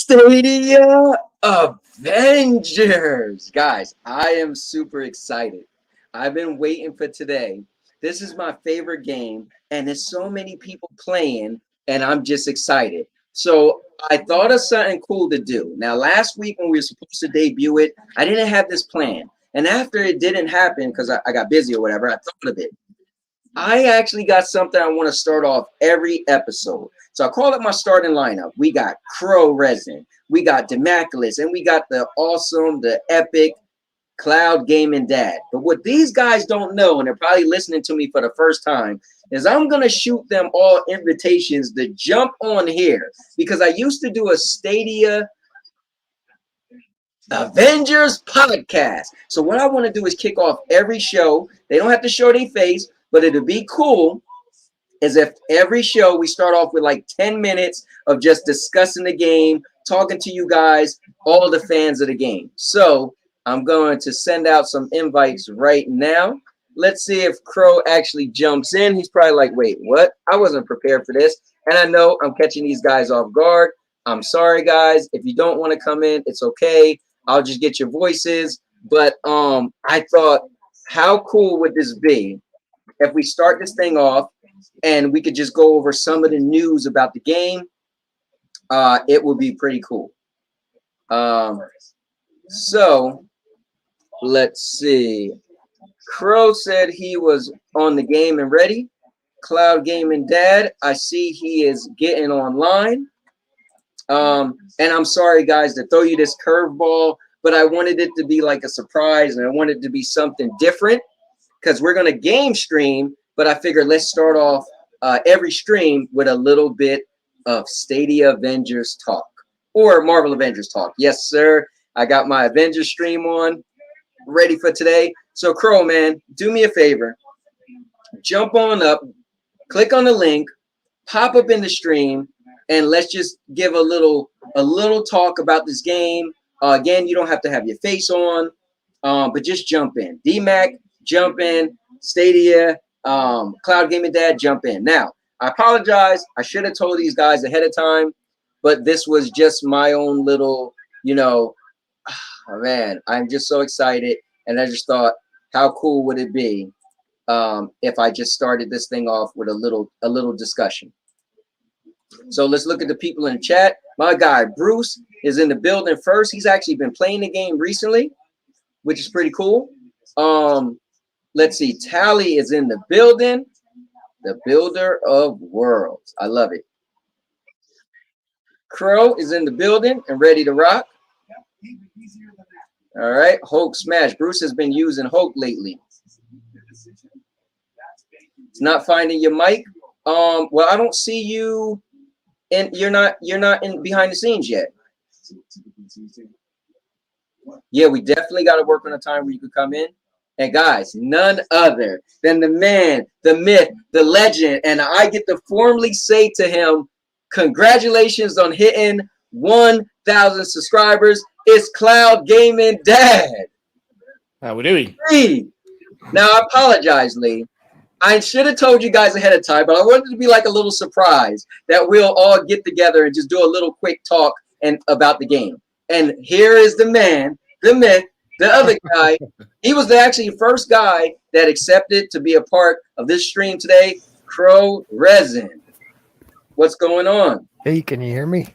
Stadia Avengers. Guys, I am super excited. I've been waiting for today. This is my favorite game, and there's so many people playing, and I'm just excited. So I thought of something cool to do. Now, last week when we were supposed to debut it, I didn't have this plan. And after it didn't happen, because I got busy or whatever, I thought of it. I actually got something I want to start off every episode. So I call it my starting lineup. We got CrowRezin, we got Demaculux, and we got the awesome, the epic CloudGamingDad. But what these guys don't know, and they're probably listening to me for the first time, is I'm going to shoot them all invitations to jump on here because I used to do a Stadia Avengers podcast. So what I want to do is kick off every show. They don't have to show their face, but it'll be cool is if every show we start off with like 10 minutes of just discussing the game, talking to you guys, all the fans of the game. So I'm going to send out some invites right now. Let's see if Crow actually jumps in. He's probably like, wait, what? I wasn't prepared for this. And I know I'm catching these guys off guard. I'm sorry, guys. If you don't want to come in, it's okay. I'll just get your voices. But I thought, how cool would this be if we start this thing off and we could just go over some of the news about the game? It would be pretty cool. So let's see. Crow said he was on the game and ready. CloudGamingDad, I see he is getting online. And I'm sorry, guys, to throw you this curveball, but I wanted it to be like a surprise, and I wanted it to be something different because we're going to game stream, but I figured let's start off every stream with a little bit of Stadia Avengers talk or Marvel Avengers talk. Yes, sir. I got my Avengers stream on, ready for today. So, Crow, man, do me a favor. Jump on up, click on the link, pop up in the stream, and let's just give a little talk about this game. Again, you don't have to have your face on, but just jump in. DMAC, jump in. Stadia, CloudGamingDad, jump in. Now, I apologize. I should have told these guys ahead of time. but this was just my own little, you know, oh man, I'm just so excited. And I just thought, how cool would it be if I just started this thing off with a little discussion. So let's look at the people in the chat. My guy Bruce is in the building first. He's actually been playing the game recently, which is pretty cool. Let's see. Tally is in the building. The builder of worlds. I love it. Crow is in the building and ready to rock. All right. Hulk smash. Bruce has been using Hulk lately. It's not finding your mic. Well, I don't see you, and you're not in behind the scenes yet. Yeah, we definitely got to work on a time where you could come in. And guys, none other than the man, the myth, the legend, and I get to formally say to him, congratulations on hitting 1,000 subscribers. It's CloudGamingDad. How we doing? Lee. Now, I apologize, Lee. I should have told you guys ahead of time, but I wanted it to be like a little surprise that we'll all get together and just do a little quick talk and about the game. And here is the man, the myth, the other guy. He was actually the first guy that accepted to be a part of this stream today, CrowRezin. What's going on? Hey, can you hear me?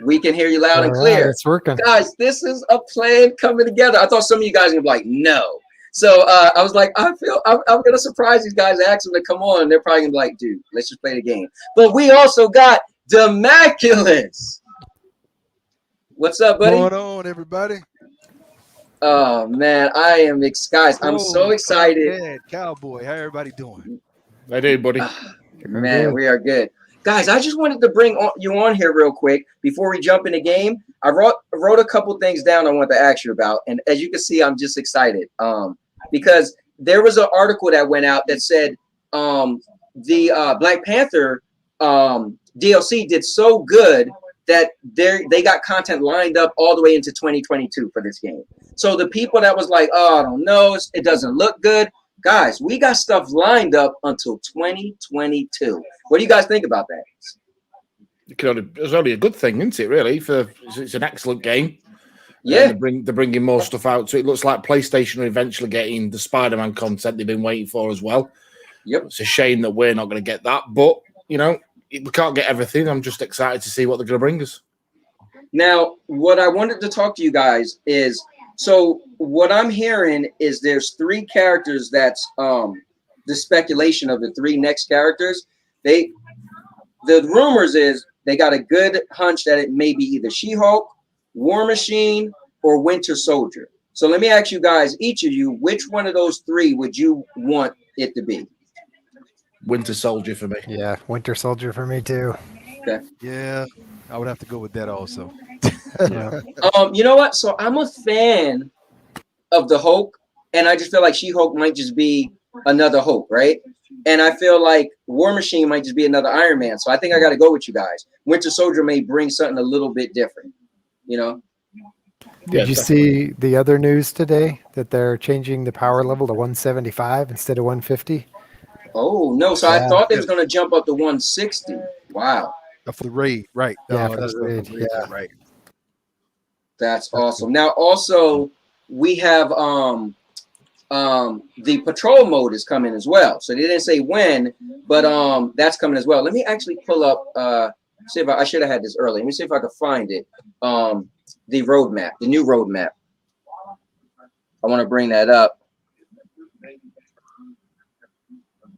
We can hear you loud and clear. Right, it's working. Guys, this is a plan coming together. I thought some of you guys would be like, no. So I was like, I'm going to surprise these guys and ask them to come on. They're probably going to be like, dude, let's just play the game. But we also got Demaculux. What's up, buddy? What's going on, everybody? Oh, man, I am guys, I'm so excited. Dad, Cowboy, how everybody doing? I do, buddy. Man, we are good. Guys, I just wanted to bring you on here real quick before we jump in the game. I wrote a couple things down I want to ask you about. And as you can see, I'm just excited because there was an article that went out that said the Black Panther DLC did so good that they got content lined up all the way into 2022 for this game. So the people that was like, oh, I don't know, it doesn't look good. Guys, we got stuff lined up until 2022. What do you guys think about that? It's only a good thing, isn't it, really? It's an excellent game. Yeah. They're bringing more stuff out. So it looks like PlayStation are eventually getting the Spider-Man content they've been waiting for as well. Yep. It's a shame that we're not going to get that. But, you know, we can't get everything. I'm just excited to see what they're going to bring us. Now, what I wanted to talk to you guys is, so what I'm hearing is there's 3 characters that's the speculation of the 3 next characters. The rumors is they got a good hunch that it may be either She-Hulk, War Machine, or Winter Soldier. So let me ask you guys, each of you, which one of those 3 would you want it to be? Winter Soldier for me. Yeah, Winter Soldier for me too. Okay. Yeah, I would have to go with that also. Yeah. You know what? So I'm a fan of the Hulk, and I just feel like She-Hulk might just be another Hulk, right? And I feel like War Machine might just be another Iron Man. So I think I got to go with you guys. Winter Soldier may bring something a little bit different, you know? Did you see the other news today that they're changing the power level to 175 instead of 150? Oh, no. So Yeah. I thought they was going to jump up to 160. Wow. For the raid, right? Yeah, for that's the raid, yeah. right. That's awesome. Now, also, we have the patrol mode is coming as well. So they didn't say when, but that's coming as well. Let me actually pull up, see if I should have had this early. Let me see if I can find it. The roadmap, the new roadmap. I want to bring that up.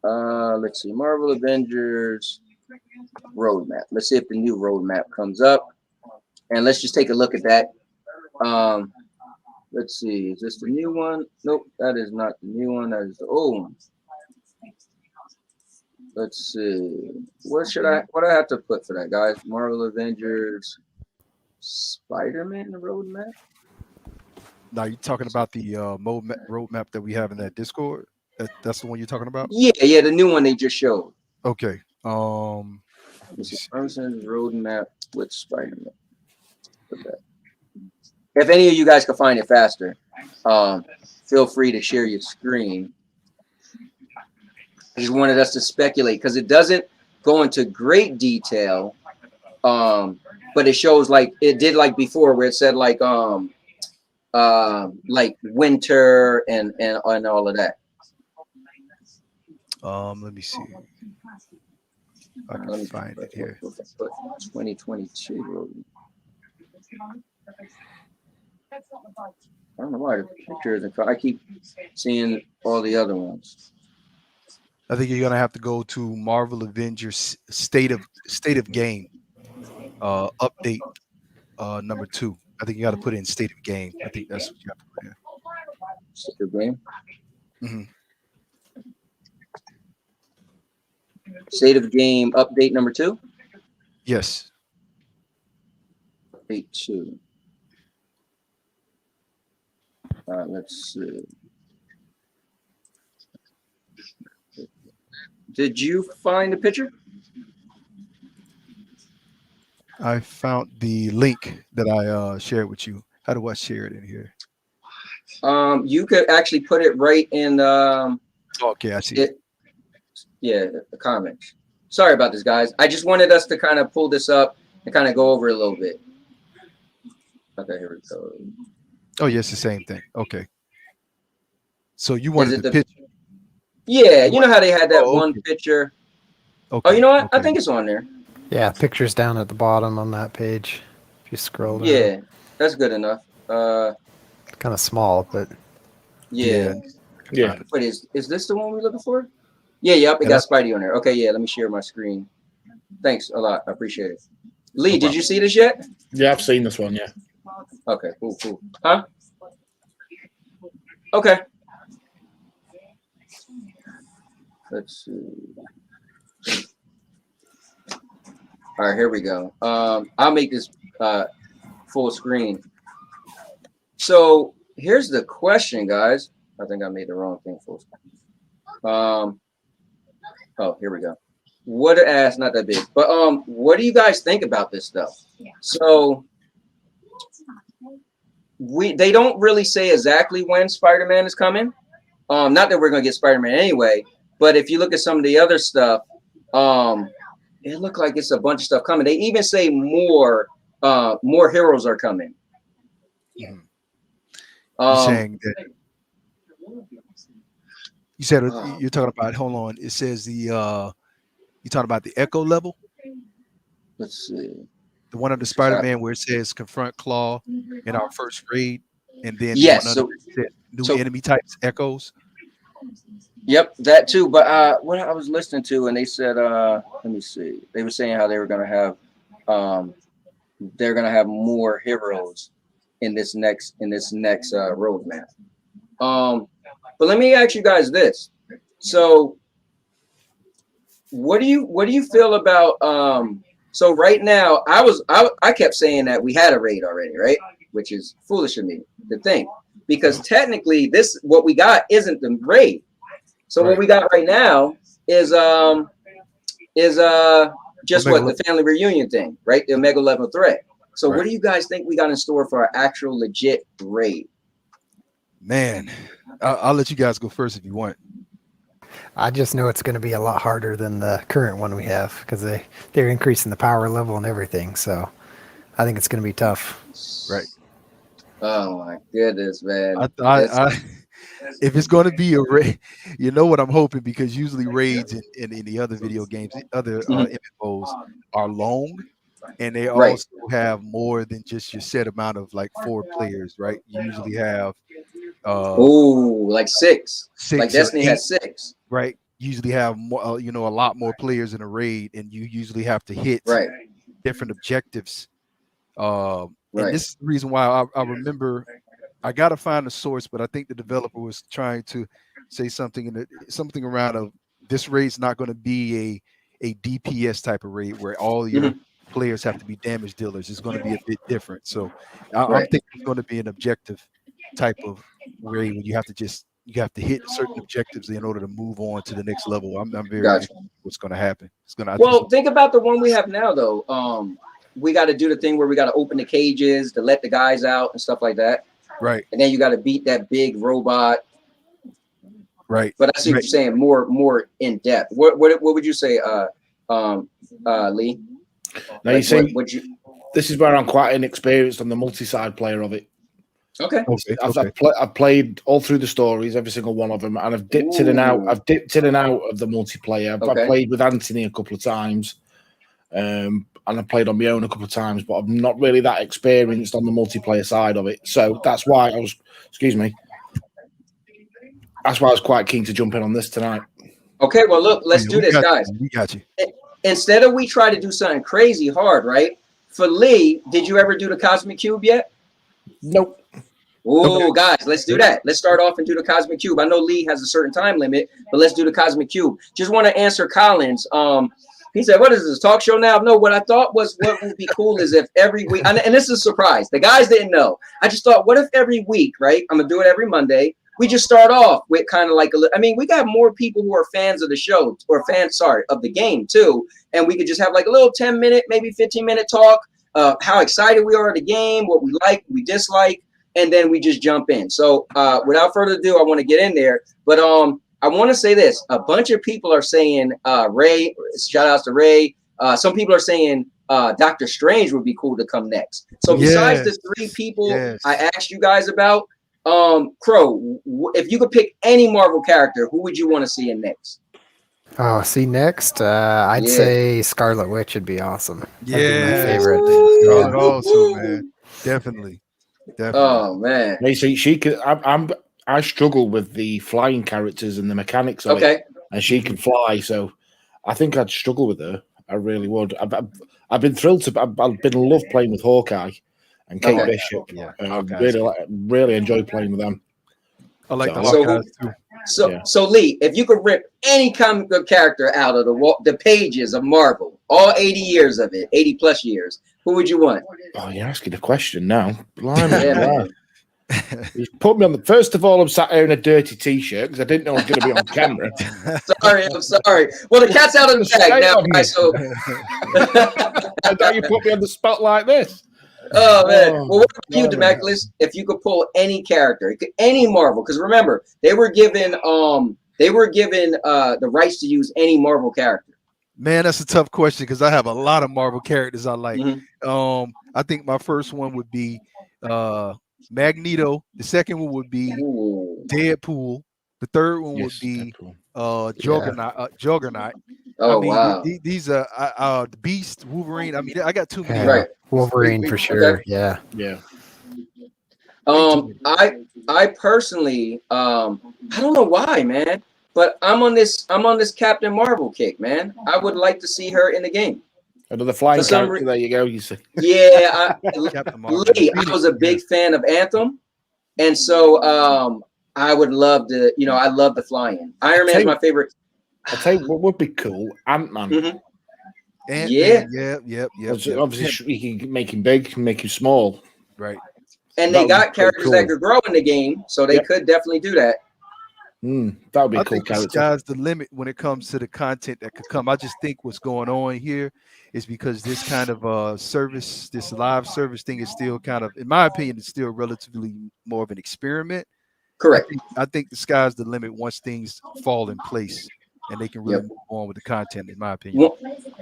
Let's see, Marvel Avengers roadmap. Let's see if the new roadmap comes up, and let's just take a look at that. Let's see, is this the new one? Nope, that is not the new one. That is the old one. Let's see, what do I have to put for that, guys? Marvel Avengers, Spider-Man roadmap. Now you're talking about the roadmap that we have in that Discord. That's the one you're talking about. Yeah, the new one they just showed. Okay. This is Person's roadmap with Spider-Man. If any of you guys can find it faster, feel free to share your screen. I just wanted us to speculate because it doesn't go into great detail but it shows like it did like before where it said like winter and all of that. Let me see. I can find it here. 2022. I don't know why the picture isn't. I keep seeing all the other ones. I think you're gonna have to go to Marvel Avengers State of Game update number 2. I think you got to put in State of Game. I think that's what you have to put in. State of Game. Mm-hmm. State of Game update number 2. Yes. Update 2. Let's see. Did you find the picture? I found the link that I shared with you. How do I share it in here? You could actually put it right in Okay, I see it. Yeah, the comments. Sorry about this, guys. I just wanted us to kind of pull this up and kind of go over it a little bit. Okay, here we go. Oh, yes, the same thing. Okay. So you wanted the picture? Yeah, you know how they had that one picture. Okay. Oh, you know what? Okay. I think it's on there. Yeah, pictures down at the bottom on that page. If you scroll down. Yeah, that's good enough. Kind of small, but yeah. Wait, is this the one we're looking for? Yeah, yep, it got Spidey on there. Okay, yeah, let me share my screen. Thanks a lot. I appreciate it. Lee, did you see this yet? Yeah, I've seen this one, yeah. Okay, cool. Huh? Okay. Let's see. All right, here we go. I'll make this full screen. So here's the question, guys. I think I made the wrong thing full screen. Oh, here we go. Not that big, but what do you guys think about this stuff? So they don't really say exactly when Spider-Man is coming. Not that we're gonna get Spider-Man anyway, but if you look at some of the other stuff, it looked like it's a bunch of stuff coming. They even say more heroes are coming. Mm-hmm. You're saying that you said you're talking about, hold on, it says you're talking about the Echo level. Let's see. The one of the Spider-Man where it says confront Claw in our first raid, and then yes, new enemy types, Echoes. Yep, that too. But what I was listening to, and they said, let me see. They were saying how they were gonna have more heroes in this next roadmap. But let me ask you guys this. So what do you feel about so right now I kept saying that we had a raid already, right? Which is foolish of me to think, because technically what we got isn't the raid. So what we got right now is just the family reunion thing, right? The Omega level threat. So what do you guys think we got in store for our actual legit raid? Man, I'll let you guys go first if you want. I just know it's going to be a lot harder than the current one we have, because they're increasing the power level and everything. So I think it's going to be tough. Right. Oh my goodness, man. If it's going to be a raid, you know what I'm hoping, because usually raids in the other video games, other MMOs are long, and they also have more than just your set amount of like 4 players, right? You usually have like 6. Like Destiny 8, has 6. Right. You usually have more, a lot more players in a raid, and you usually have to hit different objectives. And this is the reason why I remember, I gotta find the source, but I think the developer was trying to say something around this raid's not going to be a DPS type of raid where all your players have to be damage dealers. It's going to be a bit different. So I'm thinking it's going to be an objective type of raid where you have to hit certain objectives in order to move on to the next level. I'm very interested in what's going to happen. Think about the one we have now, though. We got to do the thing where we got to open the cages to let the guys out and stuff like that. Right. And then you got to beat that big robot. Right. But I see what you're saying, more in depth. What would you say, Lee? Now Like, you see, would you? this is where I'm quite inexperienced on the multi-side player of it. Okay. I've played all through the stories, every single one of them, and I've dipped in and out. I've dipped in and out of the multiplayer. I've played with Anthony a couple of times, and I played on my own a couple of times, but I'm not really that experienced on the multiplayer side of it. So that's why I was, that's why I was quite keen to jump in on this tonight. Okay, well, look, let's do this, guys. We got you. Instead of we try to do something crazy hard, right? For Lee, did you ever do the Cosmic Cube yet? Nope. Oh, guys, let's do that. Let's start off and do the Cosmic Cube. I know Lee has a certain time limit, but let's do the Cosmic Cube. Just want to answer Collins. He said, what is this, talk show now? No, what I thought was what would be cool is if every week, and this is a surprise. The guys didn't know. I just thought, what if every week, right? I'm going to do it every Monday. We just start off with kind of like, we got more people who are fans of the show or fans, of the game too. And we could just have like a little 10-minute, maybe 15-minute talk of how excited we are at the game, what we like, what we dislike. And then we just jump in. So without further ado, I want to get in there. But I want to say this. A bunch of people are saying Ray, shout outs to Ray. Some people are saying Doctor Strange would be cool to come next. So besides the three people I asked you guys about, Crow, if you could pick any Marvel character, who would you want to see in next? Oh, see next? I'd say Scarlet Witch would be awesome. Yeah, my favorite. Scarlet also, man. Definitely. Oh man, you see, she could. I struggle with the flying characters and the mechanics of it, and she can fly. So I think I'd struggle with her. I really would. I've been thrilled to. I've been love playing with Hawkeye and Kate Bishop. Yeah, really enjoy playing with them. I like the Hawkeyes too. So Lee, if you could rip any comic book character out of the pages of Marvel, all 80 years of it, 80 plus years, who would you want? Oh, you're asking a question now. Blimey, you put me on the. First of all, I'm sat here in a dirty t-shirt because I didn't know I was going to be on camera. I'm sorry. Well, the cat's out of the bag now, guys. So and now you put me on the spot like this. Oh man. Well, what about you, Demaculux? If you could pull any character, any Marvel, because remember they were given the rights to use any Marvel character. Man, that's a tough question because I have a lot of Marvel characters I like. I think my first one would be Magneto. The second one would be Deadpool. The third one would be Juggernaut. Oh, wow. These are the Beast, Wolverine. I mean, I got too many. Right. Wolverine for sure. Okay. Yeah. I personally, I don't know why, man, but I'm on this Captain Marvel kick, man. I would like to see her in the game. Another flying character. There you go. You see. Yeah, Lee, I was a big fan of Anthem, and so I would love to. I love the flying. Iron Man is my favorite. I'll tell you what would be cool. Ant-Man. Yep. Obviously, he can make him big, make him small. Right. And they got characters that could grow in the game, so they could definitely do that. That would be a cool character. I think the sky's the limit when it comes to the content that could come. I just think what's going on here is because this kind of service, this live service thing is still kind of, in my opinion, it's still relatively more of an experiment. Correct. I think the sky's the limit once things fall in place and they can really move on with the content, in my opinion.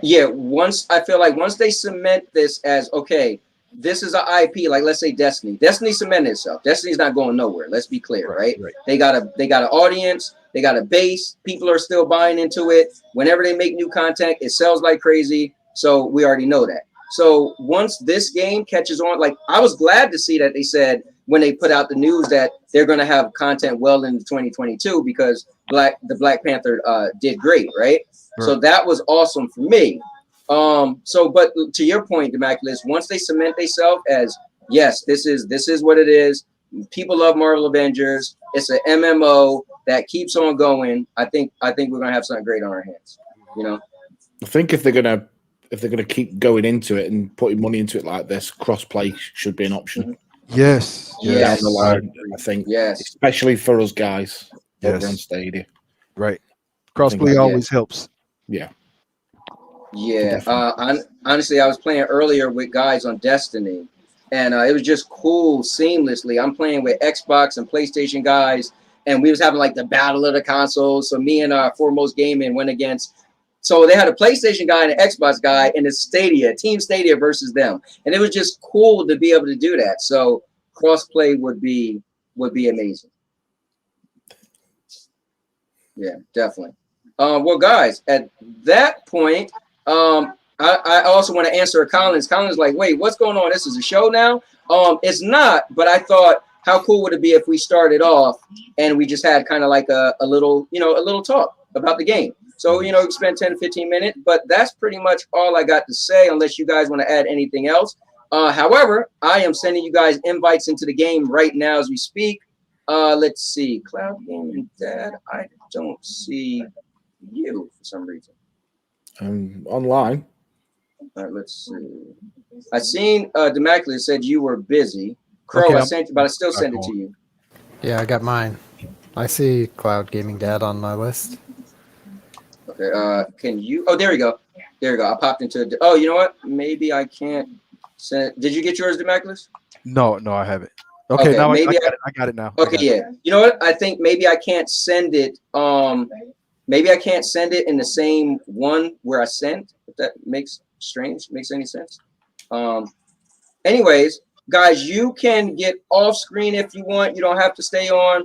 I feel like once they cement this as, okay, this is an IP, like let's say Destiny. Destiny cemented itself. Destiny's not going nowhere. Let's be clear, right? They got an audience, they got a base, people are still buying into it. Whenever they make new content, it sells like crazy. So we already know that. So once this game catches on, like I was glad to see that they said when they put out the news that they're going to have content well into 2022 because the Black Panther did great, right? So that was awesome for me. But to your point, Demaculux, once they cement themselves as yes, this is what it is. People love Marvel Avengers. It's an MMO that keeps on going. I think we're gonna have something great on our hands. I think if they're gonna keep going into it and putting money into it like this, cross-play should be an option. Yes. Down the line, I think. Yes. Especially for us guys over on Stadia. Right. Crossplay always helps. Yeah. Honestly, I was playing earlier with guys on Destiny, and it was just cool seamlessly. I'm playing with Xbox and PlayStation guys, and we was having like the battle of the consoles. So me and Foremost Gaming went against So they had a PlayStation guy and an Xbox guy, and a Team Stadia versus them, and it was just cool to be able to do that. So crossplay would be amazing. Yeah, definitely. Well, guys, at that point, I also want to answer Collins. Collins like, wait, what's going on? This is a show now? It's not, but I thought, how cool would it be if we started off and we just had kind of like a little talk about the game. So, spend 10 to 15 minutes, but that's pretty much all I got to say, unless you guys want to add anything else. However, I am sending you guys invites into the game right now as we speak. Let's see, CloudGamingDad, I don't see you for some reason. Online. All right, let's see. I seen Demaculux said you were busy. Crow, Okay, I sent you, but I still sent it to you. Yeah, I got mine. I see CloudGamingDad on my list. Okay, can you? Oh, there we go. There we go. I popped into. Oh, you know what? Maybe I can't send. Did you get yours, Demaculux? No, I haven't. Okay, now maybe I got it now. Okay, yeah. You know what? I think maybe I can't send it. Maybe I can't send it in the same one where I sent. If that makes any sense. Anyways, guys, you can get off screen if you want. You don't have to stay on.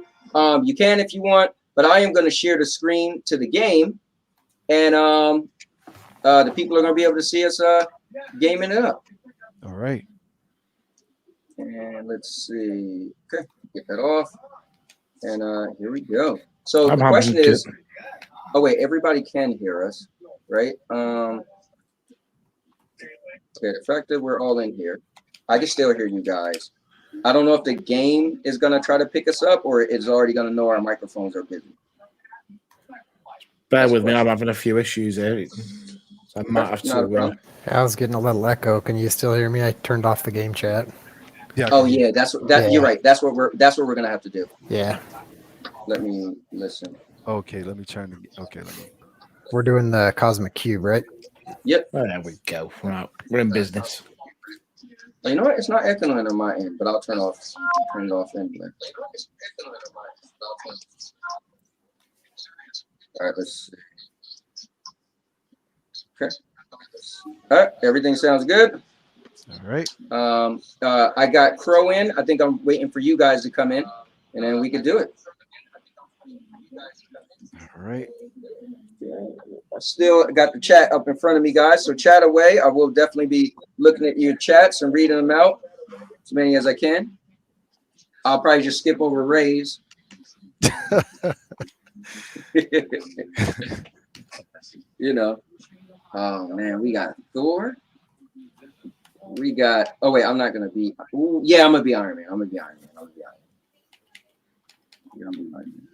You can if you want, but I am going to share the screen to the game, and the people are going to be able to see us gaming it up. All right. And let's see. Okay, get that off. And here we go. So the question is, oh wait, everybody can hear us, right? Okay, the fact that we're all in here, I can still hear you guys. I don't know if the game is gonna try to pick us up or it's already gonna know our microphones are busy. Bear with me, I'm having a few issues here. So I might have to. I was getting a little echo. Can you still hear me? I turned off the game chat. Yeah. Oh yeah, you're right. That's what we're gonna have to do. Yeah. Let me listen. Okay, let me turn the. Okay, let me. We're doing the Cosmic Cube, right? Yep. Oh, there we go. Right, we're in business. You know what? It's not echoing on my end, but I'll turn it off anyway. All right, let's see. Okay. All right, everything sounds good. All right. I got Crow in. I think I'm waiting for you guys to come in, and then we can do it. All right. I still got the chat up in front of me, guys. So chat away. I will definitely be looking at your chats and reading them out, as many as I can. I'll probably just skip over Ray's. Oh man, we got Thor. We got. Oh wait, I'm not gonna be. Ooh, yeah, I'm gonna be Iron Man.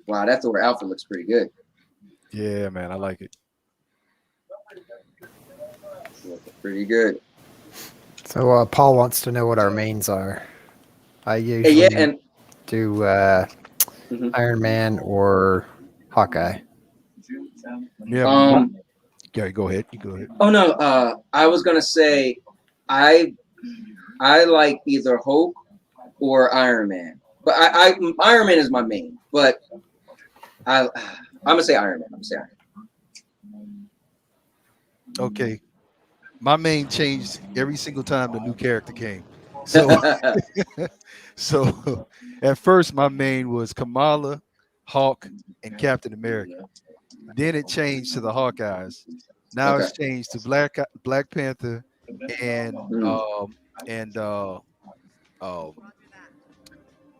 Wow, that Thor outfit looks pretty good. Yeah, man, I like it. Pretty good. So Paul wants to know what our mains are. I usually do Iron Man or Hawkeye. Yeah. Yeah, go ahead. You go ahead. Oh no, I was gonna say I like either Hulk or Iron Man, but Iron Man is my main. But I'm gonna say Iron Man. Okay, my main changed every single time the new character came. So, so at first my main was Kamala, Hawk, and Captain America. Then it changed to the Hawkeyes. Now it's changed to Black Panther and God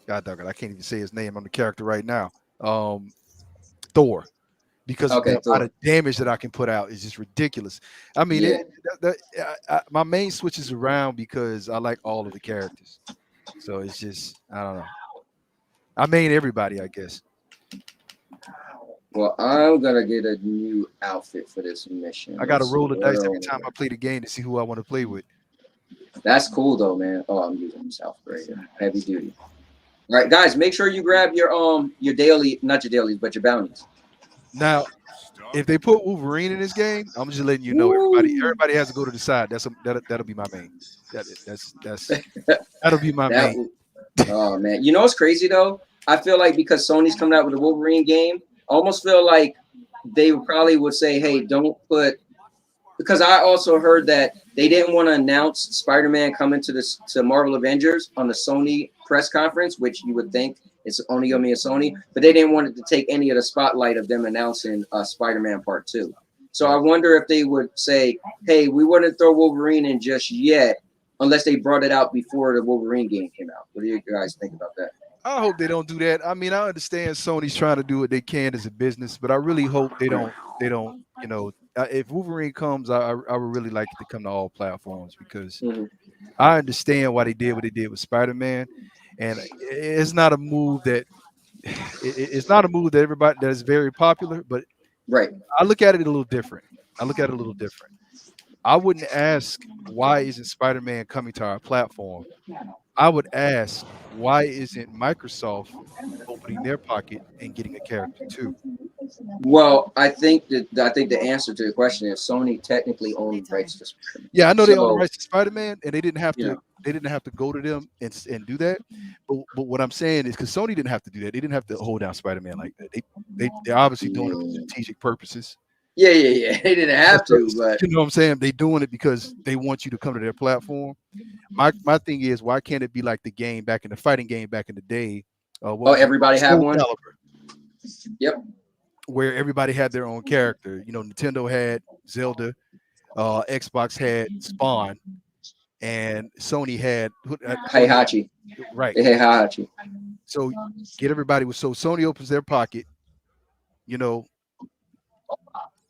dog it, I can't even say his name on the character right now. Thor, because the amount of damage that I can put out is just ridiculous. I mean, my main switches around because I like all of the characters. So it's just, I don't know. I main everybody, I guess. Well, I'm gonna get a new outfit for this mission. I gotta roll the dice every time I play the game to see who I want to play with. That's cool though, man. Oh, I'm using South Korea. Heavy duty. All right, guys, make sure you grab your daily, not your dailies, but your bounties. Now, if they put Wolverine in this game, I'm just letting you know everybody has to go to the side. That'll be my main. That'll be my main. Oh man, you know what's crazy though? I feel like because Sony's coming out with a Wolverine game, I almost feel like they probably would say, hey, don't put, because I also heard that they didn't want to announce Spider-Man coming to Marvel Avengers on the Sony press conference, which you would think it's only going to be a Sony, but they didn't want it to take any of the spotlight of them announcing Spider-Man Part 2. So I wonder if they would say, hey, we wouldn't throw Wolverine in just yet unless they brought it out before the Wolverine game came out. What do you guys think about that? I hope they don't do that. I mean, I understand Sony's trying to do what they can as a business, but I really hope they don't, you know, if Wolverine comes, I would really like it to come to all platforms, because I understand why they did what they did with Spider-Man. And it's not a move that everybody that is very popular, but I look at it a little different. I wouldn't ask, why isn't Spider-Man coming to our platform? I would ask, why isn't Microsoft opening their pocket and getting a character too? Well, I think the answer to the question is Sony technically owns rights to Spider-Man. Yeah, I know they own the rights to Spider-Man, and they didn't have to. They didn't have to go to them and do that. But what I'm saying is, because Sony didn't have to do that, they didn't have to hold down Spider-Man like that. They're obviously doing it for strategic purposes. Yeah. They didn't have to, but you know what I'm saying? They're doing it because they want you to come to their platform. My thing is, why can't it be like the game back in the fighting game back in the day? Everybody had one. Yep. Where everybody had their own character. You know, Nintendo had Zelda, Xbox had Spawn, and Sony had Heihachi. Right. Heihachi. So get everybody so Sony opens their pocket, you know,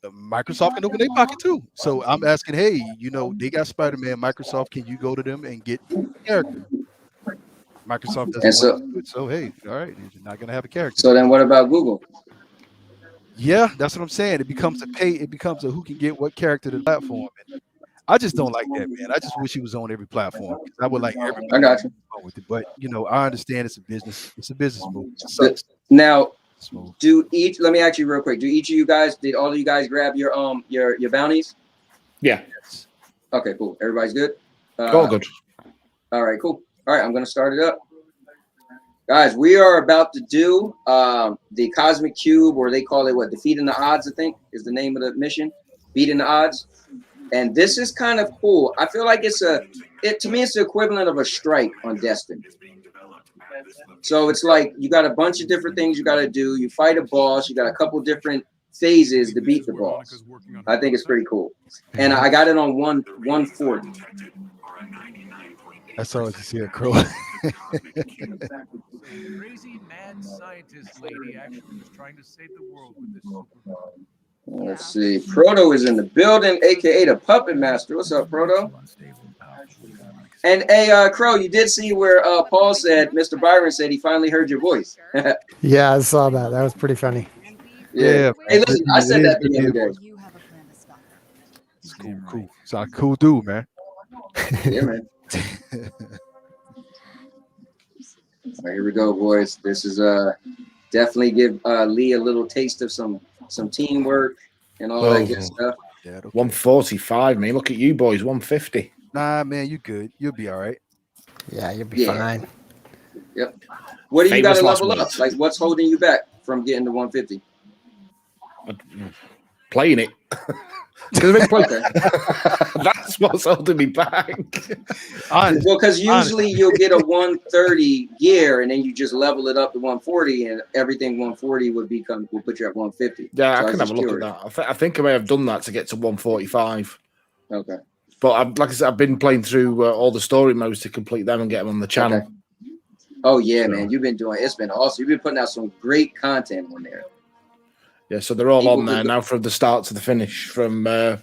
Microsoft can open their pocket too. So I'm asking, hey, you know, they got Spider-Man. Microsoft, can you go to them and get a character? Microsoft doesn't want to do it, so hey, all right, you're not gonna have a character. So then what about Google? Yeah, that's what I'm saying. It becomes a who can get what character to the platform. And I just don't like that, man. I just wish he was on every platform. I would like everybody. I got you. With it. But you know, I understand it's a business move. It sucks. Now, let me ask you real quick. Did all of you guys grab your bounties? Yeah. Okay, cool. Everybody's good? All good. All right, cool. All right, I'm gonna start it up. Guys, we are about to do the Cosmic Cube, or they call it Defeating the Odds, I think is the name of the mission. Beating the Odds. And this is kind of cool. I feel like to me, it's the equivalent of a strike on Destiny. So it's like you got a bunch of different things you got to do. You fight a boss. You got a couple different phases to beat the boss. I think it's pretty cool. And I got it on 140. That's all you see a Crow. Crazy mad scientist lady actually was trying to save the world with this superpower. Let's see. Proto is in the building, aka the Puppet Master. What's up, Proto? And hey, Crow, you did see where Paul said, Mr. Byron said he finally heard your voice. Yeah, I saw that. That was pretty funny. Yeah. Hey, listen, I said that the other day. It's cool. It's a cool dude, man. Yeah, man. All right, here we go, boys. This is definitely give Lee a little taste of some teamwork and all that good stuff. Yeah, okay. 145, man. Look at you boys, 150. Nah, man, you good. You'll be all right. Yeah, you'll be fine. Yep. What do you got to level up? Like, what's holding you back from getting to 150? Playing it. That's what's holding me back. Well, because usually you'll get a 130 gear and then you just level it up to 140, and everything 140 will put you at 150. Yeah, so I can have a look at that. I think I may have done that to get to 145. Okay. But like I said, I've been playing through all the story modes to complete them and get them on the channel. Okay. Oh yeah, man, it's been awesome. You've been putting out some great content on there. Yeah, so they're all on there now from the start to the finish, from the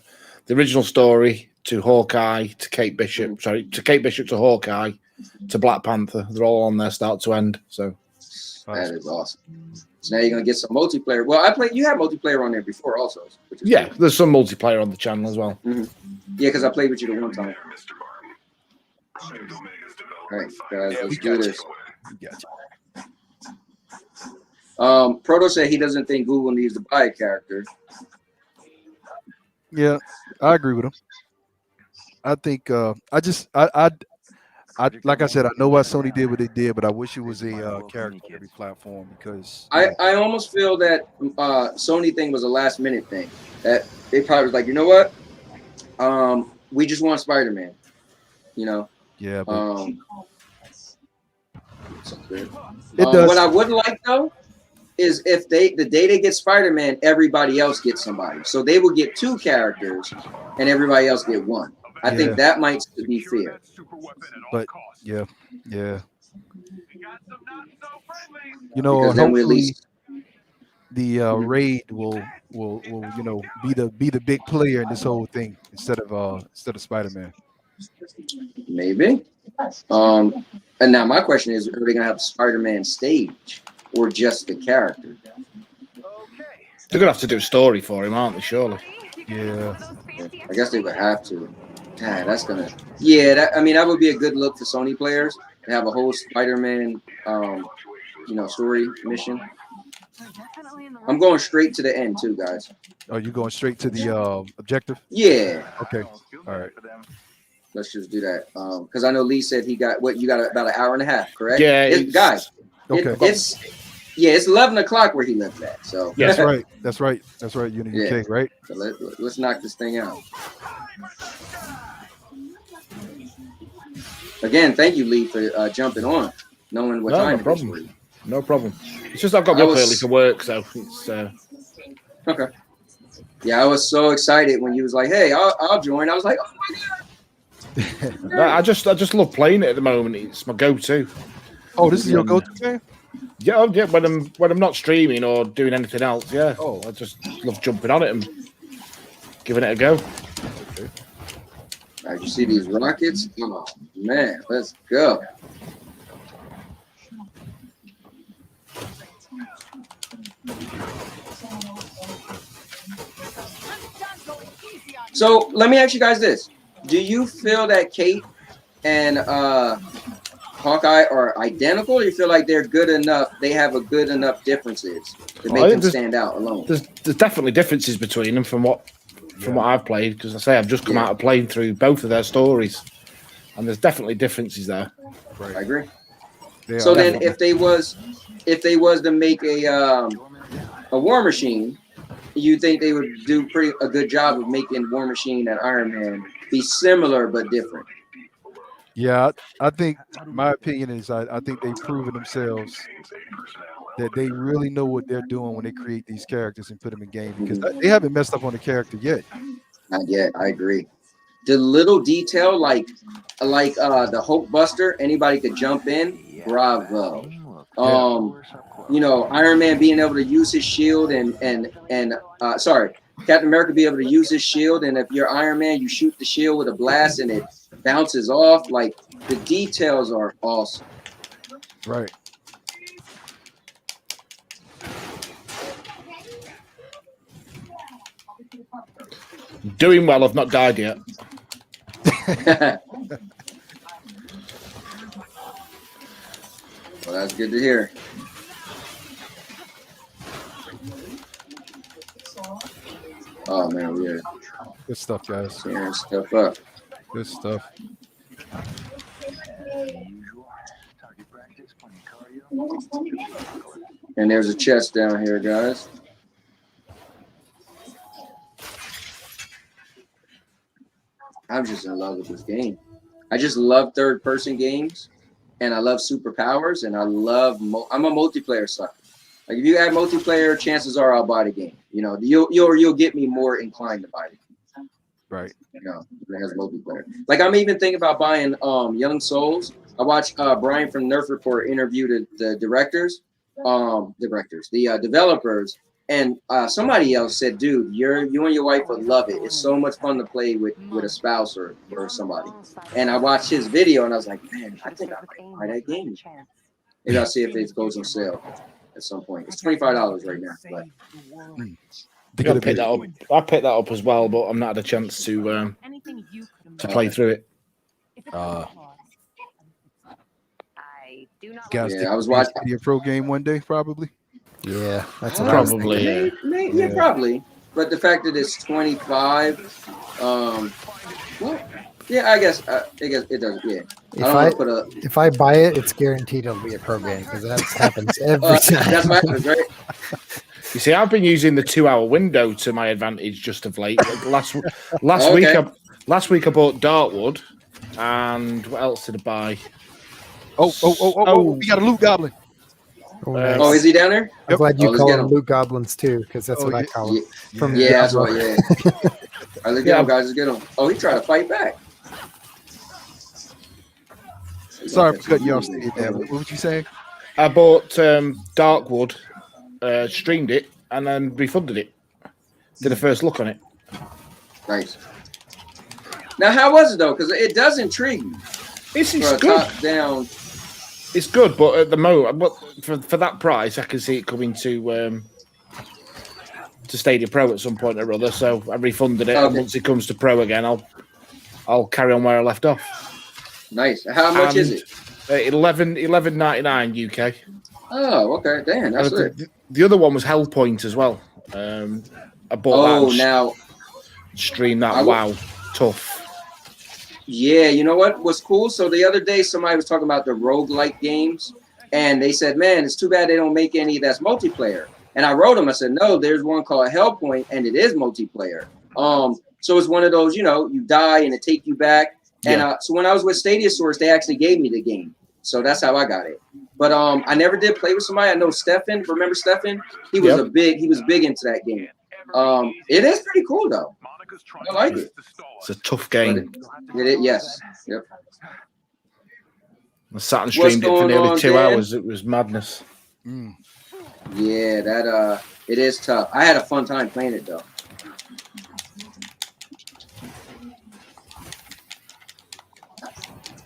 original story to Hawkeye to Kate Bishop. To Kate Bishop to Hawkeye to Black Panther. They're all on there start to end. So that is awesome. So now you're gonna get some multiplayer. Well, you had multiplayer on there before also. Yeah, cool. There's some multiplayer on the channel as well. Mm-hmm. Yeah, because I played with you the one time. All right, guys, let's do this. Proto said he doesn't think Google needs to buy a character. Yeah, I agree with him. I think like I said, I know why Sony did what they did, but I wish it was a character on every platform because I almost feel that Sony thing was a last minute thing. That they probably was like, you know what? We just want Spider-Man. You know. Yeah. But it does. What I would like though is if the day they get Spider-Man, everybody else gets somebody. So they will get 2 characters and everybody else get 1. I think that might be fair. But yeah. You know, hopefully the raid will be the big player in this whole thing instead of Spider-Man. Maybe. And now my question is, are they gonna have Spider-Man stage or just the character? They're gonna have to do a story for him, aren't they? Surely. Yeah. I guess they would have to. God, that's gonna. Yeah, I mean, that would be a good look for Sony players to have a whole Spider-Man, story mission. I'm going straight to the end too, guys. Oh, you going straight to the objective? Yeah. Okay. All right. Let's just do that. Because I know Lee said he got you got about an hour and a half, correct? Yeah, guys. Okay. It's 11 o'clock where he lived at. So yeah, that's right. You're in the UK, right? So let's knock this thing out. Again, thank you, Lee, for jumping on, knowing what time it is for you. No problem. It's just I've got to be up early for work, so it's okay. Yeah, I was so excited when you was like, "Hey, I'll join." I was like, "Oh my god!" I just love playing it at the moment. It's my go-to. Oh, this is your go-to game? Yeah, when I'm not streaming or doing anything else, yeah. Oh, I just love jumping on it and giving it a go. Okay. All right, you see these rockets? Oh man, let's go. So let me ask you guys this: do you feel that Kate and Hawkeye are identical, or you feel like they're good enough? They have a good enough differences to make them stand out alone. There's definitely differences between them from what I've played, because I say I've just come out of playing through both of their stories, and there's definitely differences there. Right. I agree. So then, if they was to make a War Machine, you think they would do a good job of making War Machine and Iron Man be similar but different? Yeah, I think my opinion is I think they've proven themselves that they really know what they're doing when they create these characters and put them in game, because they haven't messed up on the character yet. Not yet. I agree. The little detail, like the Hulk Buster, anybody could jump in. Bravo. Iron Man being able to use his shield and Captain America be able to use his shield, and if you're Iron Man, you shoot the shield with a blast and it bounces off. Like, the details are awesome. Right. Doing well. I've not died yet. Well, that's good to hear. Oh man, we're good stuff, guys. Tearing stuff up. Good stuff. And there's a chest down here, guys. I'm just in love with this game. I just love third-person games, and I love superpowers, and I love. I'm a multiplayer sucker. Like, if you add multiplayer, chances are I'll buy the game. You'll get me more inclined to buy it. Right. It has multiplayer. Like, I'm even thinking about buying Young Souls. I watched Brian from Nerf Report interview the developers, and somebody else said, "Dude, you and your wife would love it. It's so much fun to play with a spouse or somebody." And I watched his video, and I was like, "Man, I think I might buy that game." Maybe I'll see if it goes on sale at some point. It's $25 right now. But I'll pick that up. I picked that up as well, but I've not had a chance to play through it. Guys, I was watching a pro game one day, probably. Yeah, that's probably. Yeah, probably. But the fact that it's 25, well, yeah, I guess it does. Yeah, If I buy it, it's guaranteed it'll be a pro game because that happens every time. That's what happens, right? You see, I've been using the 2-hour window to my advantage just of late. Last week I bought Dartwood, and what else did I buy? Oh! We got a loot goblin. Nice. Is he down there? I'm glad you call them loot goblins too, because that's what I call them. That's what. Yeah. All right, let's get him, guys. Let's get him. Oh, he tried to fight back. Sorry for cutting you off. What would you say? I bought Darkwood, streamed it, and then refunded it. Did a first look on it. Nice. Now, how was it though? Because it does intrigue me. It's good. Top down. It's good, but at the moment, for that price, I can see it coming to Stadia Pro at some point or other. So I refunded it, and once it comes to Pro again, I'll carry on where I left off. Nice. How much is it? $11.99 UK. Oh, okay. Damn, that's it. The other one was Hellpoint as well. I bought that. Now stream that. Wow, tough. Yeah, you know what was cool? So the other day, somebody was talking about the roguelike games, and they said, man, it's too bad they don't make any that's multiplayer. And I wrote them. I said, no, there's one called Hellpoint, and it is multiplayer. So it's one of those, you die and it take you back. Yeah. And so when I was with Stadia Source, they actually gave me the game. So that's how I got it. But I never did play with somebody. I know Stefan. Remember Stefan? He was he was big into that game. It is pretty cool though. I like it. It's a tough game. Yes. Yep. I sat and streamed it for nearly 2 hours. It was madness. Yeah, that it is tough. I had a fun time playing it though.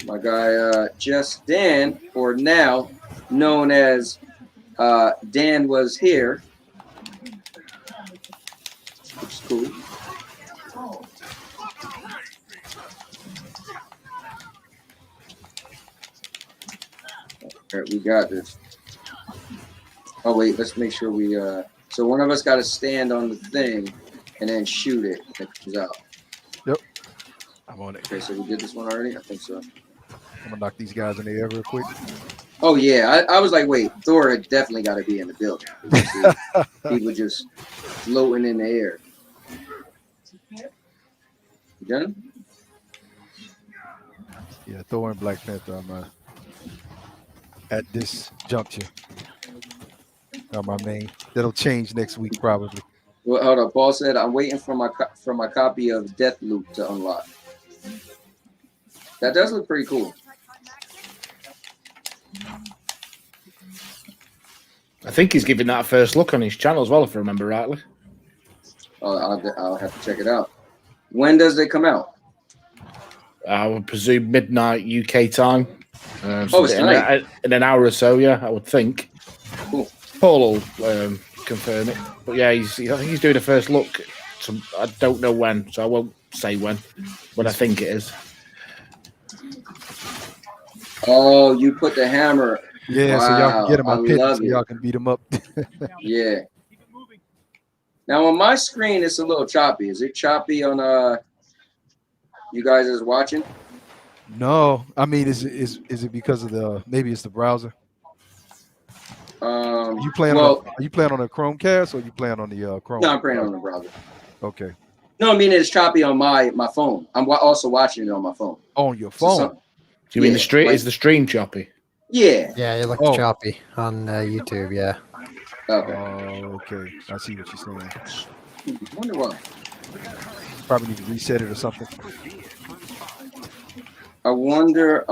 My guy Just Dan, or now known as Dan was here. Which is cool. All right, we got this. Oh wait, let's make sure we so one of us got to stand on the thing and then shoot it if it comes out. Yep. I'm on it. Okay, so we did this one already? I think so. I'm gonna knock these guys in the air real quick. Oh yeah, I was like, wait, Thor definitely got to be in the building. People just floating in the air. You done? Yeah, Thor and Black Panther. I'm at this juncture. Not my main. That'll change next week probably. Well, hold up. Paul said I'm waiting for my copy of Deathloop to unlock. That does look pretty cool. I think he's giving that a first look on his channel as well, if I remember rightly. Oh, I'll have to check it out. When does it come out? I would presume midnight UK time. It's tonight. In an hour or so, yeah, I would think. Cool. Paul will confirm it. But yeah, I think he's doing a first look. I don't know when, so I won't say when, but I think it is. Oh, you put the hammer. Yeah, wow. So y'all can get him on pit, so y'all can beat him up. Yeah. Now on my screen, it's a little choppy. Is it choppy on you guys is watching? No, I mean, is it because of maybe it's the browser? Are you playing on a Chromecast or are you playing on the Chrome? No, I'm playing on the browser. Okay. No, I mean it's choppy on my phone. I'm also watching it on my phone. On your phone? So do you mean the stream? Is the stream choppy? Yeah. Yeah, it looks choppy on YouTube. Yeah. Okay. Okay. I see what you're saying. I wonder why. Probably need to reset it or something. I wonder.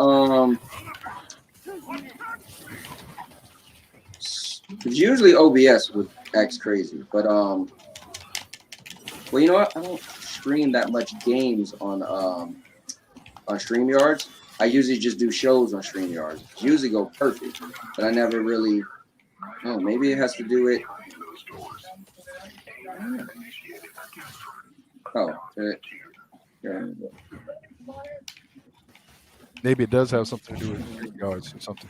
Because usually OBS would act crazy, but well, you know what? I don't stream that much games on StreamYards. I usually just do shows on StreamYards. Usually go perfect, but I never really. Oh, maybe it has to do with. Maybe it does have something to do with StreamYards or something.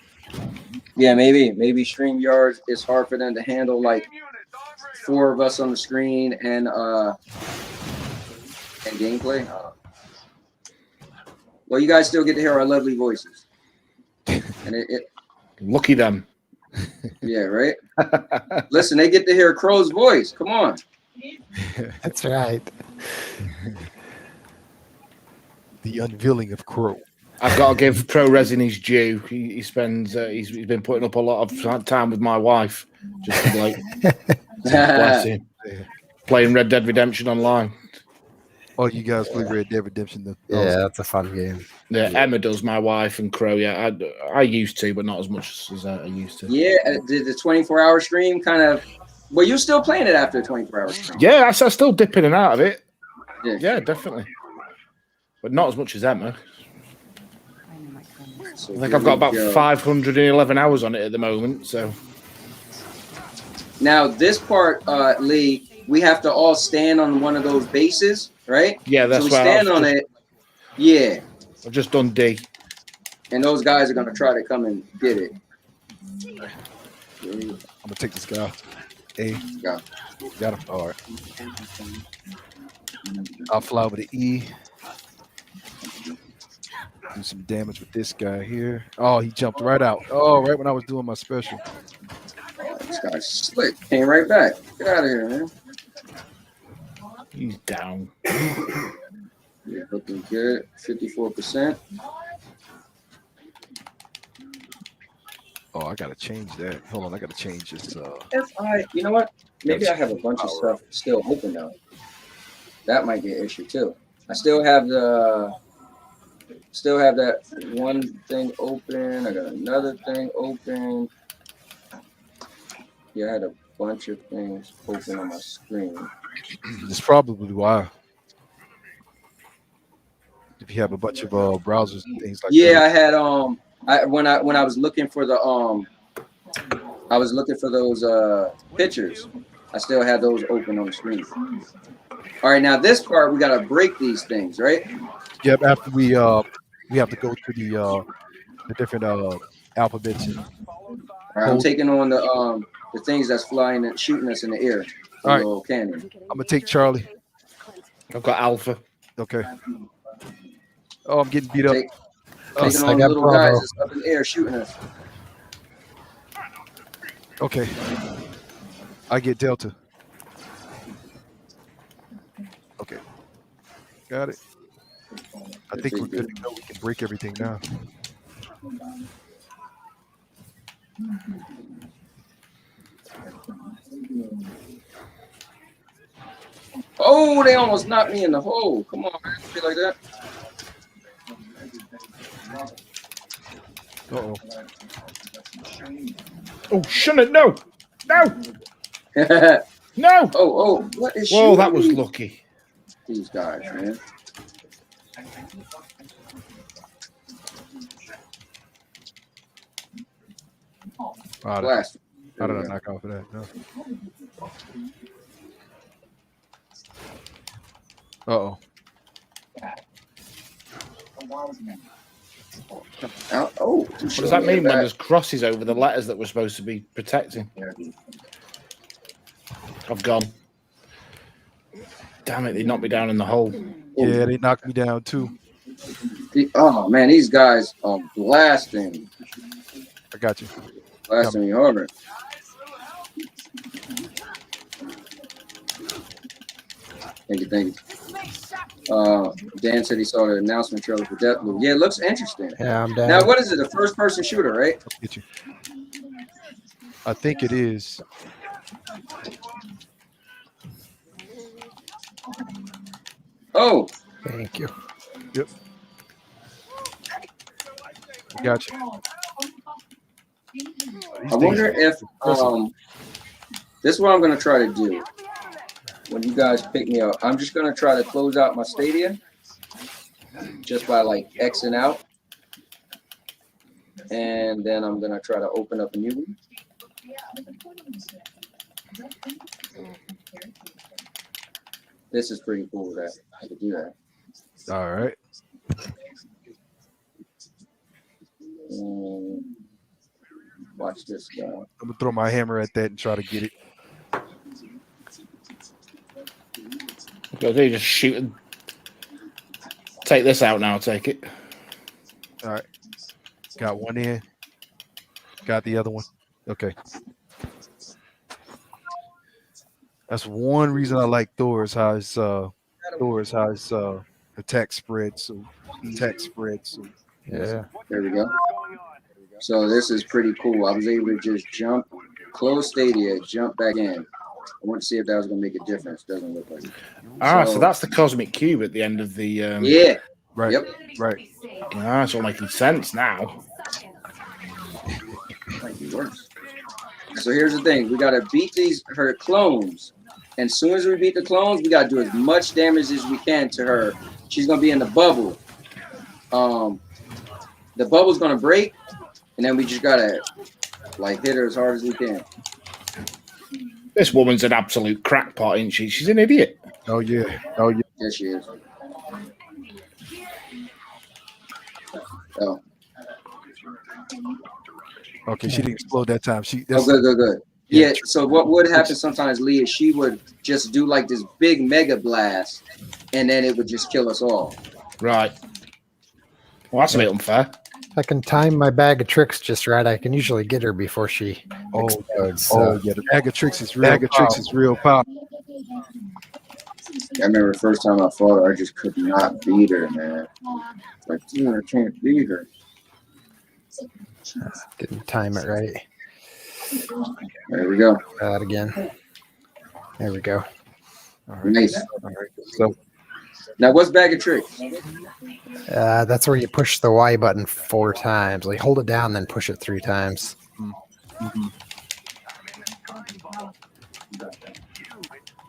Yeah, maybe StreamYards is hard for them to handle, like 4 of us on the screen and gameplay. Well, you guys still get to hear our lovely voices. And lucky them. Yeah, right? Listen, they get to hear Crow's voice. Come on. That's right. The unveiling of Crow. I've got to give CrowRezin his due. He spends he's been putting up a lot of time with my wife, just like bless him, playing Red Dead Redemption online. Oh, you guys play Red Dead Redemption? Yeah, that's a fun game. Yeah, Emma does, my wife, and Crow. Yeah, I used to, but not as much as I used to. Yeah, did the 24-hour stream kind of... Well, you're still playing it after the 24-hour stream. Yeah, I still dip in and out of it. Yeah, definitely. But not as much as Emma. So I think I've got about 511 hours on it at the moment. So now this part, Lee, we have to all stand on one of those bases, right? Yeah, that's so we stand on it. Yeah. I've just done D. And those guys are gonna try to come and get it. I'm gonna take this guy. A. Got him. All right. I'll fly over to E. Do some damage with this guy here. Oh, he jumped right out. Oh, right when I was doing my special. This guy's slick. Came right back. Get out of here, man. He's down. Yeah, looking good. 54%. Oh, I gotta change that. Hold on, I gotta change this. You know what? Maybe I have a bunch of stuff still open now. That might be an issue too. I still have that one thing open. I got another thing open. Yeah, I had a bunch of things open on my screen. That's probably why. If you have a bunch of browsers and things like that. Yeah, I had when I was looking for the those pictures. I still had those open on the screen. All right, now this part we gotta break these things, right? Yep. After we have to go through the different alphabets. All right, I'm taking on the things that's flying and shooting us in the air. All right, cannon. I'm gonna take Charlie. I've got Alpha. Okay. Oh, I'm getting beat up. Taking on the little guys that's up in the air shooting us. Okay. I get Delta. Okay. Got it. I think we're good to go. We can break everything now. Oh, they almost knocked me in the hole. Come on, man. Be like that. Uh-oh. Oh, shouldn't it? No. No. Oh, what is Whoa, that was lucky. These guys, man. How did I knock off of that? No. Uh-oh. What does that mean when there's crosses over the letters that we're supposed to be protecting? I've gone. Damn it, they knocked me down in the hole. Yeah, they knocked me down too. Oh, man, these guys are blasting. I got you. Blasting me harder. Thank you. Dan said he saw the announcement trailer for Deathloop. Yeah, it looks interesting. Yeah, I'm down. Now, what is it? A first-person shooter, right? I'll get you. I think it is. Oh. Thank you. Yep. I got you. I wonder if this is what I'm going to try to do. When you guys pick me up, I'm just going to try to close out my Stadia just by like Xing out. And then I'm going to try to open up a new one. This is pretty cool that I could do that. All right. Watch this guy. I'm going to throw my hammer at that and try to get it. Okay, they just shoot and take this out now. Take it. All right. Got one in. Got the other one. Okay. That's one reason I like Thor is how his attack spread so Yeah. There we go. So this is pretty cool. I was able to just jump, close Stadia, jump back in. I want to see if that was going to make a difference. Doesn't look like it. So that's the cosmic cube at the end of the. Yeah. Right. Yep. Right. It's all making sense now. Might be worse. So here's the thing: we got to beat her clones. And as soon as we beat the clones, we got to do as much damage as we can to her. She's going to be in the bubble. The bubble's going to break, and then we just got to like hit her as hard as we can. This woman's an absolute crackpot, isn't she? She's an idiot. Oh yeah. Yes, she is. Oh. Okay, she didn't explode that time. Good. Yeah, so what would happen sometimes, Lee, is she would just do like this big mega blast, and then it would just kill us all. Right. Well, that's a bit unfair. If I can time my bag of tricks just right, I can usually get her before she explodes. So. Yeah, the bag of tricks is real powerful. I remember the first time I fought her, I just could not beat her, man. Like, dude, I can't beat her. Didn't time it right. There we go. That again. There we go. All right. Nice. All right. So now, what's bag of tricks? That's where you push the Y button 4 times. Like hold it down, then push it 3 times. Mm-hmm.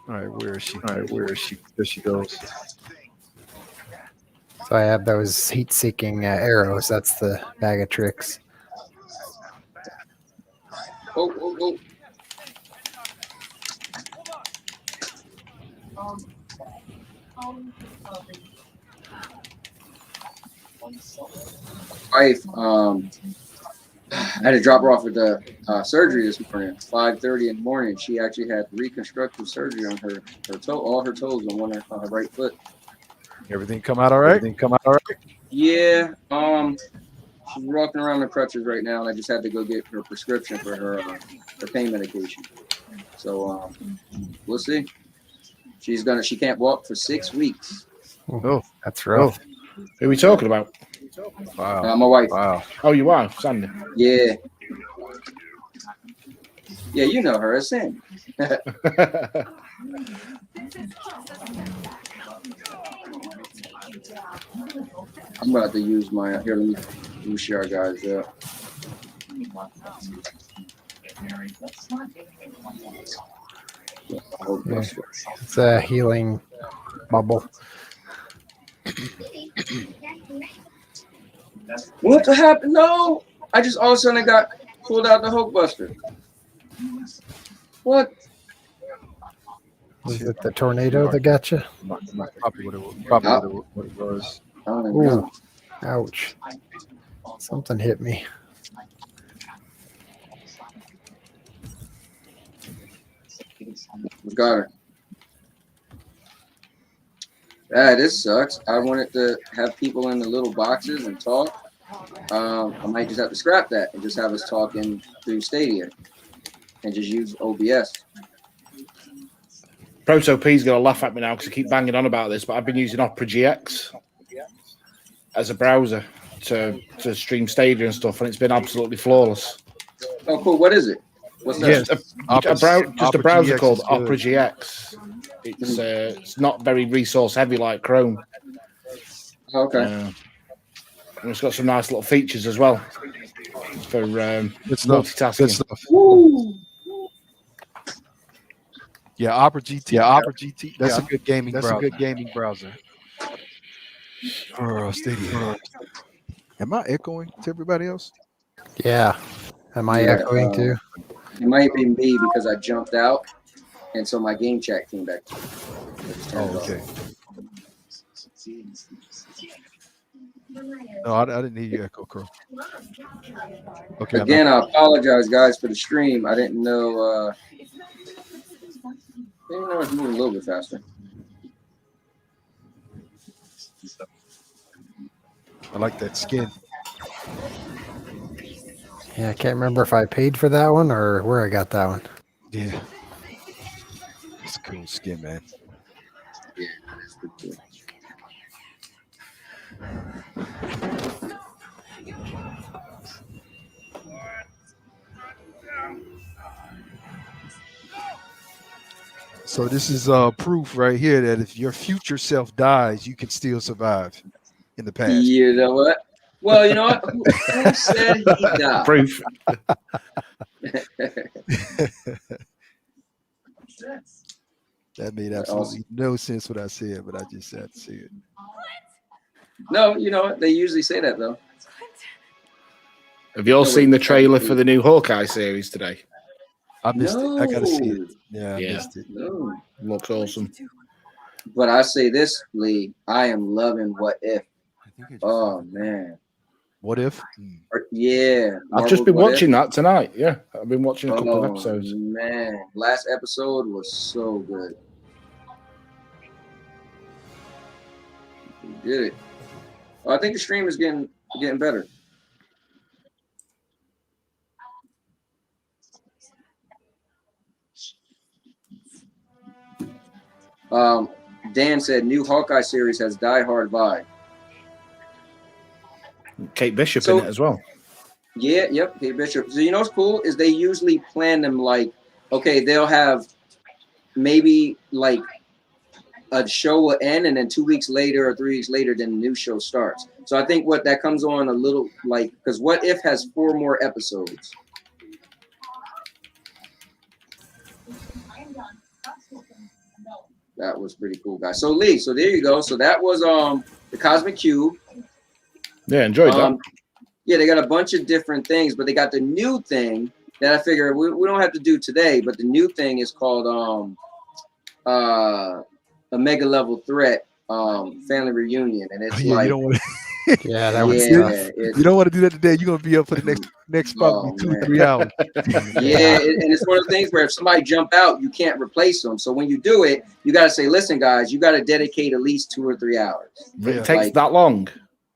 All right, where is she? There she goes. So I have those heat-seeking arrows. That's the bag of tricks. Oh. Wife, I had to drop her off at the surgery this morning, 5:30 in the morning. She actually had reconstructive surgery on her toe, all her toes on her right foot. Everything come out all right? Yeah. She's walking around in crutches right now, and I just had to go get her prescription for her pain medication. So we'll see. She can't walk for 6 weeks. Oh, that's rough. Who are we talking about? Wow. My wife. Wow. Oh, your wife, Sandy. Yeah. Yeah, you know her as Sandy. I'm about to use my here. Let me share, guys. It's a healing bubble. What happened? No, I just all of a sudden I got pulled out the Hulkbuster. What? Was it the tornado that got you? Probably what it was. Ooh, ouch. Something hit me. Got her. This sucks. I wanted to have people in the little boxes and talk. I might just have to scrap that and just have us talking through Stadia and just use OBS. Proto P's going to laugh at me now because I keep banging on about this, but I've been using Opera GX as a browser to stream Stadia and stuff, and it's been absolutely flawless. Oh, cool. What is it? What's that? Just a browser GX called Opera GX. It's not very resource heavy like Chrome. Okay. And it's got some nice little features as well for multitasking. Good stuff. Woo. Yeah, Opera GT. That's a good gaming browser. Stadia. Am I echoing to everybody else? Yeah. Am I echoing too? It might be me because I jumped out, and so my game chat came back. Okay. No, I didn't hear you echo, Crow. Okay. Again, I apologize, guys, for the stream. I didn't know. I didn't know it's moving a little bit faster. I like that skin. Yeah, I can't remember if I paid for that one or where I got that one. Yeah. It's a cool skin, man. Yeah, that's pretty cool. So this is proof right here that if your future self dies, you can still survive in the past. You know what? Well, you know what? Who said he died? Proof. That made absolutely no sense what I said, but I just had to say it. No, you know what? They usually say that though. Have you all seen the trailer for the new Hawkeye series today? I missed it. I gotta see it. Yeah, I missed it. No. Looks awesome. But I say this, Lee, I am loving What If. Oh man. What If? Yeah. I've just been watching that tonight. Yeah, I've been watching a couple of episodes. Man, last episode was so good. We did it. Oh, I think the stream is getting better. Dan said new Hawkeye series has Die Hard vibe. Kate Bishop in it as well. Yeah, yep, Kate Bishop. So you know what's cool is they usually plan them like, okay, they'll have maybe like a show will end and then 2 weeks later or 3 weeks later, then the new show starts. So I think what that comes on a little like, because What If has 4 more episodes. That was pretty cool, guys. So Lee, so there you go. So that was the Cosmic Cube. Yeah, enjoyed that. Yeah, they got a bunch of different things, but they got the new thing that I figure we don't have to do today. But the new thing is called a mega level threat family reunion, and it's like you don't want to. Yeah, that was you don't want to do that today. You're gonna be up for the next probably 2 or 3 hours. Yeah, and it's one of the things where if somebody jump out, you can't replace them. So when you do it, you got to say, listen, guys, you got to dedicate at least 2 or 3 hours. It takes that long.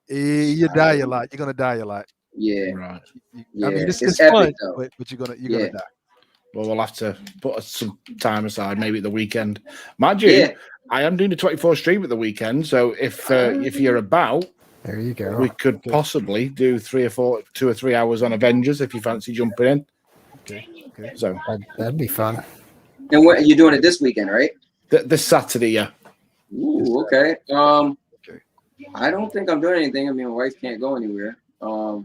You die a lot. You're gonna die a lot. Yeah, right. Yeah. I mean, it's epic, fun, though. but you're gonna die. Well, we'll have to put some time aside, maybe at the weekend. Mind you, I am doing a 24 stream at the weekend, so if you're about, there you go. We could possibly do 2 or 3 hours on Avengers if you fancy jumping in. Okay. So that'd be fun. And what you're doing it this weekend, right? This Saturday, yeah. Ooh, okay. I don't think I'm doing anything. I mean, my wife can't go anywhere. Yeah,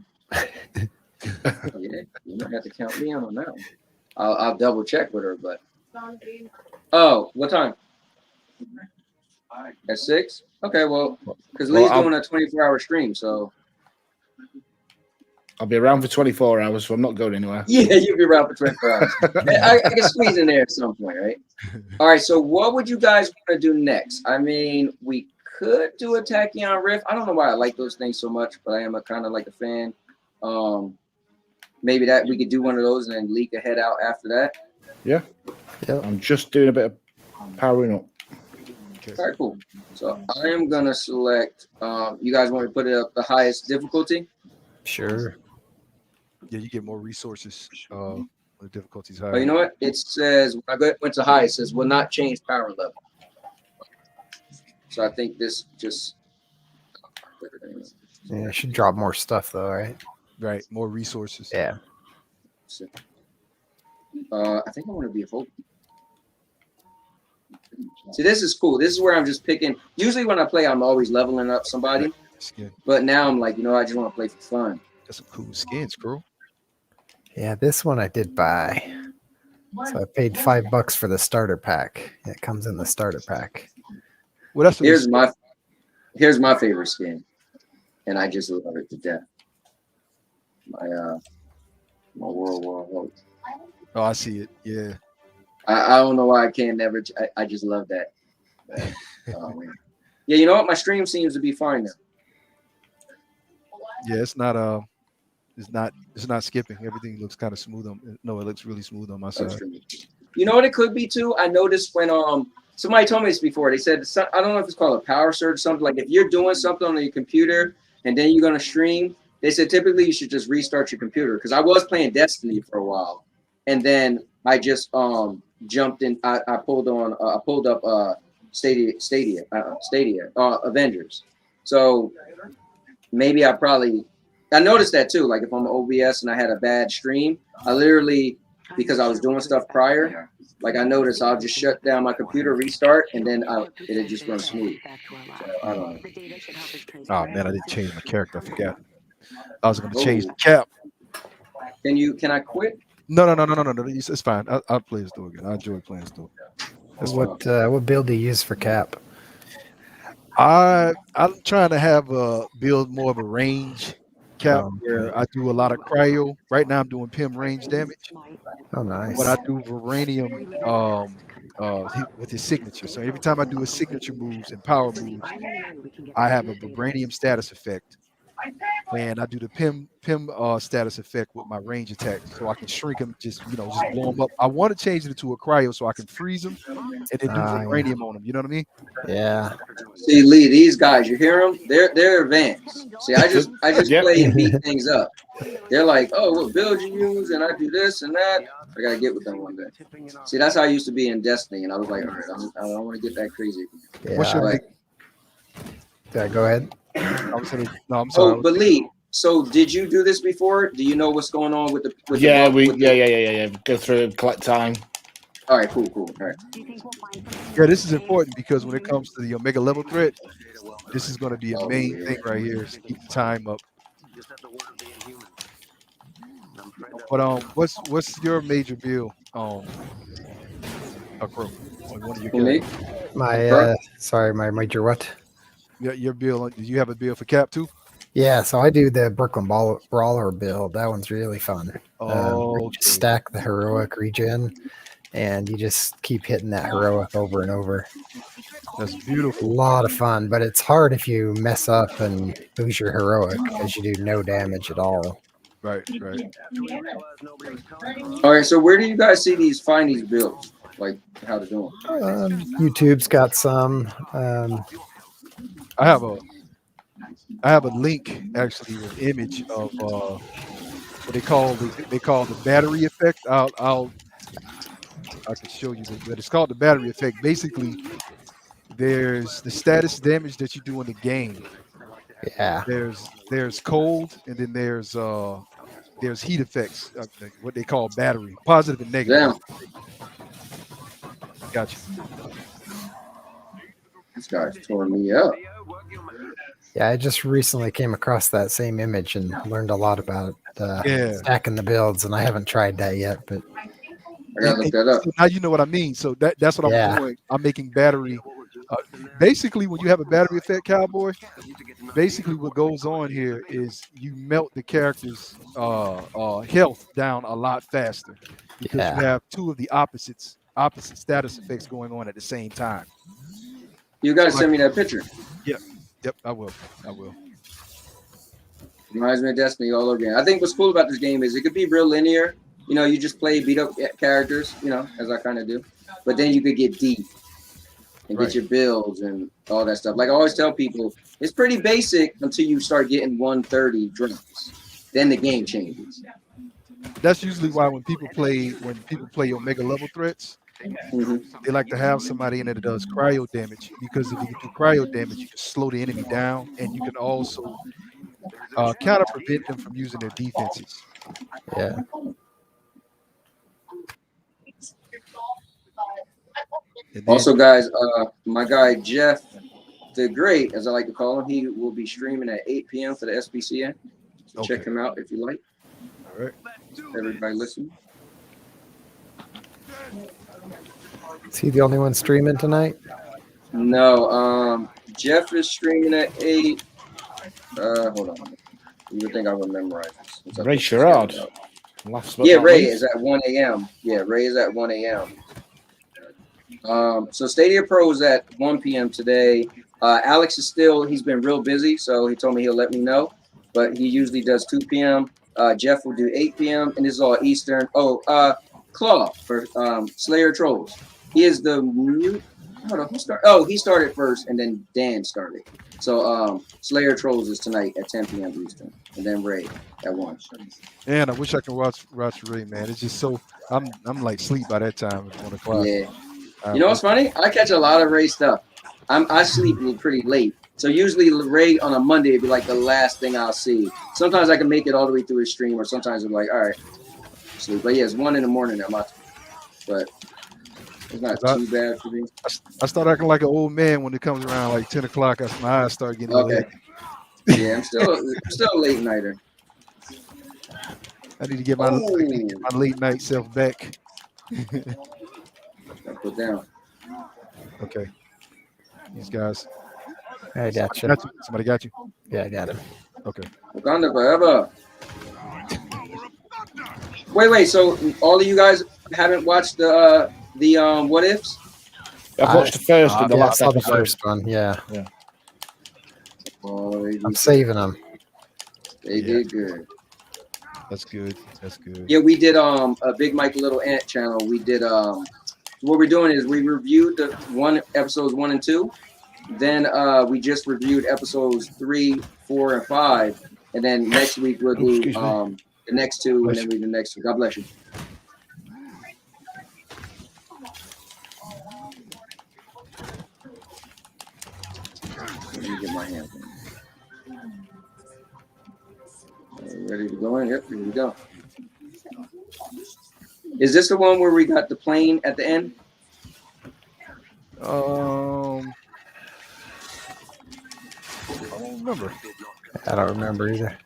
you might have to count me on that one. I'll double check with her, but what time? At 6? Okay, well, because Lee's doing a 24-hour stream, so I'll be around for 24 hours, so I'm not going anywhere. Yeah, you'll be around for 24 hours. I can squeeze in there at some point, right? All right, so what would you guys want to do next? I mean, we could do a Tachyon Rift. I don't know why I like those things so much, but I am kind of like a fan. Maybe that we could do one of those and then leak a head out after that. Yeah. I'm just doing a bit of powering up. Okay. All right, cool. So I am gonna select. You guys want to put it up the highest difficulty? Sure. Yeah, you get more resources. The difficulty's higher. Oh, you know what? It says when I went to high, it says will not change power level. So I think this just. Yeah, it should drop more stuff though, right? Right, more resources. Yeah. I think I want to be a Hulk. See, this is cool. This is where I'm just picking. Usually when I play, I'm always leveling up somebody. But now I'm like, I just want to play for fun. That's some cool skins, bro. Yeah, this one I did buy. So I paid $5 for the starter pack. It comes in the starter pack. Well, that's here's my favorite skin, and I just love it to death. My World War Hulk. Oh, I see it. Yeah. I don't know why I can't never. I just love that. Oh man. Yeah, you know what? My stream seems to be fine now. Yeah, it's not skipping. Everything looks kind of smooth on. No, it looks really smooth on my side. You know what it could be too? I noticed when somebody told me this before. They said I don't know if it's called a power surge or something. Like if you're doing something on your computer and then you're gonna stream, they said typically you should just restart your computer, because I was playing Destiny for a while, and then I just jumped in. I pulled up Stadia Avengers. So maybe I noticed that too. Like if I'm OBS and I had a bad stream, I literally, because I was doing stuff prior, like I noticed I'll just shut down my computer, restart, and then it'll just run smooth. So I don't know. Oh man, I didn't change my character. I forgot. I was going to change the cap. Can I quit? No. It's fine. I'll play the store again. I enjoy playing the store. What build do you use for cap? I'm trying to have build more of a range cap where I do a lot of cryo. Right now I'm doing PIM range damage. Oh, nice. But I do Vibranium with his signature. So every time I do a signature moves and power moves, I have a Vibranium status effect. And I do the PIM status effect with my range attack, so I can shrink them, just blow them up. I want to change it to a cryo so I can freeze them and then do vibranium on them. You know what I mean? Yeah. See, Lee, these guys, you hear them? They're advanced. See, I just play and beat things up. They're like, oh, what build you use, and I do this and that. I gotta get with them one day. See, that's how I used to be in Destiny, and I was like, all right, I don't want to get that crazy. Yeah. What's your go ahead. I'm sorry. Oh, but Lee, so did you do this before? Do you know what's going on with the? Yeah. Go through, collect time. All right, cool. All right. Yeah, this is important because when it comes to the Omega level threat, this is going to be a main thing right here. Is to keep the time up. But what's your major build? Crow. One of your my major what? Your build. Do you have a build for cap too? Yeah, so I do the Brooklyn Brawler build. That one's really fun. You just stack the heroic regen, and you just keep hitting that heroic over and over. That's beautiful. A lot of fun, but it's hard if you mess up and lose your heroic because you do no damage at all. Right. All right, so where do you guys find these builds? Like how to do them? YouTube's got some. I have a link actually, with image of what they call the battery effect. I can show you, but it's called the battery effect. Basically, there's the status damage that you do in the game. Yeah. There's cold, and then there's heat effects, what they call battery, positive and negative. Damn. Gotcha. This guy's tore me up. Yeah, I just recently came across that same image and learned a lot about stacking the builds, and I haven't tried that yet, but I gotta look that up. So now you know what I mean. So that's what I'm doing. I'm making battery. Basically, when you have a battery effect, Cowboy, basically what goes on here is you melt the character's health down a lot faster because you have two of the opposite status effects going on at the same time. You gotta send me that picture. Yep, I will. Reminds me of Destiny all over again. I think what's cool about this game is it could be real linear. You just play beat up characters, as I kind of do. But then you could get deep and get your builds and all that stuff. Like I always tell people, it's pretty basic until you start getting 130 drops. Then the game changes. That's usually why when people play Omega level threats, they like to have somebody in it that does cryo damage, because if you do cryo damage, you can slow the enemy down, and you can also kind of prevent them from using their defenses. Yeah. Also, guys, my guy Jeff the Great, as I like to call him, he will be streaming at 8 p.m. for the SPCN. So check him out if you like. All right. Everybody listen. Is he the only one streaming tonight? No, Jeff is streaming at 8. Hold on. You would think I would memorize this. Ray Sherrod. Ray is at 1 a.m. Yeah, Ray is at 1 a.m. So Stadia Pro is at 1 p.m. today. Alex is he's been real busy, so he told me he'll let me know. But he usually does 2 p.m. Jeff will do 8 p.m. and this is all Eastern. Claw for Slayer Trolls. He is the Hold on, who started? Oh, he started first, and then Dan started. So Slayer Trolls is tonight at 10 p.m. Eastern, and then Ray at 1. And I wish I could watch Ray, man. It's just so I'm like sleep by that time. It's 1 o'clock. Yeah. You know what's funny? I catch a lot of Ray stuff. I sleep pretty late. So usually Ray on a Monday would be like the last thing I'll see. Sometimes I can make it all the way through his stream, or sometimes I'm like, all right, sleep. But yeah, it's 1 in the morning at my time. But it's not too bad for me. I start acting like an old man when it comes around like 10 o'clock. That's my eyes start getting okay. late. Yeah, I'm still a late nighter. I need to get my late night self back. Put down. Okay. These guys. I got you. Somebody got you? Yeah, I got him. Okay. Wakanda forever. Wait. So all of you guys haven't watched the what ifs? I've watched the first and the Yeah, I last saw the episode. first one. Yeah. Boy, I'm saving them. they did good. That's good. That's good. Yeah, we did a Big Mike Little Ant channel. We did what we're doing is we reviewed the episodes 1 and 2. Then we just reviewed episodes 3, 4, and 5. And then next week we'll do the next 2 and then we do the next 2. God bless you. Let me get my hands on. Ready to go in? Yep, here we go. Is this the one where we got the plane at the end? I don't remember. I don't remember either.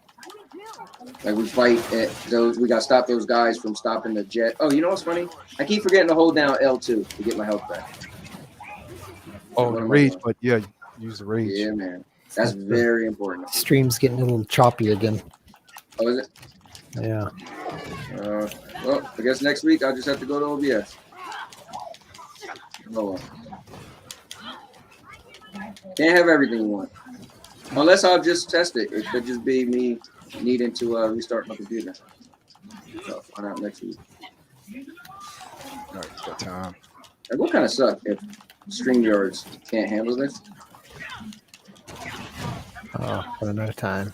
Like we fight at those, we got to stop those guys from stopping the jet. Oh, you know what's funny? I keep forgetting to hold down L2 to get my health back. Oh, the rage, but yeah, use the rage. Yeah, man. That's very important. Stream's getting a little choppy again. Oh, is it? Yeah. Well, I guess next week I'll just have to go to OBS. Oh, well. Can't have everything you want. Unless I'll just test it. It could just be me needing to restart my computer. So I'll find out next week. All right, got time. It will kind of suck if StreamYards can't handle this. Oh, for another time.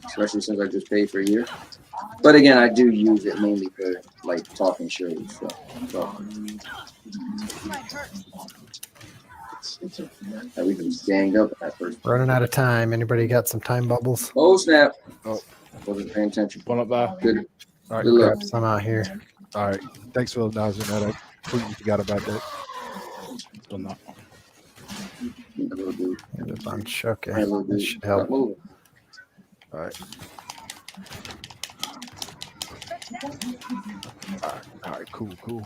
Especially since I just paid for a year. But again, I do use it mainly for like talking shows. So. We just ganged up at first. Running out of time. Anybody got some time bubbles? Oh snap! Oh, wasn't paying attention. One up there. Good. All right, Good luck. Grab some out here. All right. Thanks for acknowledging that. I completely forgot about that. Done that. Got a bunch. Okay. Hey, little That dude. should help. Move. All right. All right. Cool. Oh,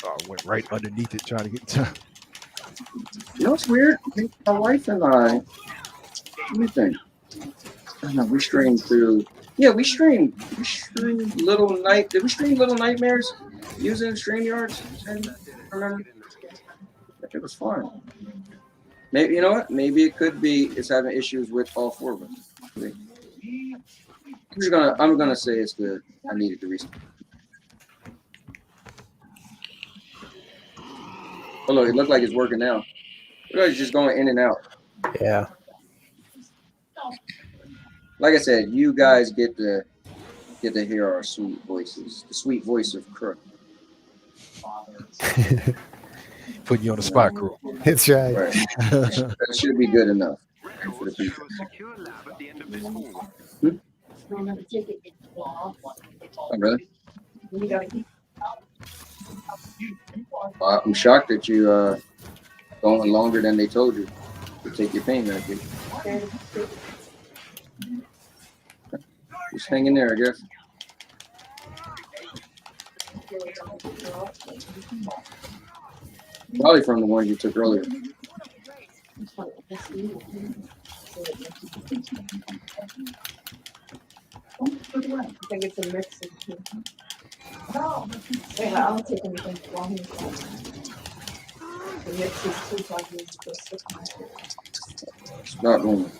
I went right underneath it trying to get time. You know what's weird? My wife and I. Let me think. I don't know. We streamed through. Yeah, we streamed. Little Night. Did we stream Little Nightmares using StreamYards? Remember? It was fun. Maybe you know what? Maybe it could be it's having issues with all 4 of us. I'm gonna say it's good. I needed to restart. Oh look, it looked like it's working now. Look like it's just going in and out. Yeah. Like I said, you guys get to hear our sweet voices. The sweet voice of Crook. Putting you on the spot, Crow. That's right. That should be good enough for the people. Oh, really? I'm shocked that you going longer than they told you to take your pain medication. Just hang in there, I guess. Probably from the ones you took earlier. I think it's a mix of two. Wait, I'll take anything long. The mix is 2 plugins for 6 months. Start moving.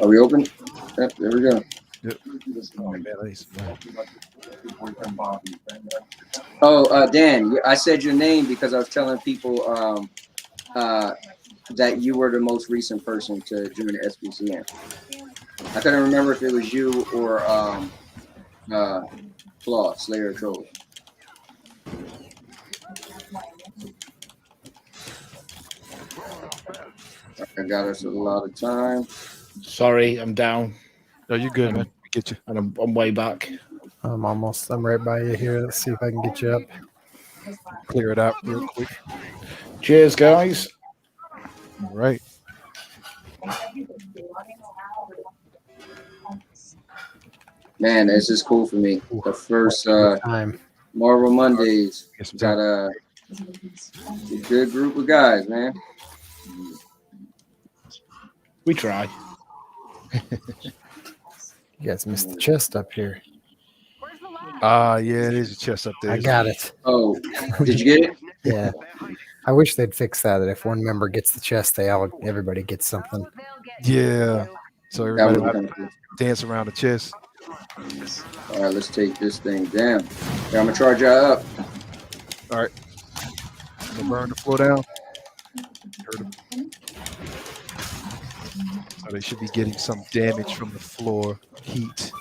Are we open? Yep, there we go. Yep. Dan, I said your name because I was telling people that you were the most recent person to join the SPCN. I couldn't remember if it was you or Claw, Slayer Troll. I got us a lot of time. Sorry, I'm down. No, you're good, man. We get you. And I'm way back. I'm right by you here. Let's see if I can get you up. Clear it out real quick. Cheers, guys. All right. Man, this is cool for me. The first Marvel Mondays got a good group of guys, man. We try. You guys missed the chest up here. Yeah, there's a chest up there. I got it. Oh, did you get it? Yeah. I wish they'd fix that. If one member gets the chest, everybody gets something. Yeah. So everybody dance around the chest. All right, let's take this thing down. Yeah, I'm gonna charge y'all up. All right. I'm gonna burn the floor down. So they should be getting some damage from the floor heat.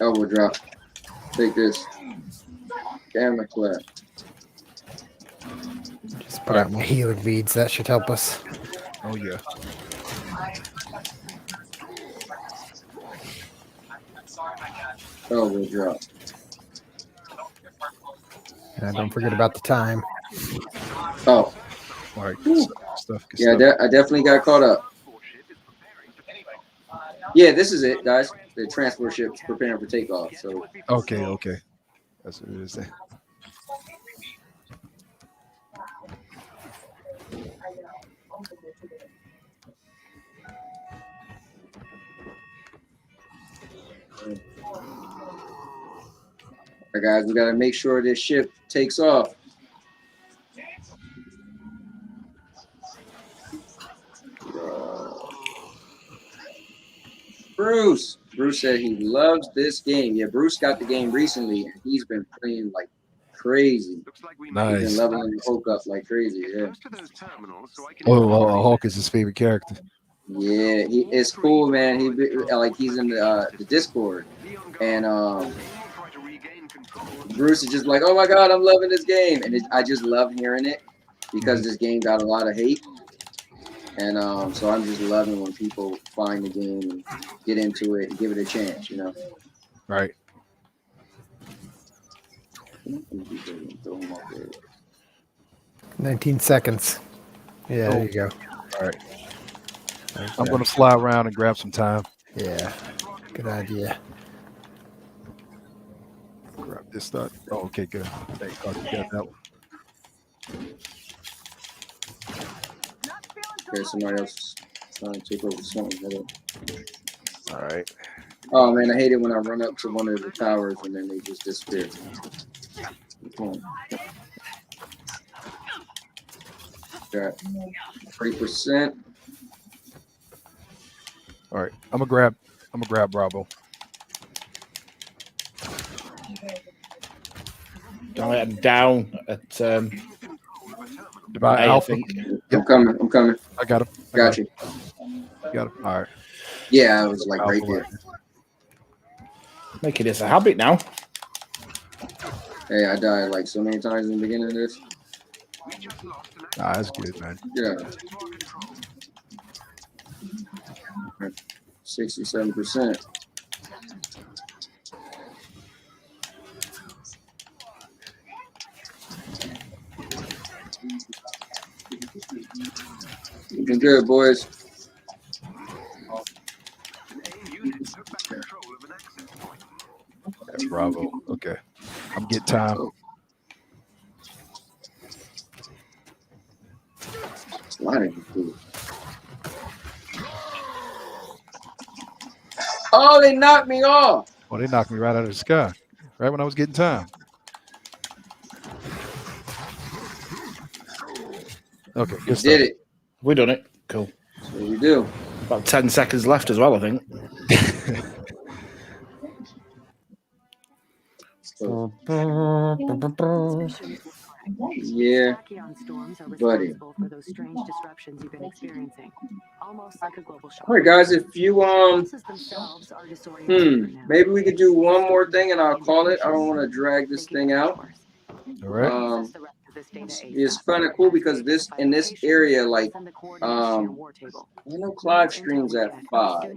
Elbow drop. Take this. Camera clap. Just put out my healing beads. That should help us. Oh, yeah. Elbow drop. And don't forget about the time. Oh. All right. Stuff. Yeah, I definitely got caught up. Yeah, this is it, guys. The transport ship's preparing for takeoff. So. Okay. That's what it is. All right, guys, we gotta make sure this ship takes off. Bruce said he loves this game. Yeah, Bruce got the game recently, and he's been playing like crazy. Nice. He's been leveling the Hulk up like crazy. Yeah. Oh, Hulk is his favorite character. Yeah, it's cool, man. He's in the Discord, and Bruce is just like, "Oh my God, I'm loving this game," and I just love hearing it because this game got a lot of hate. And so I'm just loving when people find the game and get into it and give it a chance, you know. Right. 19 seconds. Yeah, there you go. All right. I'm going to fly around and grab some time. Yeah, good idea. Grab this stuff. Oh, okay, good. Thank God you got that one. Okay, somebody else trying to take over something. All right. Oh man, I hate it when I run up to one of the towers and then they just disappear. Got 30%. All right. I'm gonna grab Bravo. I'm down at I think. Yep. I'm coming. I got him. Got you. Got him. All right. Yeah, I was like right there. Making this a habit now. Hey, I died like so many times in the beginning of this. Nah, that's good, man. Yeah. 67%. Looking good, boys. That's Bravo. Okay. I'm getting time. Oh, they knocked me off. Oh, they knocked me right out of the sky. Right when I was getting time. Okay, good stuff. Did it. We done it. Cool. So we do. About 10 seconds left as well, I think. Yeah, buddy. For those strange disruptions you've been experiencing, almost like a global shock. All right, guys. If you themselves are disoriented for now. maybe we could do one more thing and I'll call it. I don't want to drag this thing out. All right. It's kind of cool because in this area, like, I know Clive streams at 5.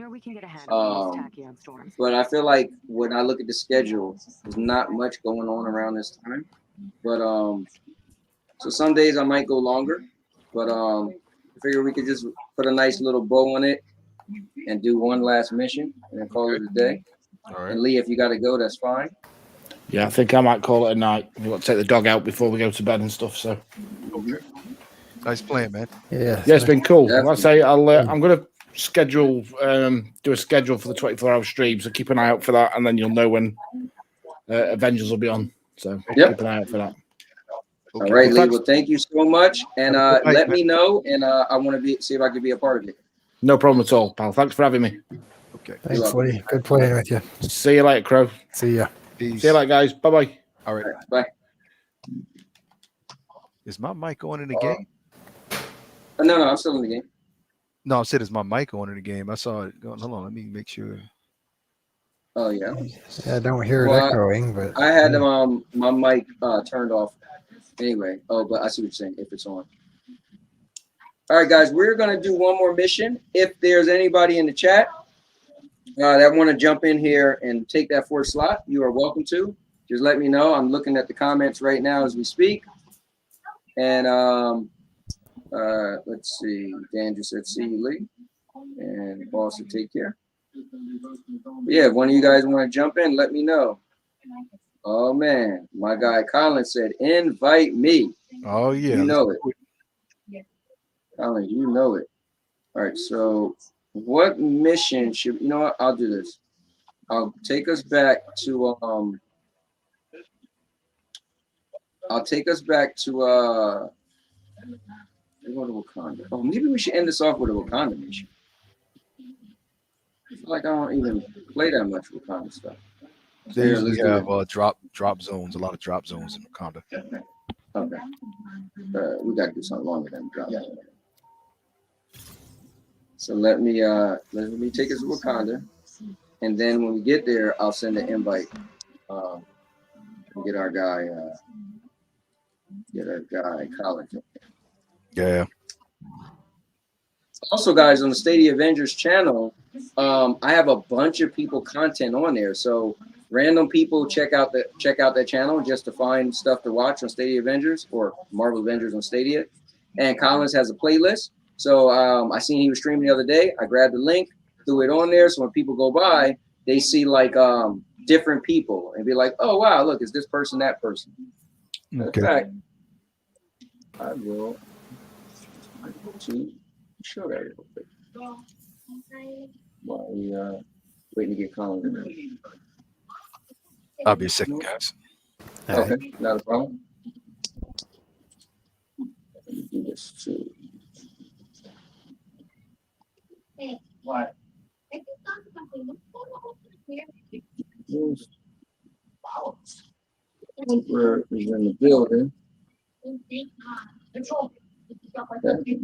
But I feel like when I look at the schedule, there's not much going on around this time. But so some days I might go longer. But I figure we could just put a nice little bow on it and do one last mission and then call it a day. All right. And Lee, if you got to go, that's fine. Yeah, I think I might call it a night. We've got to take the dog out before we go to bed and stuff. So, Okay. Nice plan, man. Yeah, it's been cool. Definitely. Like I say, I'm going to schedule, do a schedule for the 24-hour stream. So keep an eye out for that, and then you'll know when Avengers will be on. So keep an eye out for that. Okay. All right, Lee. Well, thank you so much, and let me know, and I want to see if I can be a part of it. No problem at all, pal. Thanks for having me. Okay. Thanks, Lee. Good playing with you. See you later, Crow. See ya. Peace. See you later, guys. Bye-bye. All right. Bye. Is my mic on in the game? No, I'm still in the game. No, I said, is my mic on in the game? I saw it going. Hold on, let me make sure. Oh yeah. Yeah, I don't hear it echoing, but I had my mic turned off anyway. Oh, but I see what you're saying. If it's on. All right, guys, we're gonna do one more mission. If there's anybody in the chat that want to jump in here and take that 4th slot, you are welcome to. Just let me know. I'm looking at the comments right now as we speak. And let's see. Dan just said, "See you, Lee," and boss said, "Take care." Yeah, if one of you guys want to jump in, let me know. Oh man, my guy Colin said, "Invite me." Oh yeah, you know it. Colin, you know it. All right, so what mission should you know? What? I'll do this. I'll take us back to I'll take us back to go to Wakanda. Oh, maybe we should end this off with a Wakanda mission. I feel like I don't even play that much Wakanda stuff. They usually have drop zones, a lot of drop zones in Wakanda. Okay. We got to do something longer than drop. Yeah. So let me take us to Wakanda, and then when we get there, I'll send an invite. Get our guy Colin. Yeah. Also, guys, on the Stadia Avengers channel, I have a bunch of people content on there. So random people check out that channel just to find stuff to watch on Stadia Avengers or Marvel Avengers on Stadia. And Collins has a playlist. So I seen he was streaming the other day. I grabbed the link, threw it on there. So when people go by, they see like different people and be like, "Oh wow, look, it's this person, that person." Okay. In fact, I will show that real quick while we waiting to get Colin in there. I'll be a second, guys. Okay, not a problem. Let me do this too. What? Emperor is in the building.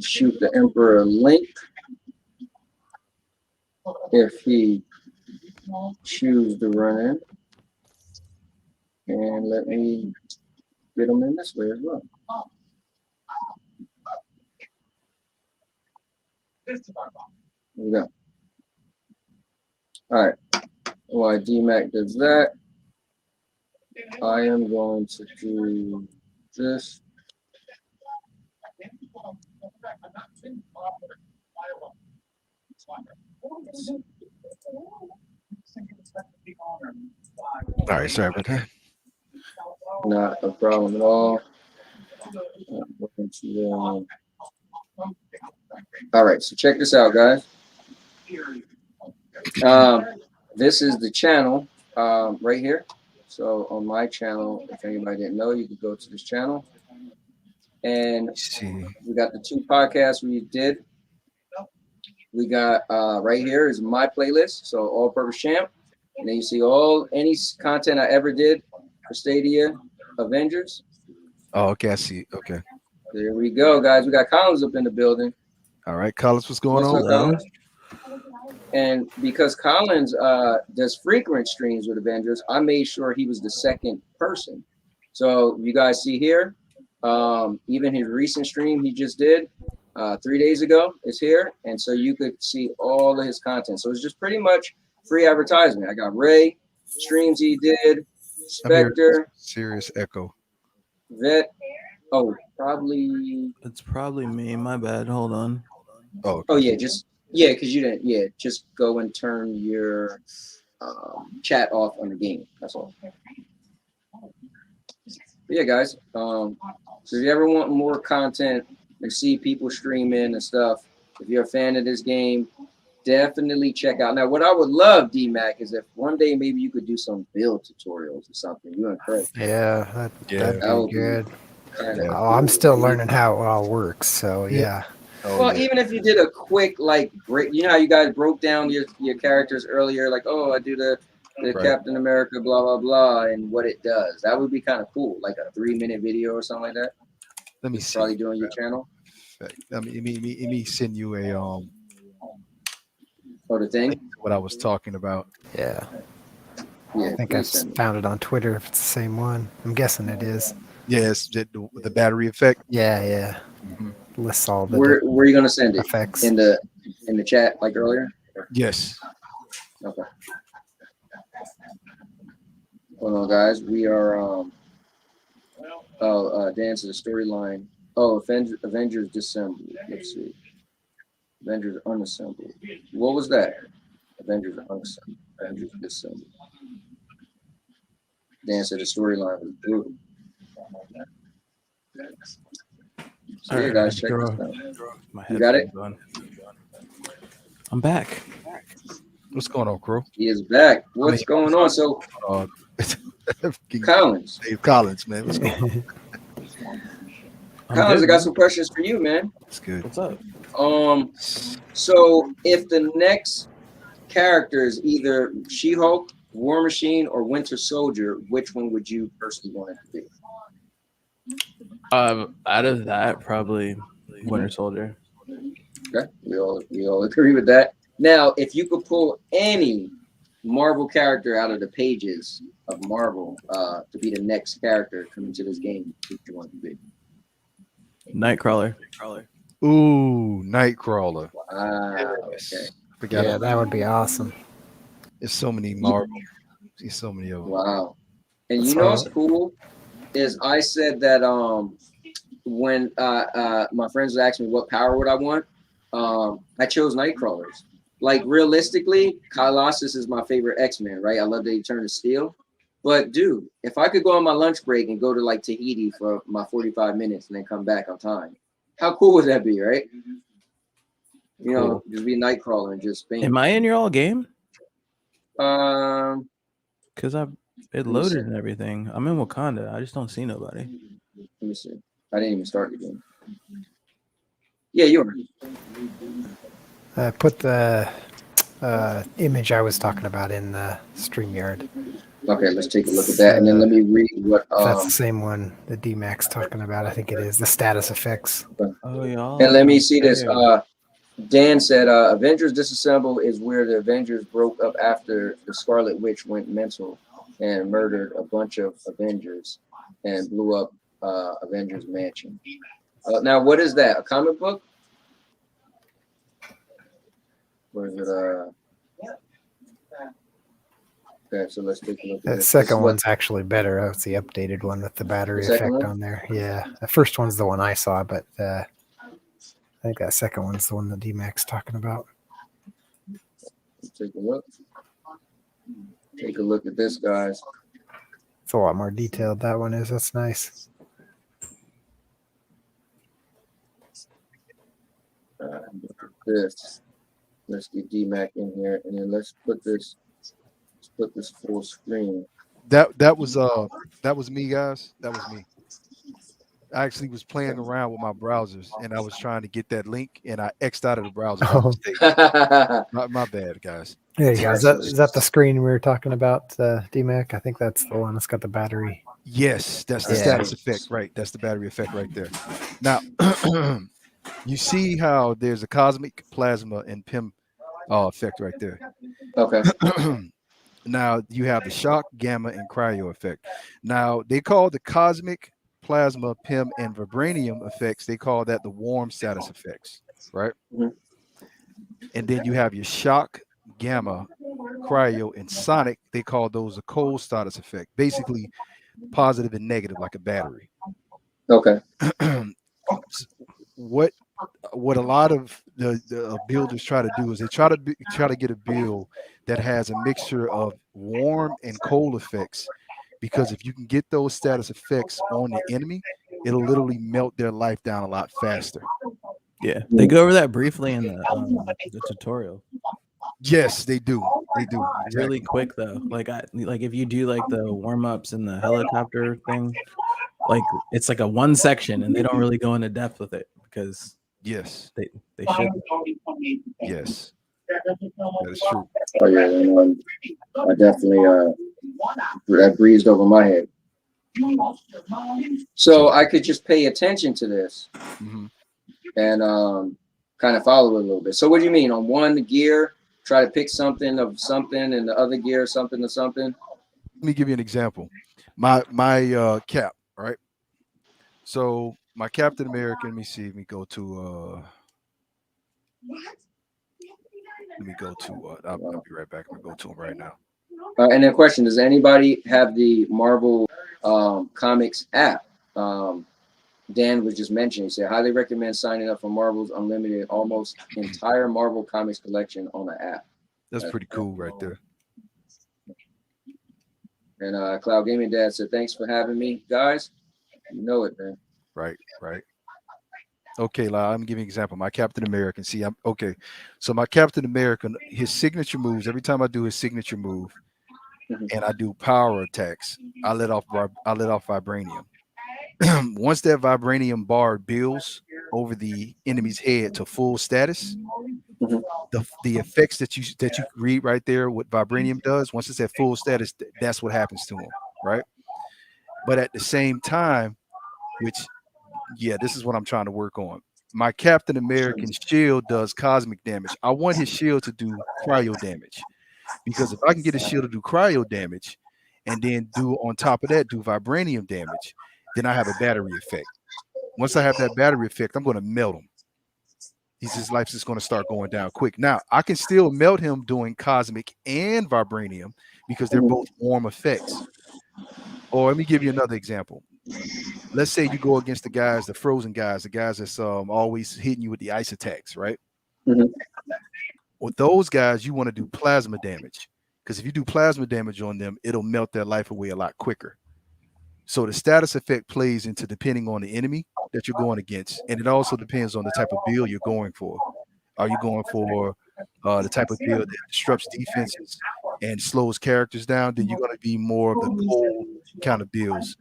Shoot the Emperor a link if he chooses to run in. And let me get him in this way as well. There we go. All right. While DMAC does that, I am going to do this. All right, sorry about that. Not a problem at all. All right, so check this out, guys. This is the channel right here. So on my channel, if anybody didn't know, you could go to this channel. And we got the 2 podcasts we did. we got right here is my playlist, so all-purpose champ, and then you see any content I ever did for Stadia Avengers. Oh, okay, I see. Okay. There we go, guys. We got Collins up in the building. All right, Collins, what's going on? Up, Collins? And because Collins does frequent streams with Avengers, I made sure he was the second person. So you guys see here, even his recent stream he just did 3 days ago is here. And so you could see all of his content. So it's just pretty much free advertisement. I got Ray, streams he did, Spectre. Serious echo. Vet. Oh, probably. It's probably me. My bad. Hold on. Oh, okay. Oh yeah, because you didn't. Yeah, just go and turn your chat off on the game. That's all. But yeah, guys. So if you ever want more content and see people streaming and stuff, if you're a fan of this game, definitely check out. Now, what I would love, D-Mac, is if one day maybe you could do some build tutorials or something. You and Chris. Yeah, that'd be good. Oh, I'm still learning how it all works. So yeah. Well, even if you did a quick break, you know how you guys broke down your characters earlier, like, oh, I do the Captain America, blah blah blah, and what it does. That would be kind of cool, like a 3-minute video or something like that. Let me see. Probably doing your channel. Let me send you a the thing. What I was talking about. Yeah. Yeah, I think I found it on Twitter. If it's the same one, I'm guessing it is. Yes, the battery effect. Yeah. Mm-hmm. Lists all the. Where are you gonna send it? Effects in the chat like earlier. Yes. Okay. Hold on, guys. We are dance to the storyline. Oh, Avengers disassembled. Let's see. Avengers unassembled. What was that? Avengers unassembled. Avengers disassembled. Dance to the storyline was brutal. So yeah, guys, check this out. You got it? I'm back. What's going on, Crow? He is back. What's going on? So, Collins. Dave Collins, man. What's going on? Collins, I got some questions for you, man. That's good. What's up? So if the next character is either She-Hulk, War Machine, or Winter Soldier, which one would you personally want it to be? Out of that, probably Winter Soldier. Okay, we all agree with that. Now, if you could pull any Marvel character out of the pages of Marvel to be the next character coming to this game, who do you want to be? Nightcrawler. Ooh, Nightcrawler. Wow. Okay. Yeah, that would be awesome. There's so many Marvel. There's so many of them. Wow. And you know what's cool is I said that when my friends asked me what power would I want, I chose Nightcrawlers. Like realistically, Colossus is my favorite X-Men, right? I love that he turned to steel. But dude, if I could go on my lunch break and go to like Tahiti for my 45 minutes and then come back on time, how cool would that be, right? You know, just be Nightcrawler and just bang. Am I in your all game? Because it loaded and everything. I'm in Wakanda. I just don't see nobody. Let me see. I didn't even start the game. Yeah, you are. Put the image I was talking about in the StreamYard. Okay, let's take a look at that, and then let me read what. That's the same one that D-Mac's talking about. I think it is the status effects. Oh yeah. And let me see this. Dan said, "Avengers Disassemble is where the Avengers broke up after the Scarlet Witch went mental and murdered a bunch of Avengers and blew up Avengers Mansion." Now, what is that? A comic book? Or is it Okay, so let's take a look at that this. second one's actually better. It's the updated one with the battery effect on there. Yeah, the first one's the one I saw, but I think that second one's the one that D-Mac's talking about. Let's take a look. Take a look at this, guys. It's a lot more detailed. That one is. That's nice. This. Let's get D-Mac in here, and then let's put this. Put this full screen. That was me, guys. That was me. I actually was playing around with my browsers, and I was trying to get that link, and I X'd out of the browser by mistake. My bad, guys. There you go. Is that the screen we were talking about, DMAC? I think that's the one that's got the battery. Yes, that's the status effect, right? That's the battery effect right there. Now, you see how there's a cosmic, plasma, and PIM effect right there. Okay. Now you have the shock, gamma, and cryo effect. Now they call the cosmic, plasma, PIM, and vibranium effects. They call that the warm status effects, right? Mhm. And then you have your shock, gamma, cryo, and sonic. They call those a cold status effect. Basically, positive and negative, like a battery. Okay. What a lot of the builders try to do is they try to get a build that has a mixture of warm and cold effects, because if you can get those status effects on the enemy, it'll literally melt their life down a lot faster. Yeah, they go over that briefly in the tutorial. Yes, they do. They do. Exactly. Really quick though. Like if you do like the warm-ups and the helicopter thing, like it's like a one section and they don't really go into depth with it because yes, they should. Yes, that is true. Oh yeah, I definitely that breezed over my head. So I could just pay attention to this and kind of follow it a little bit. So what do you mean on one gear? Try to pick something of something, and the other gear something to something. Let me give you an example. My cap, right? So my Captain America. Let me see. Let me go to. I'll be right back. I'm gonna go to him right now. And then question: does anybody have the Marvel Comics app? Dan was just mentioning. He said, highly recommend signing up for Marvel's Unlimited, almost entire Marvel Comics collection on the app. That's pretty cool right there. And CloudGamingDad said, thanks for having me, guys. You know it, man. Right. Okay, I'm giving you an example. My Captain America. See, okay. So my Captain America, his signature moves, every time I do his signature move and I do power attacks, I let off vibranium. Once that vibranium bar builds over the enemy's head to full status, the effects that you read right there, what vibranium does, once it's at full status, that's what happens to him, right? But at the same time, this is what I'm trying to work on. My Captain American shield does cosmic damage. I want his shield to do cryo damage, because if I can get his shield to do cryo damage and then do on top of that do vibranium damage, then I have a battery effect. Once I have that battery effect, I'm going to melt him. His life's just going to start going down quick. Now, I can still melt him doing cosmic and vibranium because they're both warm effects. Or let me give you another example. Let's say you go against the frozen guys, the guys that's always hitting you with the ice attacks, right? With those guys, you want to do plasma damage, because if you do plasma damage on them, it'll melt their life away a lot quicker. So the status effect plays into depending on the enemy that you're going against, and it also depends on the type of build you're going for. Are you going for the type of build that disrupts defenses and slows characters down? Then you're going to be more of the cold kind of builds.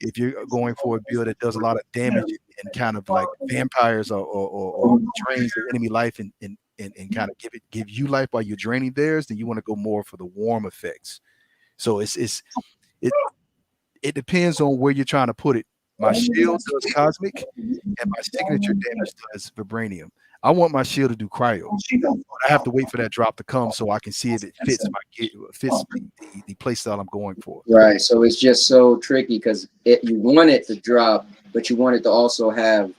If you're going for a build that does a lot of damage and kind of like vampires or drains the enemy life and kind of give you life while you're draining theirs, then you want to go more for the warm effects. So it depends on where you're trying to put it. My shield does cosmic, and my signature damage does vibranium. I want my shield to do cryo. I have to wait for that drop to come so I can see if it fits the play style I'm going for. Right. So it's just so tricky because you want it to drop, but you want it to also have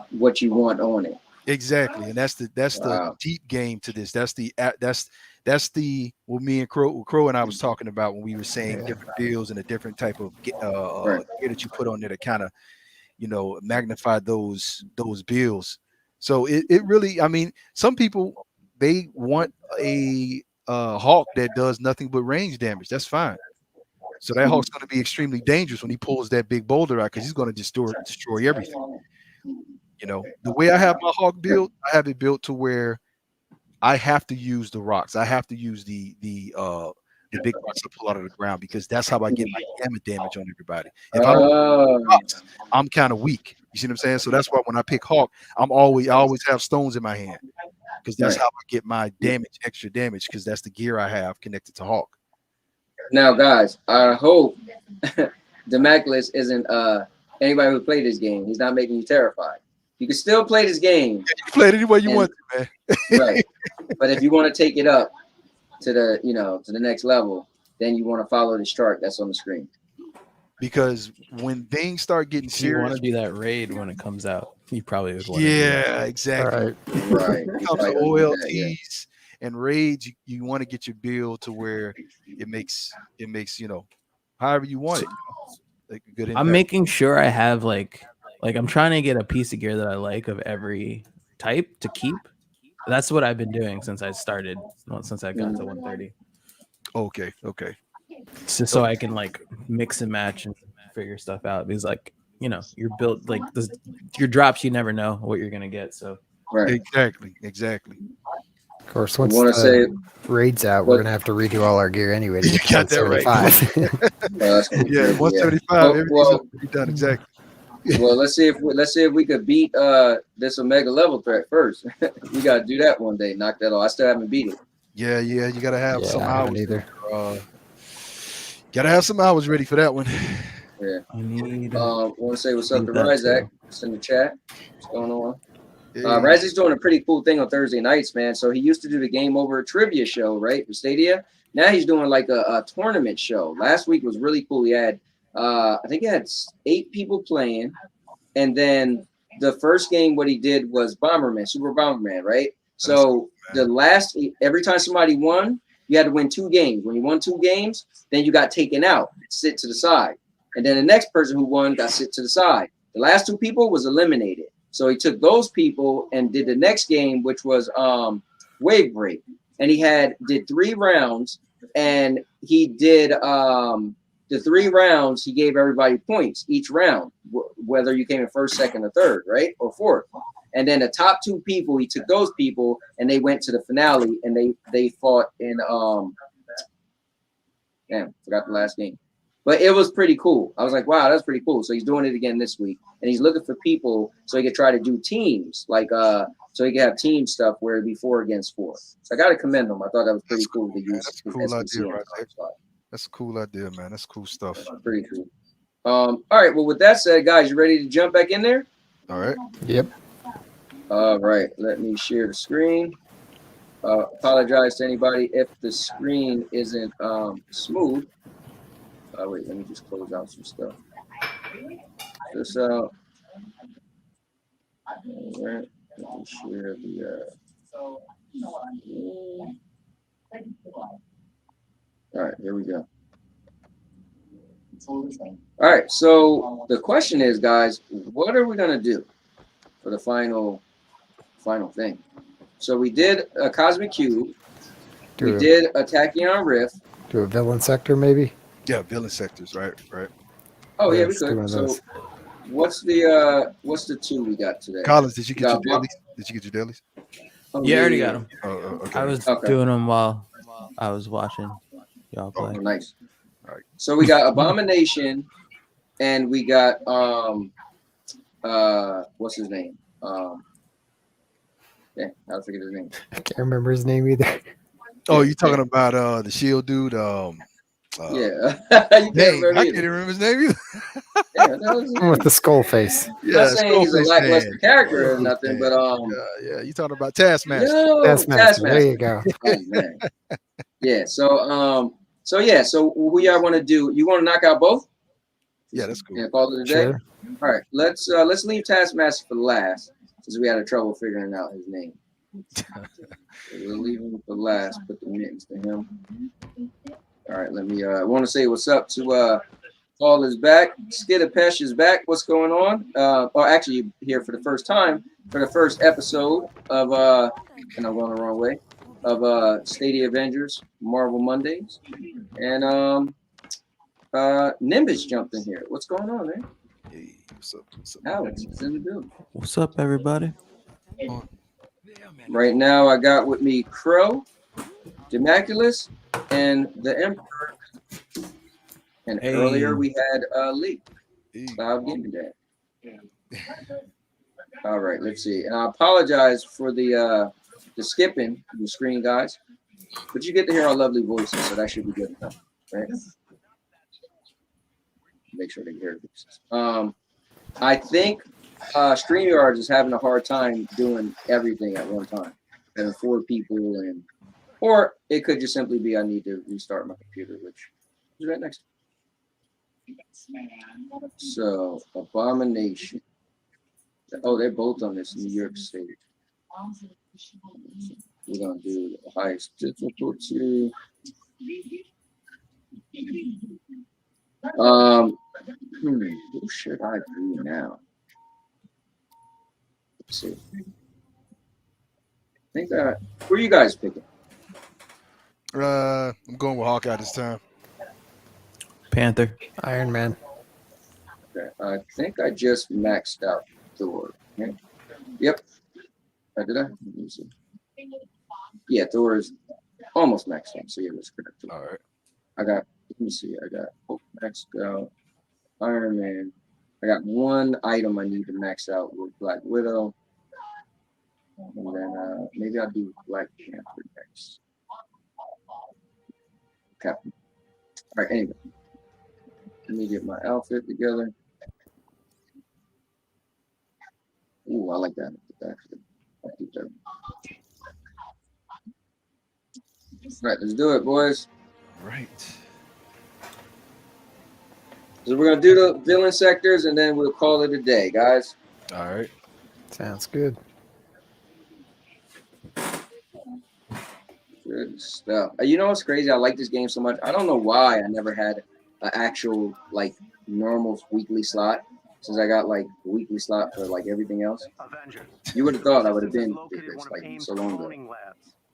what you want on it. Exactly, and that's the deep game to this. That's the what me and Crow and I was talking about when we were saying different builds and a different type of gear that you put on there to kind of magnify those builds. So it really, I mean, some people, they want a Hawk that does nothing but range damage. That's fine. So that Hawk's going to be extremely dangerous when he pulls that big boulder out, because he's going to destroy everything. The way I have my Hawk built, I have it built to where I have to use the rocks. I have to use the the big rocks I pull out of the ground, because that's how I get my gamma damage on everybody. If I don't, I'm kind of weak. You see what I'm saying? So that's why when I pick Hawk, I always have stones in my hand, because that's how I get my damage, extra damage, because that's the gear I have connected to Hawk. Now, guys, I hope Demaculux isn't anybody who played this game. He's not making you terrified. You can still play this game. You can play it any way you want to, man. Right. But if you want to take it up to the, to the next level, then you want to follow the chart that's on the screen. Because when things start getting serious, you want to do that raid when it comes out. You probably would want to do that. Exactly. Right. When it comes to OLTs and raids, you want to get your build to where it makes however you want it. Like a good impact. I'm making sure I have like I'm trying to get a piece of gear that I like of every type to keep. That's what I've been doing since I started. Since I got to 130. Okay. So I can like mix and match and figure stuff out, because you're built like your drops, you never know what you're gonna get. So exactly. Of course, once the raid's out, we're gonna have to redo all our gear anyway. To get got that right. 175. Everything's done exactly. Well, let's see if we could beat this Omega level threat first. We gotta do that one day. Knock that off. I still haven't beat it. Yeah. You gotta have some hours. Either. Gotta have some hours ready for that one. Yeah. Want to say what's up to Ryzak? It's in the chat. What's going on? Ryzak's doing a pretty cool thing on Thursday nights, man. So he used to do the Game Over trivia show, right, for Stadia. Now he's doing like a tournament show. Last week was really cool. He had I think he had 8 people playing, and then the first game what he did was Super Bomberman, right? So every time somebody won, you had to win 2 games. When you won 2 games, then you got taken out, sit to the side. And then the next person who won got sit to the side. The last 2 people was eliminated. So he took those people and did the next game, which was Wave Break. And he did 3 rounds, and he did the 3 rounds, he gave everybody points each round, whether you came in first, second, or third, right? Or fourth. And then the top 2 people, he took those people and they went to the finale, and they fought in forgot the last game. But it was pretty cool. I was like, wow, that's pretty cool. So he's doing it again this week. And he's looking for people so he could try to do teams, like so he can have team stuff where it'd be 4 against 4. So I gotta commend him. I thought that was pretty cool to use. That's a cool idea, right there. That's a cool idea, man. That's cool stuff. That's pretty cool. All right. Well, with that said, guys, you ready to jump back in there? All right. Yep. All right. Let me share the screen. Apologize to anybody if the screen isn't smooth. Wait, let me just close out some stuff. This out. All right. Let me share the. All right, here we go. All right, so the question is, guys, what are we gonna do for the final thing? So we did a Cosmic Cube. We did a Tachyon Rift. Do a villain sector, maybe? Yeah, villain sectors, right. Oh yeah, we could. So what's the 2 we got today? Collins, did you get your dailies? Did you get your dailies? Oh, yeah, I already got them. Okay. I was doing them while I was watching y'all play. Oh, nice. All right. So we got Abomination, and we got what's his name? Yeah, I forget his name. I can't remember his name either. Oh, you talking about the Shield dude? Yeah, I can't even remember his name either. Yeah, with the skull face. Yeah, I'm not saying he's a lackluster character or nothing, but yeah, you talking about Taskmaster? Taskmaster. There you go. Oh, man. Yeah. So what y'all want to do? You want to knock out both? Yeah, that's cool. Yeah, call it a day. Sure. All right. Let's leave Taskmaster for last, since we had trouble figuring out his name. We'll leave him for last. Put the mittens to him. All right. Let me. I want to say what's up to Paul is back. Skidapesh is back. What's going on? Actually, here for the first time for the first episode of and I'm going the wrong way of Stadia Avengers Marvel Mondays, and Nimbus jumped in here. What's going on, man? Hey, what's up? Alex is in the building. What's up, everybody? Right now, I got with me Crow, Demaculux, and the Emperor. And earlier we had Lee, CloudGamingDad. All right, let's see. And I apologize for the skipping the screen, guys, but you get to hear our lovely voices, so that should be good enough, right? Make sure they hear voices. I think StreamYard is having a hard time doing everything at one time, having 4 people, or it could just simply be I need to restart my computer, which is right next. So Abomination. Oh, they're both on this New York State. We're gonna do the highest difficulty. Who should I do now? Let's see. I think that. Who are you guys picking? I'm going with Hawkeye this time. Panther. Iron Man. Okay, I think I just maxed out Thor. Okay. Yep. Did I? Let me see. Yeah, Thor is almost maxed out. So yeah, that's correct. All right. I got. Let me see. I got Hulk maxed out. Iron Man. I got one item I need to max out with Black Widow. And then maybe I'll do Black Panther next. Captain. All right, anyway. Let me get my outfit together. Ooh, I like that. Actually. I'll keep that. All right, let's do it, boys. All right. So we're gonna do the villain sectors and then we'll call it a day, guys. All right. Sounds good. Good stuff. You know what's crazy? I like this game so much. I don't know why I never had an actual like normal weekly slot, since I got like a weekly slot for like everything else. You would have thought I would have been this like so long ago.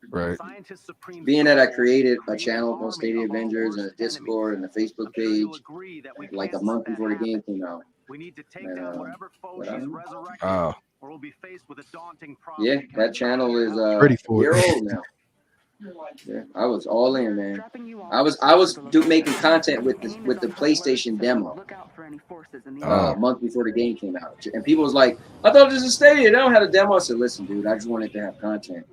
Right. Being that I created a channel on Stadia Avengers and a Discord and a Facebook page like a month before the game came out. Yeah, that channel is ready for year it. old now. Yeah, I was all in, man. I was making content with the PlayStation demo a month before the game came out, and people was like, "I thought this was Stadia. They don't have a demo." I said, "Listen, dude, I just wanted to have content.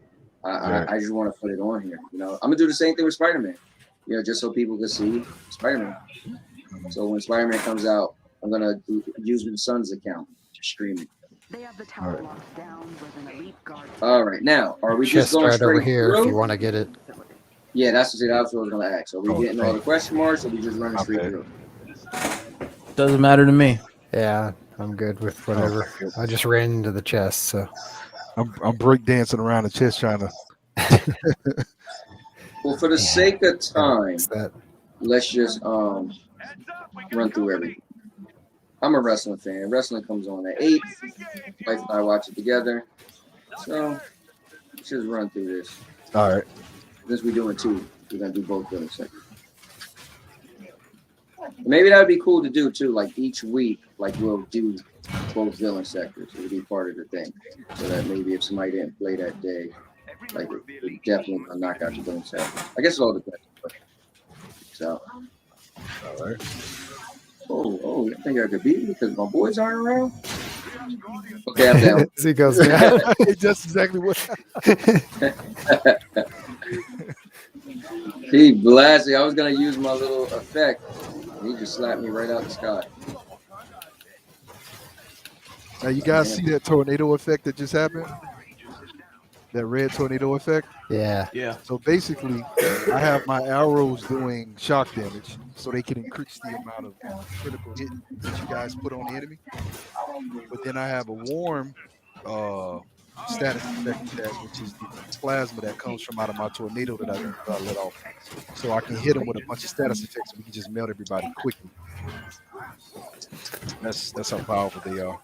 I just want to put it on here. You know, I'm gonna do the same thing with Spider-Man. You know, just so people can see Spider-Man. So when Spider-Man comes out, I'm gonna use my son's account to stream it." All right, now are we just going right straight over here through? if you want to get it? Yeah, that's what I was going to ask. Are we getting all the question marks, or we just running straight through? Doesn't matter to me. Yeah, I'm good with whatever. I just ran into the chest, so I'm break dancing around the chest trying to. Well, for the sake of time, let's just run through everything. I'm a wrestling fan. Wrestling comes on at 8. Wife and I watch it together. So let's just run through this. All right. Since we're doing 2, we're gonna do both villain sectors. Maybe that would be cool to do too. Like each week, like we'll do both villain sectors. It'll be part of the thing, so that maybe if somebody didn't play that day, like it definitely gonna knock out the villain sector. I guess it all depends. So, all right. Oh, you think I could beat me because my boys aren't around? Okay, I'm down. He goes down. That's exactly what. He blasted. I was gonna use my little effect. He just slapped me right out the sky. Now you guys see that tornado effect that just happened? That red tornado effect? Yeah. Yeah. So basically, I have my arrows doing shock damage, so they can increase the amount of critical hit that you guys put on the enemy. But then I have a warm status effect, which is the plasma that comes from out of my tornado that I let off. So I can hit them with a bunch of status effects. We can just melt everybody quickly. That's how powerful they are.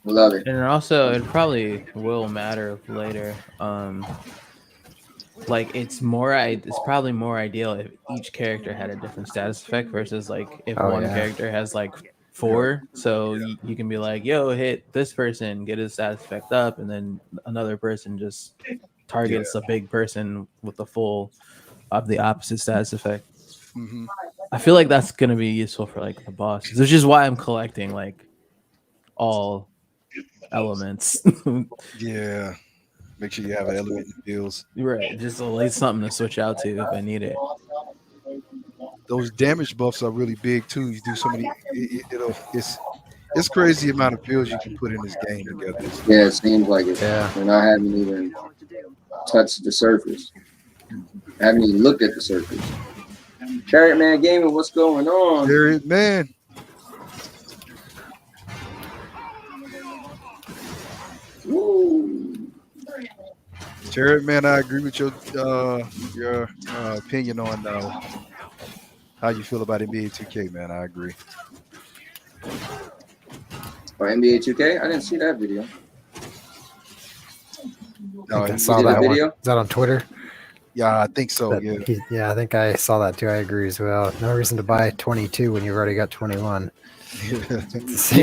Love it. And also, it probably will matter later. Like it's probably more ideal if each character had a different status effect versus like if one character has like 4. So you can be like, yo, hit this person, get his status effect up, and then another person just targets a big person with the full of the opposite status effect. Mm-hmm. I feel like that's gonna be useful for like the bosses, which is why I'm collecting like all elements. Yeah. Make sure you have an element in the builds. Right, just at least something to switch out to if I need it. Those damage buffs are really big too. You do so many. It's crazy amount of builds you can put in this game together. Yeah, it seems like it. Yeah. And I haven't even touched the surface. I haven't even looked at the surface. Carrot Man Gaming, what's going on? Carrot Man. Woo. Carrot Man, I agree with your opinion on how you feel about NBA 2K, man. I agree. Or NBA 2K? I didn't see that video. I saw that video. Is that on Twitter? Yeah, I think so. Yeah, I think I saw that too. I agree as well. No reason to buy 22 when you've already got 21. You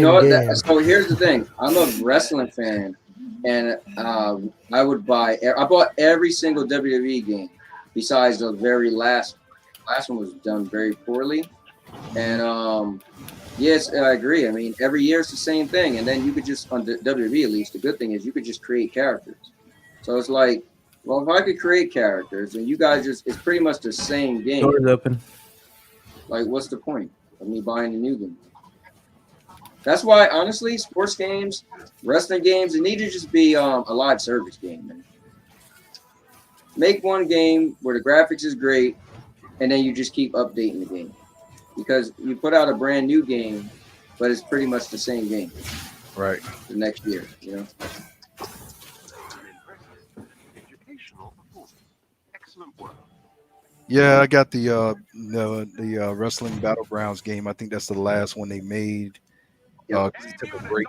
know what? So here's the thing. I'm a wrestling fan, and I bought every single WWE game besides the very last. Last one was done very poorly, and yes, I agree. I mean, every year it's the same thing, and then you could just on WWE at least. The good thing is you could just create characters. So it's like, well, if I could create characters and you guys it's pretty much the same game. Doors open. Like, what's the point of me buying a new game? That's why, honestly, sports games, wrestling games, it need to just be a live service game, man. Make one game where the graphics is great, and then you just keep updating the game. Because you put out a brand new game, but it's pretty much the same game. Right. The next year, you know? Yeah, I got the Wrestling Battlegrounds game. I think that's the last one they made. Yep. They took a break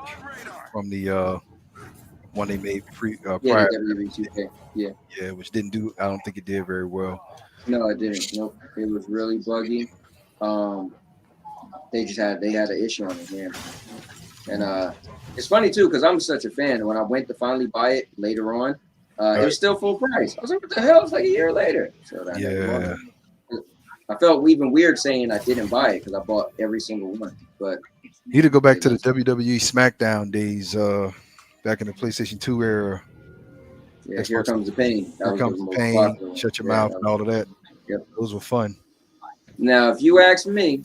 from the one they made prior. Yeah, which didn't do. I don't think it did very well. No, it didn't. Nope, it was really buggy. They had an issue on it, man. And it's funny too because I'm such a fan. And when I went to finally buy it later on, it was still full price. I was like, "What the hell?" It's like a year later. So I felt even weird saying I didn't buy it because I bought every single one. But you need to go back to the WWE SmackDown days, back in the PlayStation 2 era. Yeah, Here Comes the Pain. Here Comes the Pain. Shut Your Mouth and all of that. Yep, those were fun. Now, if you ask me,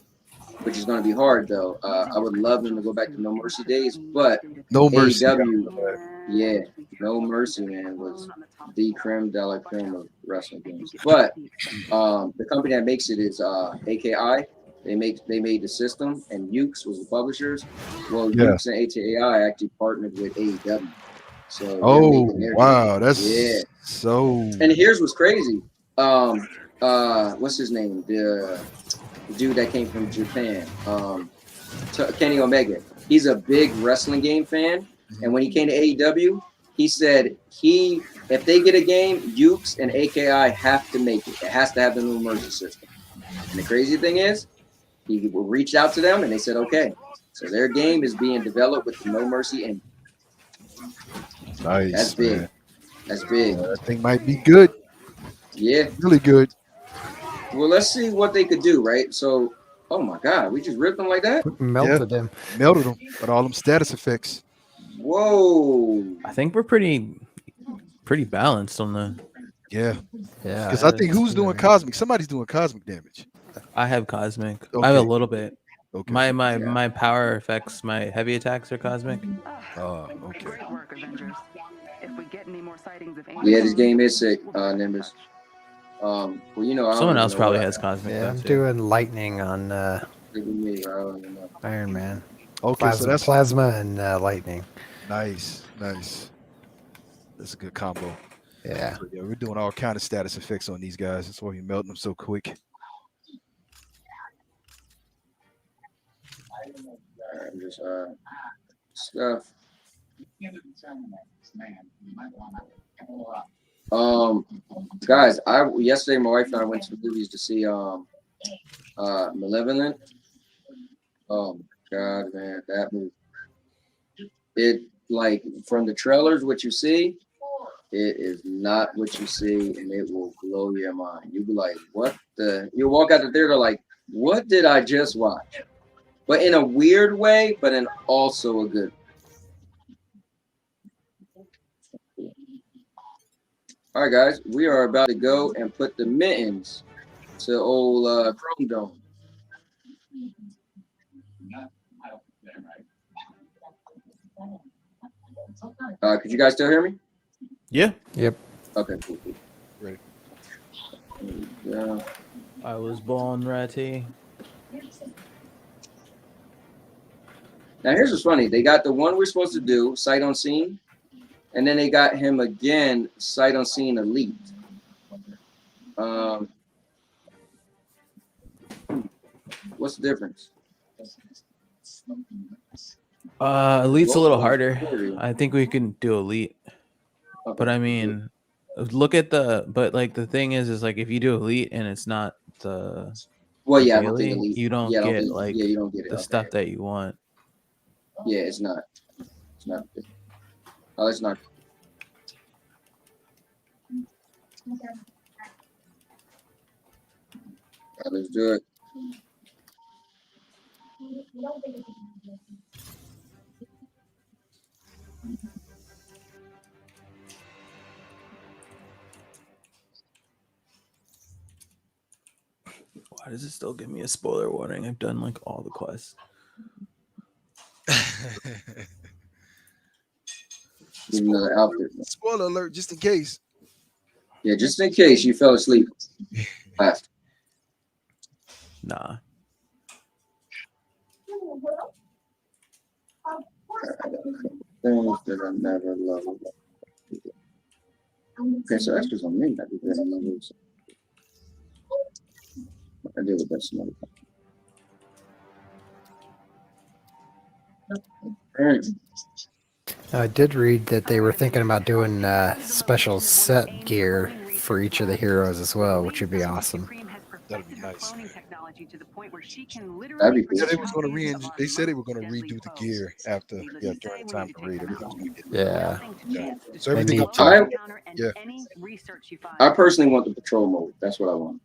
which is going to be hard though, I would love them to go back to No Mercy days, but No Mercy. AEW, yeah, No Mercy, man, was the creme de la creme of wrestling games. But the company that makes it is AKI. They made the system, and Ukes was the publishers. Well, Ukes and AKI actually partnered with AEW. So wow, that's so. And here's what's crazy. What's his name? The dude that came from Japan, Kenny Omega. He's a big wrestling game fan, and when he came to AEW, he said if they get a game, Ukes and AKI have to make it. It has to have the No Mercy system. And the crazy thing is, he reached out to them, and they said okay. So their game is being developed with the No Mercy, and nice. That's big. Man. That's big. That thing might be good. Yeah, really good. Well, let's see what they could do, right? So, oh my God, we just ripped them like that? Melted them. Melted them. But all them status effects. Whoa. I think we're pretty balanced on the. Yeah. Because I think who's doing cosmic? Somebody's doing cosmic damage. I have cosmic. Okay. I have a little bit. Okay. My power effects, my heavy attacks are cosmic. Okay. Great work, Avengers. If we get any more sightings of Yeah, this game is sick, Nimbus. Well, you know, someone else probably has cosmic. Yeah, I'm doing lightning on Iron Man. Okay, so that's plasma and lightning. Nice. That's a good combo. Yeah. So, we're doing all kind of status effects on these guys. That's why you're melting them so quick. I'm just stuff. Guys, yesterday my wife and I went to the movies to see Malevolent. Oh my God, man, that movie. It, like, from the trailers, what you see, It is not what you see, and it will blow your mind. You'll be like, what the? You'll walk out the theater like, what did I just watch? But in a weird way, but in also a good. All right, guys, we are about to go and put the mittens to old Chrome Dome. Could you guys still hear me? Yeah. Yep. Okay, cool. Ready. Yeah. I was born ready. Now here's what's funny. They got the one we're supposed to do, sight unseen, and then they got him again, sight unseen elite. What's the difference? Elite's a little harder. I think we can do elite. Okay. But I mean, look at but like the thing is like if you do elite and it's not the daily, I don't think elite. You don't get like you don't get it. The stuff that you want. Yeah, it's not. It's not. Oh, it's not. Right, let's do it. Why does it still give me a spoiler warning? I've done like all the quests. Give another outfit. Spoiler alert, just in case. Yeah, just in case you fell asleep. Last. Nah. Things that I never loved. Okay, so that's just on me. I do that in levels. I do the best another time. I did read that they were thinking about doing special set gear for each of the heroes as well, which would be awesome. That'd be nice. That'd be cool. They said they were going to redo the gear after during the time to read it. Yeah. So everything up top. Yeah. I personally want the patrol mode. That's what I want.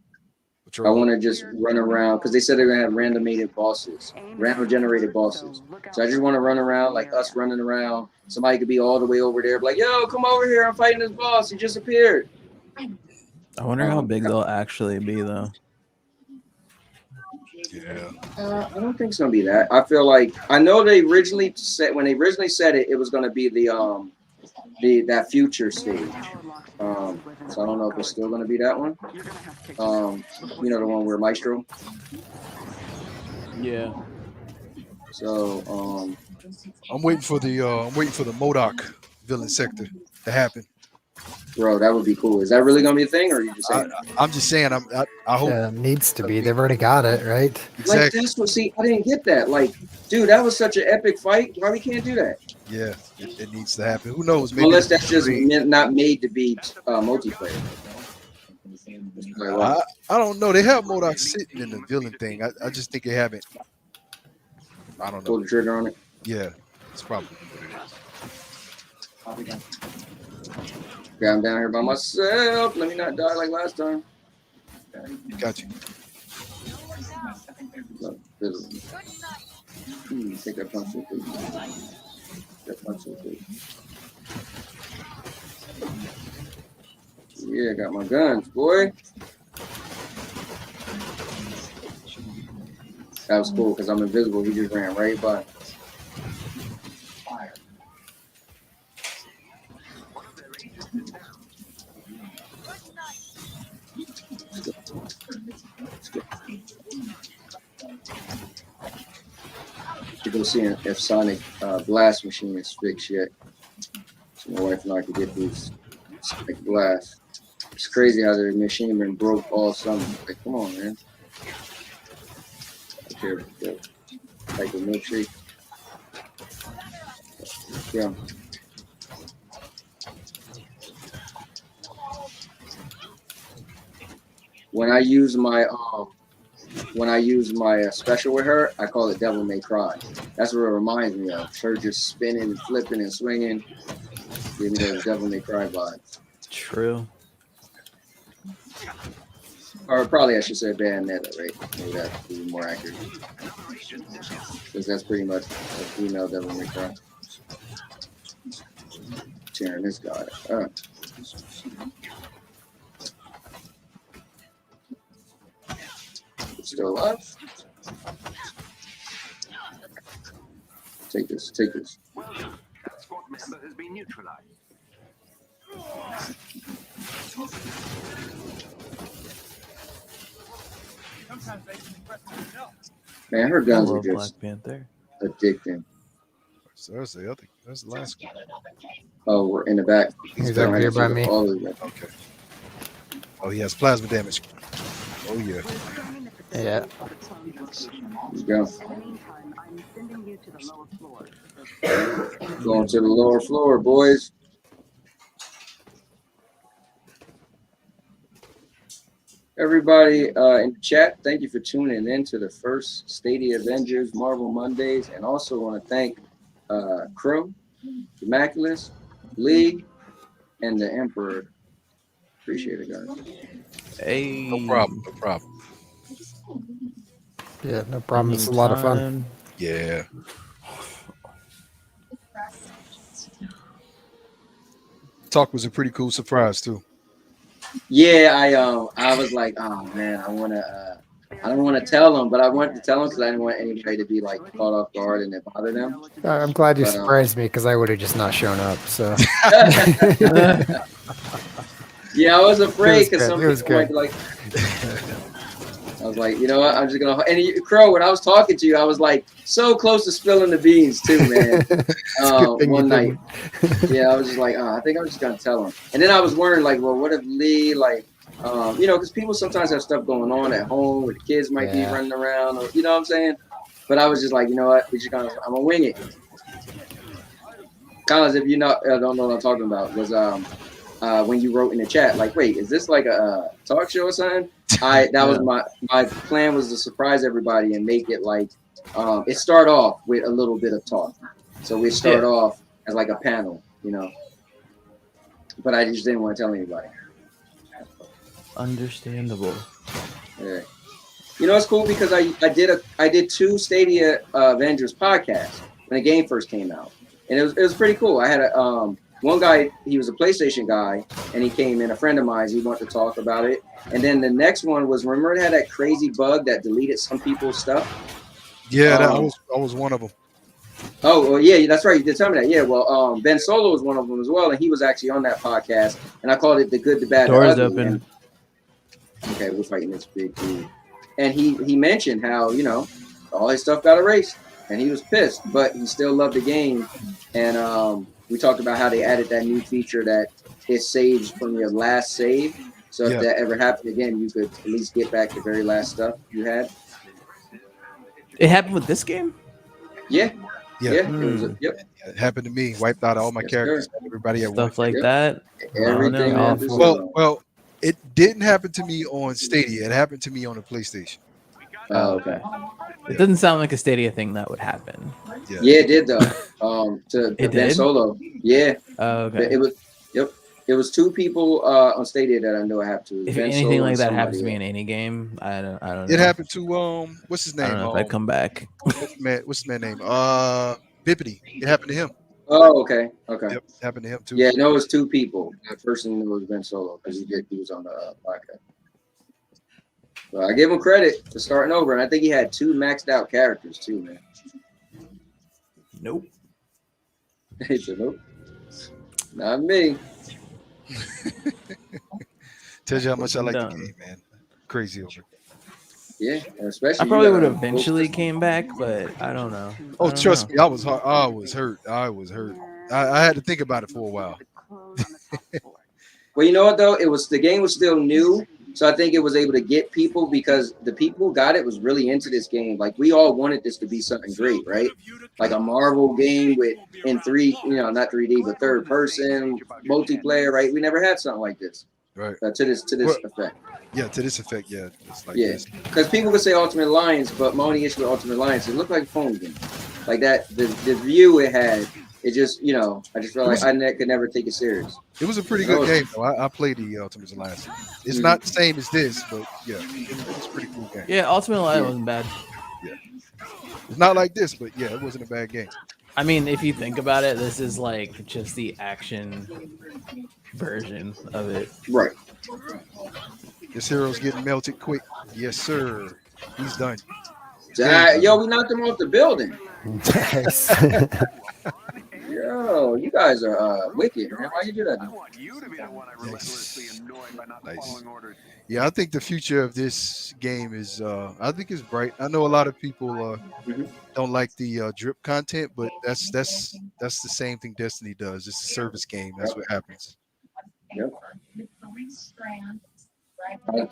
I want to just run around because they said they're gonna have random generated bosses. So I just want to run around like us running around. Somebody could be all the way over there, like, "Yo, come over here! I'm fighting this boss. He just appeared." I wonder how big they'll actually be, though. Yeah. I don't think it's gonna be that. I feel like I know they originally said when they originally said it, it was gonna be that future stage. So I don't know if it's still gonna be that one. You know, the one where Maestro. Yeah. So I'm waiting for the MODOK villain sector to happen. Bro, that would be cool. Is that really gonna be a thing, or are you just saying? I'm just saying. I hope it needs to be. They've already got it, right? Exactly. Like this one. See, I didn't get that. Like, dude, that was such an epic fight. Why we can't do that? Yeah, it needs to happen. Who knows? Maybe unless that's just not made to be multiplayer. I don't know. They have MODOK sitting in the villain thing. I just think they haven't. I don't know. Pull the trigger on it. Yeah, it's probably what it is. I'm down here by myself. Let me not die like last time. Got you. Take that punch real quick. That punch real quick. Yeah, got my guns, boy. That was cool because I'm invisible. He just ran right by. To go see if Sonic Blast machine is fixed yet. So my wife and I could get these Sonic Blast. It's crazy how the machine been broke all summer. Like, come on, man. Here, like a milkshake. Yeah. When I use my special with her, I call it Devil May Cry. That's what it reminds me of. Her just spinning and flipping and swinging. Give me those Devil May Cry vibes. True. Or probably I should say Bayonetta, right? Maybe that would be more accurate. Because that's pretty much a female Devil May Cry. Tearing this guy up. Still alive? Take this, take this. Welcome. That squad member has been neutralized. Man, her guns are Black just Panther. addicting. So that's the other. That's the last one. Oh, we're in the back. He's over here by me. Okay. Oh, he has plasma damage. Oh yeah. Yeah. Let's go. Going to the lower floor, boys. Everybody in the chat, thank you for tuning in to the first Stadia Avengers Marvel Mondays, and also want to thank Crow, Demaculux, League, and the Emperor. Appreciate it, guys. Hey. No problem. No problem. Yeah, no problem. It's a lot of fun. Yeah. Talk was a pretty cool surprise too. Yeah, I was like, oh man, I don't want to tell them, but I wanted to tell them because I didn't want anybody to be like caught off guard and it bother them. I'm glad you surprised me because I would have just not shown up. So yeah, I was afraid because some people might be like. I was like, you know what? I'm just gonna. And Crow, when I was talking to you, I was like so close to spilling the beans too, man. One night, yeah, I was just like, I think I'm just gonna tell him. And then I was worried, like, well, what if Lee, like, you know, because people sometimes have stuff going on at home, where the kids might be running around, or you know what I'm saying. But I was just like, you know what? I'm gonna wing it. Kind of as if you don't know what I'm talking about. Was when you wrote in the chat, like, wait, is this like a talk show or something? That was my plan, was to surprise everybody and make it like it start off with a little bit of talk. So we start off as like a panel, you know. But I just didn't want to tell anybody. Understandable. Yeah. You know, it's cool because I did 2 Stadia Avengers podcasts when the game first came out, and it was pretty cool. I had a one guy, he was a PlayStation guy, and he came in, a friend of mine, he wanted to talk about it. And then the next one was, remember it had that crazy bug that deleted some people's stuff? Yeah, I was one of them. Oh, well, yeah, that's right. You did tell me that. Yeah, well, Ben Solo was one of them as well, and he was actually on that podcast, and I called it The Good, the Bad, the Ugly. Open. Okay, we're fighting this big dude. And he mentioned how, you know, all his stuff got erased, and he was pissed, but he still loved the game. And we talked about how they added that new feature that it saves from your last save. So if that ever happened again, you could at least get back the very last stuff you had. It happened with this game? Yeah. Yeah. It happened to me. Wiped out all my characters. Everybody at stuff like that. Everything. Well, it didn't happen to me on Stadia. It happened to me on the PlayStation. Oh, okay. It doesn't sound like a Stadia thing that would happen. Yeah, it did though. To Ben Solo. Yeah. Oh, okay. It was 2 people on Stadia that I know I have to. If anything like that happens to me in any game, I don't know. It happened to what's his name? I don't know if I'd come back. What's his name? Bippity. It happened to him. Oh, okay. Yep, it happened to him too. Yeah, no, it was 2 people. The person was Ben Solo because he was on the podcast. So I give him credit for starting over, and I think he had 2 maxed out characters too, man. Nope. He said, nope. Not me. Tells you how much I like the game, man. Crazy over it. Yeah, especially. I probably would have eventually came back, but I don't know. Oh, trust me, I was hurt. I had to think about it for a while. Well, you know what though? The game was still new, so I think it was able to get people because the people who got it was really into this game. Like we all wanted this to be something great, right? Like a Marvel game in not 3D, but third person multiplayer, right? We never had something like this, right? To this effect. Yeah, to this effect, yeah. It's like because people could say Ultimate Alliance, but my only issue with Ultimate Alliance, it looked like a phone game. Like that, the view it had it just, I just felt like I could never take it serious. It was a pretty good game, though. I played the Ultimate Alliance. It's not the same as this, but yeah, it was a pretty cool game. Yeah, Ultimate Alliance wasn't bad. Yeah, it's not like this, but yeah, it wasn't a bad game. I mean, if you think about it, this is like just the action version of it. Right. This hero's getting melted quick. Yes, sir. He's done. Yo, we knocked him off the building. Nice. Yo, you guys are wicked, man. Why you do that? I want you to be the one I relentlessly annoy by not following orders. Yeah, I think the future of this game is, I think it's bright. I know a lot of people don't like the drip content, but that's the same thing Destiny does. It's a service game. That's what happens. Yep.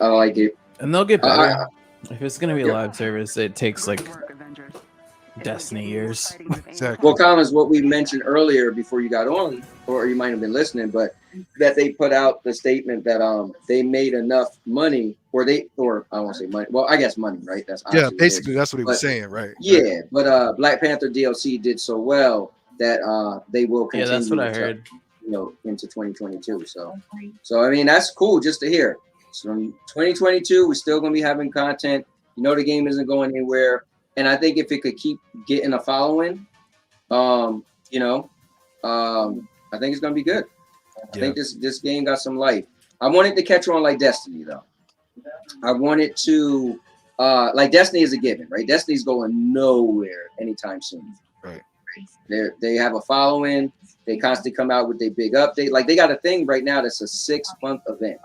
I like it. And they'll get better. If it's gonna be a live service, it takes like Destiny years. Exactly. Well, Collins, what we mentioned earlier before you got on, or you might have been listening, but that they put out the statement that they made enough money, or I won't say money. Well, I guess money, right? That's basically that's what he was saying, right? Yeah, but Black Panther DLC did so well that they will continue. Yeah, that's what I heard. Into 2022. So I mean, that's cool just to hear. So in 2022, we're still gonna be having content. The game isn't going anywhere. And I think if it could keep getting a following, I think it's gonna be good. I think this game got some life. I want it to catch on like Destiny, though. I want it to like Destiny is a given, right? Destiny's going nowhere anytime soon. Right. They have a following. They constantly come out with their big update. Like they got a thing right now that's a 6-month event.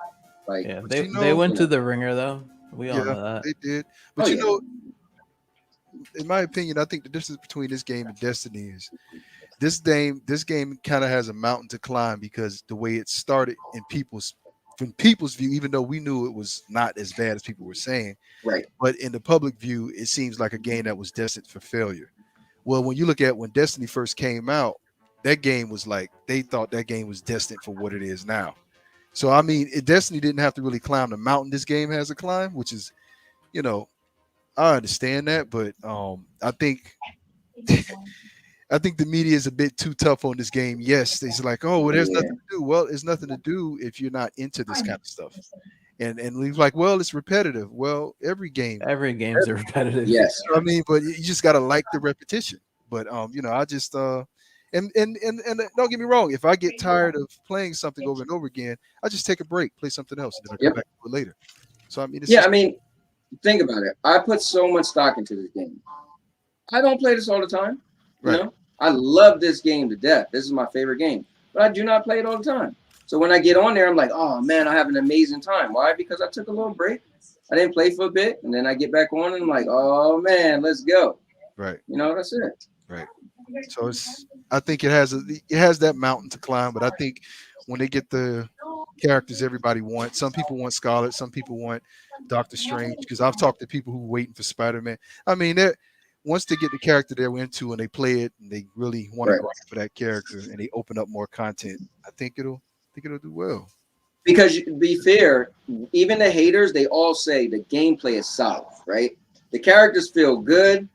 Like they went to the ringer though. We all know that. They did. But in my opinion, I think the difference between this game and Destiny is this game kind of has a mountain to climb because the way it started from people's view, even though we knew it was not as bad as people were saying, right? But in the public view, it seems like a game that was destined for failure. Well, when you look at when Destiny first came out, that game was like they thought that game was destined for what it is now. So I mean, Destiny didn't have to really climb the mountain this game has to climb, which is, I understand that, but I think the media is a bit too tough on this game. Yes, it's like, oh, well, there's nothing to do. Well, it's nothing to do if you're not into this kind of stuff. And we're like, well, it's repetitive. Well, every game's repetitive. Yes, I mean, but you just gotta like the repetition. But I just and don't get me wrong, if I get tired of playing something over and over again, I just take a break, play something else, and then I come back to it later. So I mean, think about it. I put so much stock into this game. I don't play this all the time. Right. I love this game to death. This is my favorite game, but I do not play it all the time. So when I get on there, I'm like, oh man, I have an amazing time. Why? Because I took a little break. I didn't play for a bit, and then I get back on, and I'm like, oh man, let's go. Right. That's it. Right. So I think it has that mountain to climb, but I think when they get the characters everybody wants, some people want Scarlet, some people want Doctor Strange, because I've talked to people who are waiting for Spider-Man. I mean, once they get the character they're into and they play it and they really want to go for that character and they open up more content, I think it'll do well. Because to be fair, even the haters, they all say the gameplay is solid, right? The characters feel good.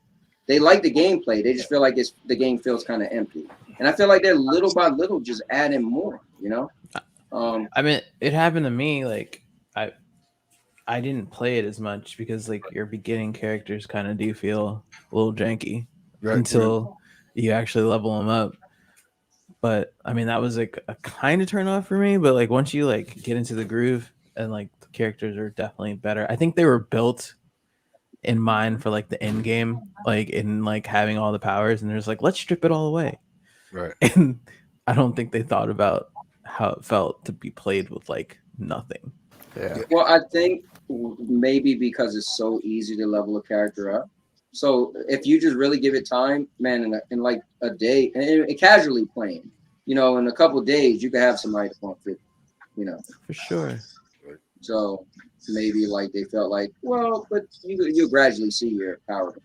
They like the gameplay. They just feel like the game feels kind of empty. And I feel like they're little by little just adding more, I mean, it happened to me. Like I didn't play it as much because like your beginning characters kind of do feel a little janky until you actually level them up. But I mean, that was like a kind of turn off for me. But like once you like get into the groove and like the characters are definitely better. I think they were built in mind for like the end game, like in like having all the powers, and there's like, let's strip it all away. Right. And I don't think they thought about how it felt to be played with like nothing. Yeah. Well, I think maybe because it's so easy to level a character up. So if you just really give it time, man, in like a day, and casually playing, in a couple of days, you can have somebody to bump it, For sure. So maybe like they felt like, well, but you gradually see your power up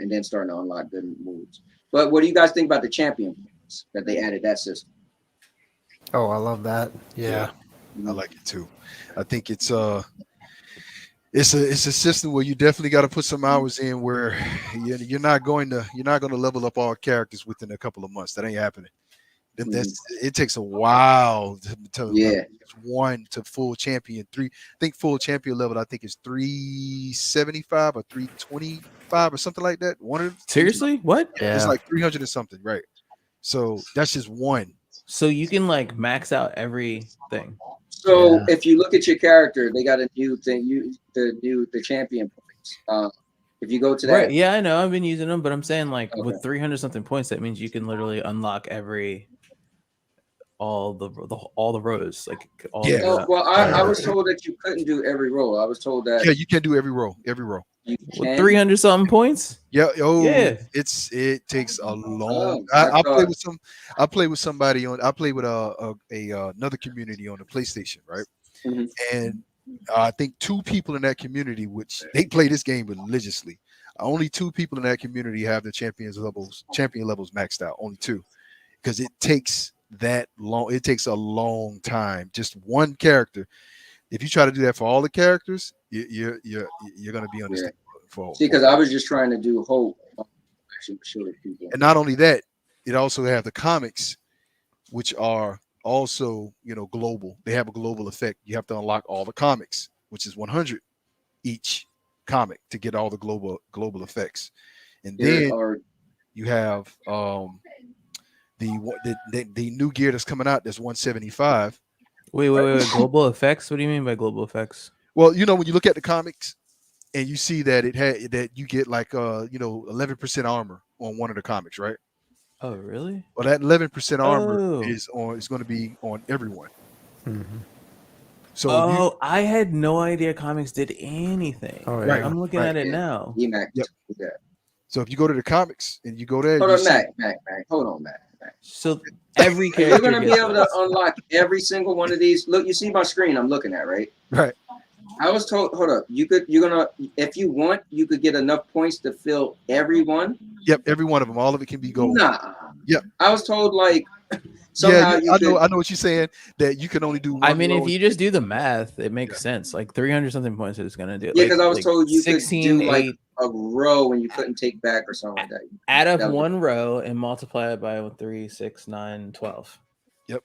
and then starting to unlock good moves. But what do you guys think about the champion points that they added that system? Oh, I love that. Yeah. I like it too. I think it's It's a system where you definitely got to put some hours in. Where you're not going to level up all characters within a couple of months. That ain't happening. It takes a while to one to full champion 3. I think full champion level, I think is 375 or 325 or something like that. Seriously? What? Yeah. It's like 300 or something, right? So that's just one. So you can like max out everything. So if you look at your character, they got a new thing. The champion points. If you go to that, right? Yeah, I know. I've been using them, but I'm saying like with 300 something points, that means you can literally unlock all the rows, like all. Yeah. Well, I was told that you couldn't do every row. I was told that. Yeah, you can do every row. Every row. With 300 something points. Yeah. Oh, yeah. It takes a long. I play with somebody on. I play with another community on the PlayStation, right? Mm-hmm. And I think 2 people in that community, which they play this game religiously. Only 2 people in that community have the champion levels maxed out. Only 2, because it takes that long. It takes a long time. Just one character. If you try to do that for all the characters, you're going to be on this thing for. See, because I was just trying to do hope. Actually, show people. And not only that, it also have the comics, which are also global. They have a global effect. You have to unlock all the comics, which is 100 each comic to get all the global effects. And then you have the new gear that's coming out. That's 175. Wait. Global effects? What do you mean by global effects? Well, when you look at the comics and you see that that you get like 11% armor on one of the comics, right? Oh, really? Well, that 11% armor is going to be on everyone. Mm-hmm. So I had no idea comics did anything. Oh, yeah. I'm looking at it now. Yep. So if you go to the comics and you go there, hold on, Mac. Hold on, Mac. So every character you're gonna be able to unlock every single one of these. Look, you see my screen I'm looking at, right? Right. I was told, hold up, if you want, you could get enough points to fill every one. Yep, every one of them. All of it can be gold. Nah. Yep. I was told like somehow I know what you're saying, that you can only do one. I mean, if you just do the math, it makes sense. Like 300 something points is gonna do it. Yeah, because I was told you 16, could do like a row and you couldn't take back or something like that. Add up one row and multiply it by 3, 6, 9, 12. Yep.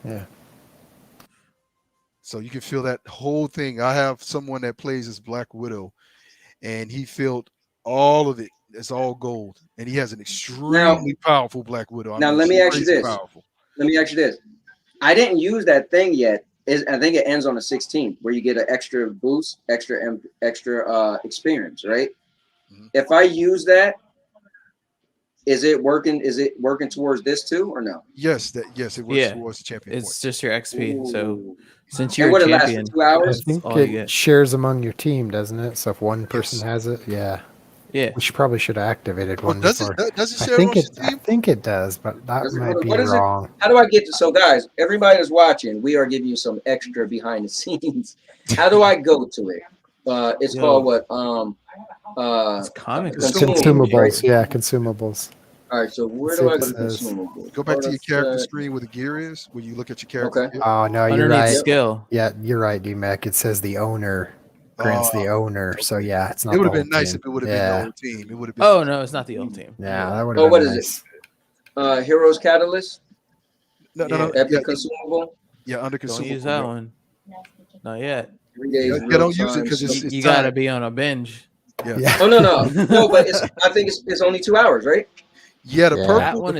Yeah. So you can feel that whole thing. I have someone that plays as Black Widow, and he filled all of it. It's all gold, and he has an extremely powerful Black Widow. Now let me ask you this. I didn't use that thing yet. I think it ends on the 16th, where you get an extra boost, extra experience, right? Mm-hmm. If I use that, is it working? Is it working towards this too, or no? Yes, it works towards the champion. It's just your XP. Ooh. So since you're a champion, 2 hours. I think it shares among your team, doesn't it? So if one person has it, yeah. We probably should have activated one. Does it share I think it does, but that might be wrong. How do I get to? So guys, everybody that's watching, we are giving you some extra behind the scenes. How do I go to it? It's called what? It's comic consumables. Right? Yeah, consumables. All right, so where do I go to consumables? Go back to your character screen where the gear is, where you look at your character. Okay. Oh no, you're underneath right. Skill. Yeah, you're right, D-Mac. It says the owner grants the owner. So yeah, it's not. It would have the been nice team. if it would have been the old team. It would have been. Oh no, it's not the old team. Yeah, that would have been what nice. is it? Heroes Catalyst. No. Epic consumable. Yeah, under consumable. Don't use that one. Not yet. 3 days. Don't use it because it's you gotta be on a binge. Yeah. Oh no, but I think it's only 2 hours, right? Yeah, the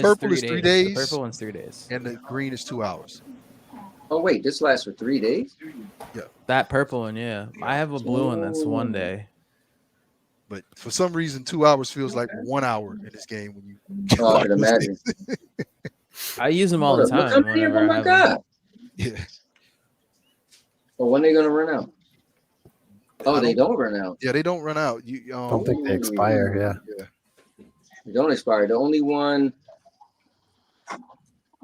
purple is 3 days. The purple one's 3 days. And the green is 2 hours. Oh wait, this lasts for 3 days? Yeah. That purple one, yeah. I have a blue one that's 1 day. But for some reason, 2 hours feels like 1 hour in this game when you I can imagine. I use them all the time. Oh my god. Yeah. Well, when are they gonna run out? Oh, they don't run out. Yeah, they don't run out. I don't think they expire. Yeah. They don't expire. The only one.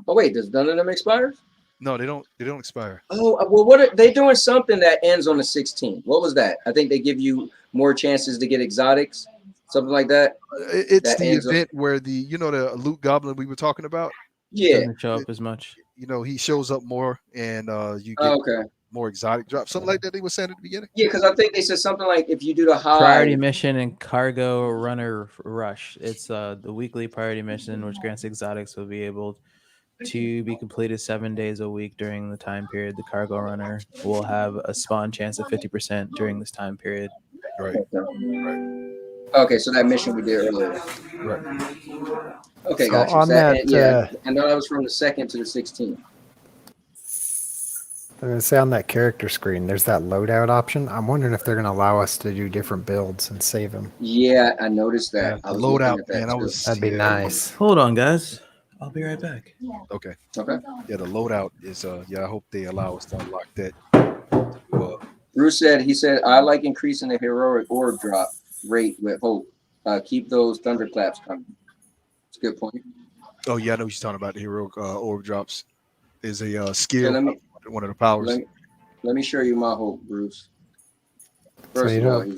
Oh wait, does none of them expire? No, they don't. They don't expire. Oh well, what are they doing? Something that ends on the 16th. What was that? I think they give you more chances to get exotics, something like that. It's the event where the the loot goblin we were talking about. Yeah, doesn't show up as much. He shows up more, and you get more exotic drops, something like that. They were saying at the beginning. Yeah, because I think they said something like if you do the Priority high mission and cargo runner rush. It's the weekly priority mission, which grants exotics will be able to be completed 7 days a week during the time period. The cargo runner will have a spawn chance of 50% during this time period. Right. Okay, so that mission we did earlier. Right. Okay, So got you. on So that, I know that was from the 2nd to the 16th. I'm gonna say on that character screen, there's that loadout option. I'm wondering if they're gonna allow us to do different builds and save them. Yeah, I noticed that. Yeah, I the was looking loadout, at that man. too. That'd be nice. Hold on, guys. I'll be right back. Okay. Okay. Yeah, the loadout is I hope they allow us to unlock that. Bruce said, I like increasing the heroic orb drop rate with hope. Keep those thunderclaps coming. It's a good point. Oh yeah, I know what you're talking about. The heroic orb drops is a skill. Okay, one of the powers. Let me show you my hope, Bruce. So First of all, he's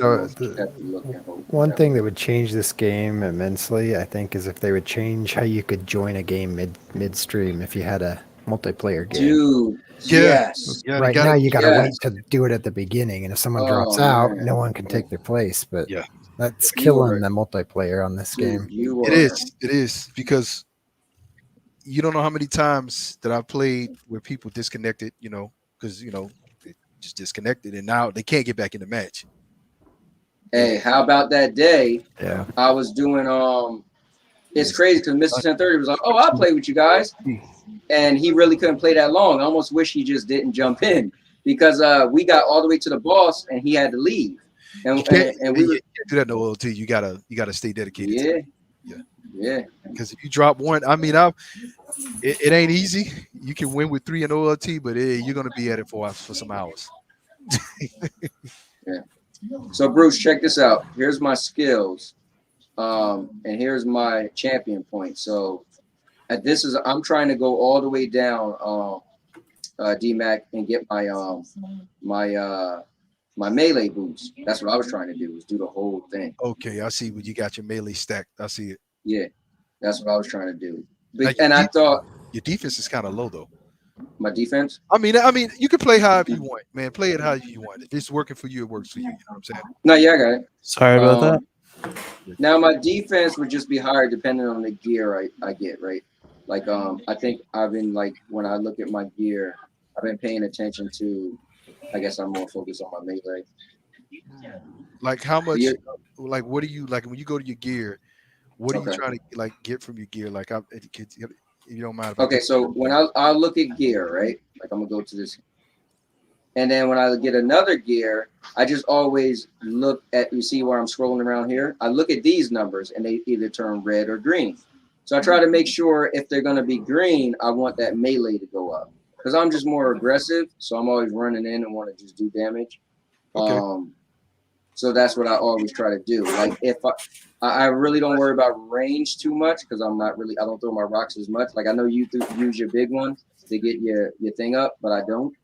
one thing that would change this game immensely, I think, is if they would change how you could join a game midstream if you had a multiplayer game. Dude, yes. Yeah, right now you got to wait to do it at the beginning, and if someone drops out, man. no one can take their place. But yeah, that's killing the multiplayer on this game. It is because you don't know how many times that I've played where people disconnected, because they just disconnected and now they can't get back in the match. Hey, how about that day? Yeah, I was doing it's crazy because Mr. 1030 was like, "Oh, I'll play with you guys," and he really couldn't play that long. I almost wish he just didn't jump in because we got all the way to the boss and he had to leave. And we can't do that no OLT. You gotta stay dedicated. Yeah. Because if you drop one, I mean, it ain't easy. You can win with 3 in OLT, but you're gonna be at it for some hours. Yeah. So Bruce, check this out. Here's my skills, and here's my champion point. So I'm trying to go all the way down, DMAC, and get my my melee boost. That's what I was trying to do, was do the whole thing. Okay, I see what you got your melee stacked. I see it. Yeah, that's what I was trying to do. Like, and I thought your defense is kind of low though. My defense? I mean, you can play however you want, man. Play it however you want. If it's working for you, it works for you. You know what I'm saying? No, yeah, I got it. Sorry about that. Now my defense would just be higher depending on the gear I get, right? Like I think I've been when I look at my gear, I've been paying attention to, I guess I'm more focused on my melee. Like how much what do you when you go to your gear, what are you trying to get from your gear? Like if you don't mind. Okay, so when I look at gear, right? Like I'm gonna go to this, and then when I get another gear, I just always look at, you see where I'm scrolling around here? I look at these numbers and they either turn red or green. So I try to make sure if they're gonna be green, I want that melee to go up. Because I'm just more aggressive, so I'm always running in and want to just do damage. Okay. So that's what I always try to do. Like if I really don't worry about range too much because I don't throw my rocks as much. Like I know you use your big one to get your thing up, but I don't.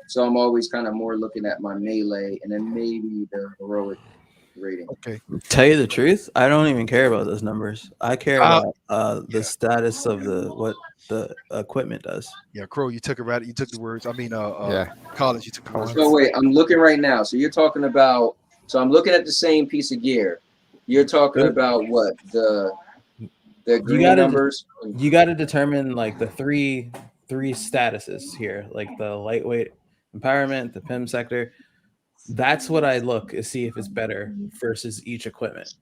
So I'm always kind of more looking at my melee and then maybe the heroic rating. Okay. Tell you the truth, I don't even care about those numbers. I care about the status of what the equipment does. Yeah, Crow, you took the words. I mean, College, you took the words. So wait, I'm looking right now. So you're talking about. So I'm looking at the same piece of gear. You're talking about what the green numbers. You got to determine the three statuses here, like the lightweight empowerment, the PIM sector. That's what I look to see if it's better versus each equipment.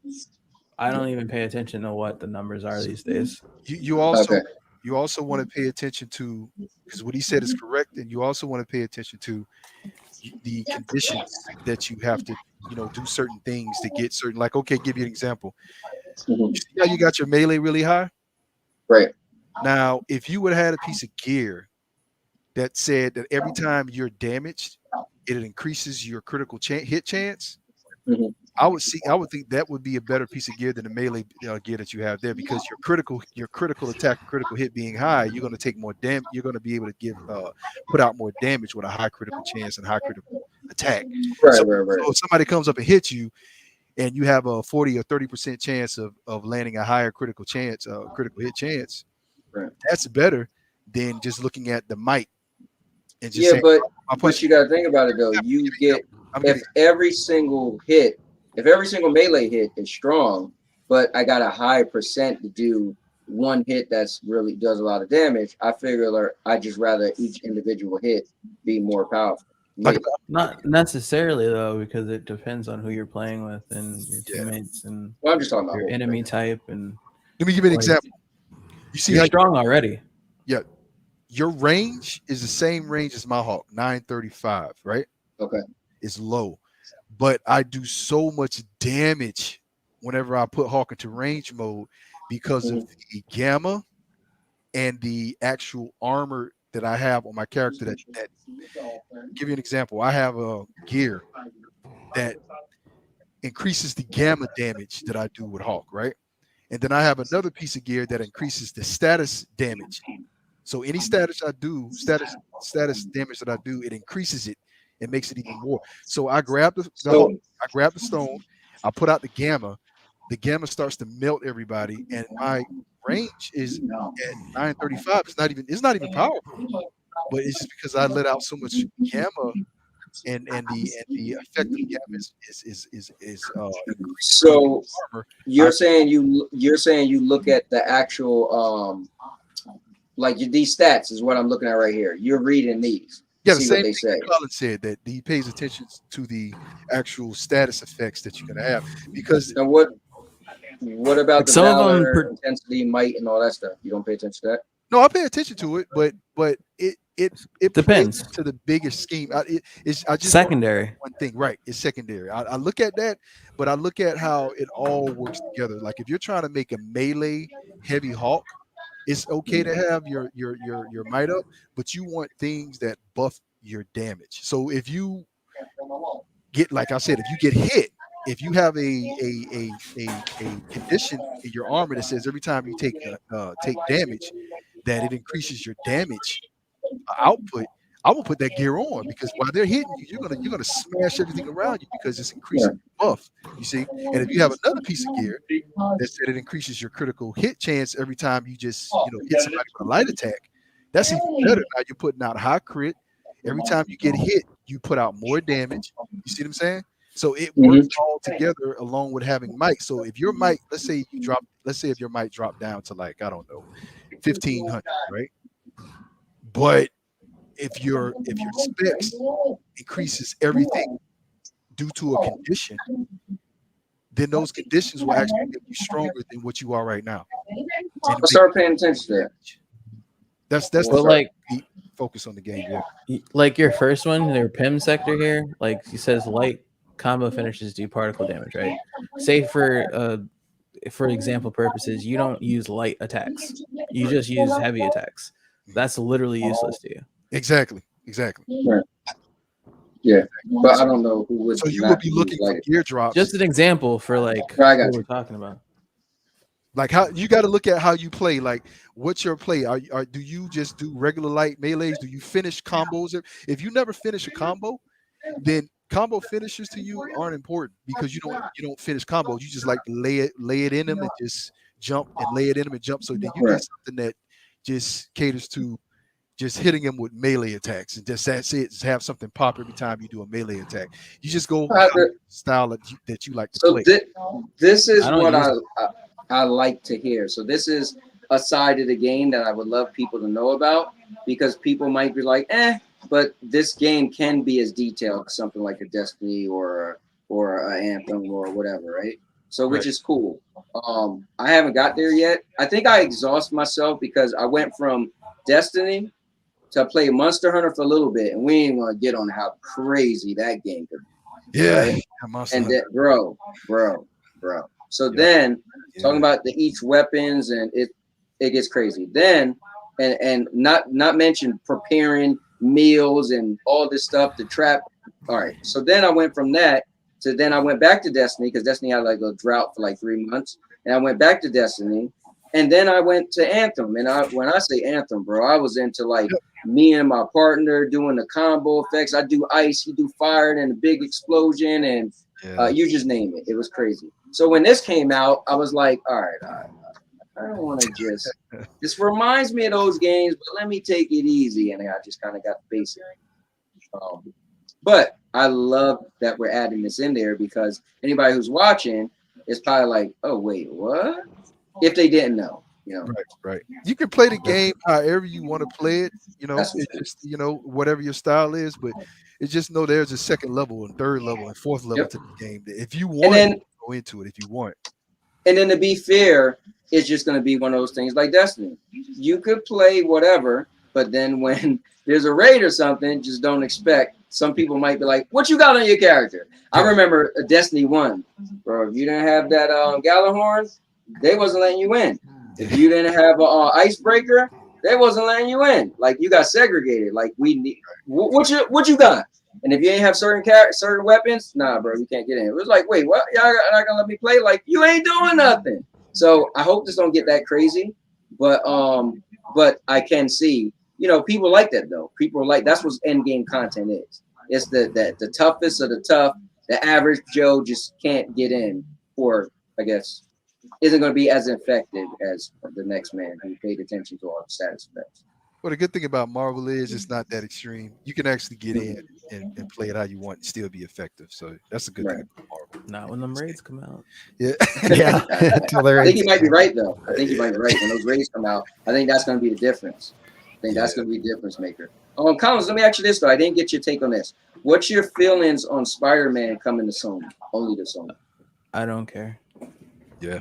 I don't even pay attention to what the numbers are these days. You also want to pay attention to, because what he said is correct, and you also want to pay attention to the conditions that you have to, do certain things to get certain. Like, okay, give you an example. You see how you got your melee really high? Right. Now, if you would have had a piece of gear that said that every time you're damaged, it increases your critical hit chance. I would think that would be a better piece of gear than the melee gear that you have there, because your critical attack, critical hit being high, you're going to take more damage. You're going to be able to put out more damage with a high critical chance and high critical attack. Right. So if somebody comes up and hits you, and you have a 40 or 30% chance of landing a higher critical hit chance, right, that's better than just looking at the might and just but you got to think about it though. You get if every single melee hit is strong, but I got a high percent to do one hit that's really does a lot of damage. I figure I just rather each individual hit be more powerful. Not necessarily though, because it depends on who you're playing with and your teammates and I'm just talking about your enemy type. And let me give you an example. You see, you're strong already. Yeah, your range is the same range as my Hawk, 935, right? Okay, it's low, but I do so much damage whenever I put Hawk into range mode because of the gamma and the actual armor that I have on my character. That give you an example. I have a gear that increases the gamma damage that I do with Hawk, right? And then I have another piece of gear that increases the status damage. So any status I do, status damage that I do, it increases it. It makes it even more. So I grab the Hawk, I grab the stone, I put out the gamma starts to melt everybody, and my range is at 935. It's not even powerful, but it's just because I let out so much gamma, and the effect of gamma is so you're saying you look at the actual like these stats is what I'm looking at right here. You're reading these. Yeah, see what they say. Colin said that he pays attention to the actual status effects that you're gonna have because. And what about the valor, intensity, might, and all that stuff? You don't pay attention to that? No, I pay attention to it, but it depends to the bigger scheme. I just secondary one thing, right? It's secondary. I look at that, but I look at how it all works together. Like if you're trying to make a melee heavy Hawk, it's okay to have your might up, but you want things that buff your damage. So if you get, like I said, if you get hit, if you have a condition in your armor that says every time you take damage, that it increases your damage output, I will put that gear on because while they're hitting you, you're gonna smash everything around you because it's increasing buff. You see, and if you have another piece of gear that said it increases your critical hit chance every time you just hit somebody with a light attack, that's even better. Now you're putting out high crit. Every time you get hit, you put out more damage. You see what I'm saying? So it works all together along with having might. So if your might, let's say if your might dropped down to like, I don't know, 1,500, right? But if your specs increases everything due to a condition, then those conditions will actually make you stronger than what you are right now. I'll start paying attention to that. That's well, like focus on the game. Yeah, like your first one, their PIM sector here, like he says, light combo finishes do particle damage, right? Say for example purposes, you don't use light attacks, you just use heavy attacks. That's literally useless to you. Exactly. Right. Yeah, but I don't know who would. So you would be looking for gear drops. Just an example for like what we're talking about. Like how you got to look at how you play. Like what's your play? Do you just do regular light melees? Do you finish combos? If you never finish a combo, then combo finishes to you aren't important because you don't finish combos. You just like lay it in them and just jump and lay it in them and jump. So then you get something that just caters to just hitting him with melee attacks and just that's it. Just have something pop every time you do a melee attack. You just go style that you like to play. This is what I like to hear. So this is a side of the game that I would love people to know about because people might be like, but this game can be as detailed as something like a Destiny or an Anthem or whatever, right? So which is cool. I haven't got there yet. I think I exhaust myself because I went from Destiny to play Monster Hunter for a little bit, and we ain't gonna get on how crazy that game could be. Yeah, right? And then, bro. So then talking about each weapons and it gets crazy. Then and not mention preparing meals and all this stuff to trap. All right. So then I went from that to then I went back to Destiny because Destiny had like a drought for like 3 months, and I went back to Destiny. And then I went to Anthem, and when I say Anthem, bro, I was into like me and my partner doing the combo effects. I do ice, he do fire, and a big explosion, and you just name it. It was crazy. So when this came out, I was like, all right. I don't want to just. This reminds me of those games, but let me take it easy, and I just kind of got the basic. But I love that we're adding this in there because anybody who's watching is probably like, "Oh wait, what?" If they didn't know, you know. Right. You can play the game however you want to play it. You know, it's just whatever your style is, but it's just know there's a second level and third level and fourth level to the game. If you want, to go into it. If you want. And then to be fair, it's just going to be one of those things like Destiny. You could play whatever, but then when there's a raid or something, just don't expect. Some people might be like, "What you got on your character?" I remember Destiny 1, bro. If you didn't have that Gallahorn, they wasn't letting you in. If you didn't have an icebreaker, they wasn't letting you in. Like you got segregated. Like we need what you got. And if you ain't have certain weapons, nah, bro, you can't get in. It was like, wait, what? Y'all not gonna let me play? Like you ain't doing nothing. So I hope this don't get that crazy. But I can see, people like that though. People like that's what end game content is. It's the toughest of the tough. The average Joe just can't get in, or I guess isn't going to be as effective as the next man who paid attention to all the status effects. Well, the good thing about Marvel is it's not that extreme. You can actually get in and play it how you want and still be effective. So that's a good thing about Marvel. Not when them raids come out. Yeah. I think you might be right, though. I think you might be right. When those raids come out, I think that's going to be the difference. I think that's going to be the difference maker. Collins, let me ask you this, though. I didn't get your take on this. What's your feelings on Spider-Man coming to Sony? Only to Sony. I don't care. Yeah.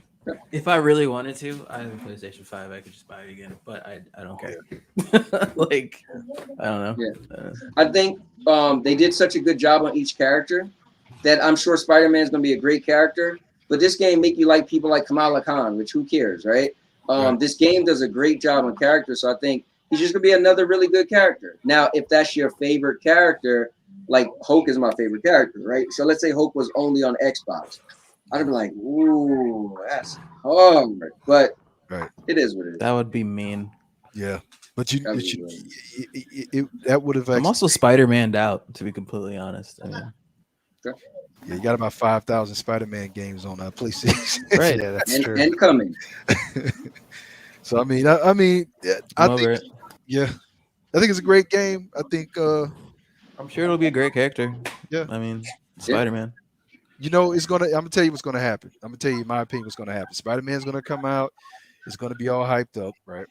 If I really wanted to, I have a PlayStation 5. I could just buy it again, but I don't care. Like, I don't know. Yeah. I think they did such a good job on each character that I'm sure Spider-Man is going to be a great character. But this game make you like people like Kamala Khan, which who cares, right? This game does a great job on characters, so I think he's just going to be another really good character. Now, if that's your favorite character, like Hulk is my favorite character, right? So let's say Hulk was only on Xbox. I'd be like, ooh, that's hard. But it is what it is. That would be mean. Yeah. But that would have I'm also Spider-Man'd out, to be completely honest. I mean, yeah, you got about 5,000 Spider-Man games on PlayStation. Right. Yeah, that's true. And coming. So I think it. Yeah. I think it's a great game. I think I'm sure it'll be a great character. Yeah. I mean, Spider-Man. I'm gonna tell you what's gonna happen. I'm gonna tell you my opinion what's gonna happen. Spider-Man's gonna come out, it's gonna be all hyped up, right?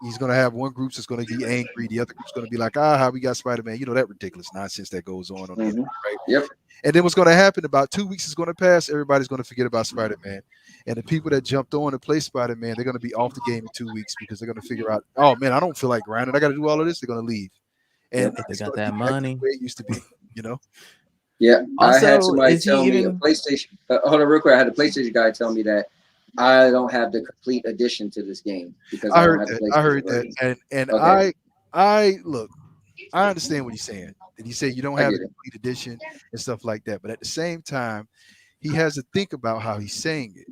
He's gonna have one group that's gonna be angry, the other group's gonna be like, how we got Spider-Man, that ridiculous nonsense that goes on the internet, right? Yep. And then what's gonna happen, about 2 weeks is gonna pass, everybody's gonna forget about Spider-Man. And the people that jumped on to play Spider-Man, they're gonna be off the game in 2 weeks because they're gonna figure out, oh man, I don't feel like grinding, I gotta do all of this, they're gonna leave. And they got that money. The way it used to be, Yeah, also, I had somebody tell me a PlayStation. Hold on, real quick. I had a PlayStation guy tell me that I don't have the complete edition to this game because I heard that, and okay. I look, I understand what he's saying. And he said you don't have the complete edition and stuff like that, but at the same time, he has to think about how he's saying it.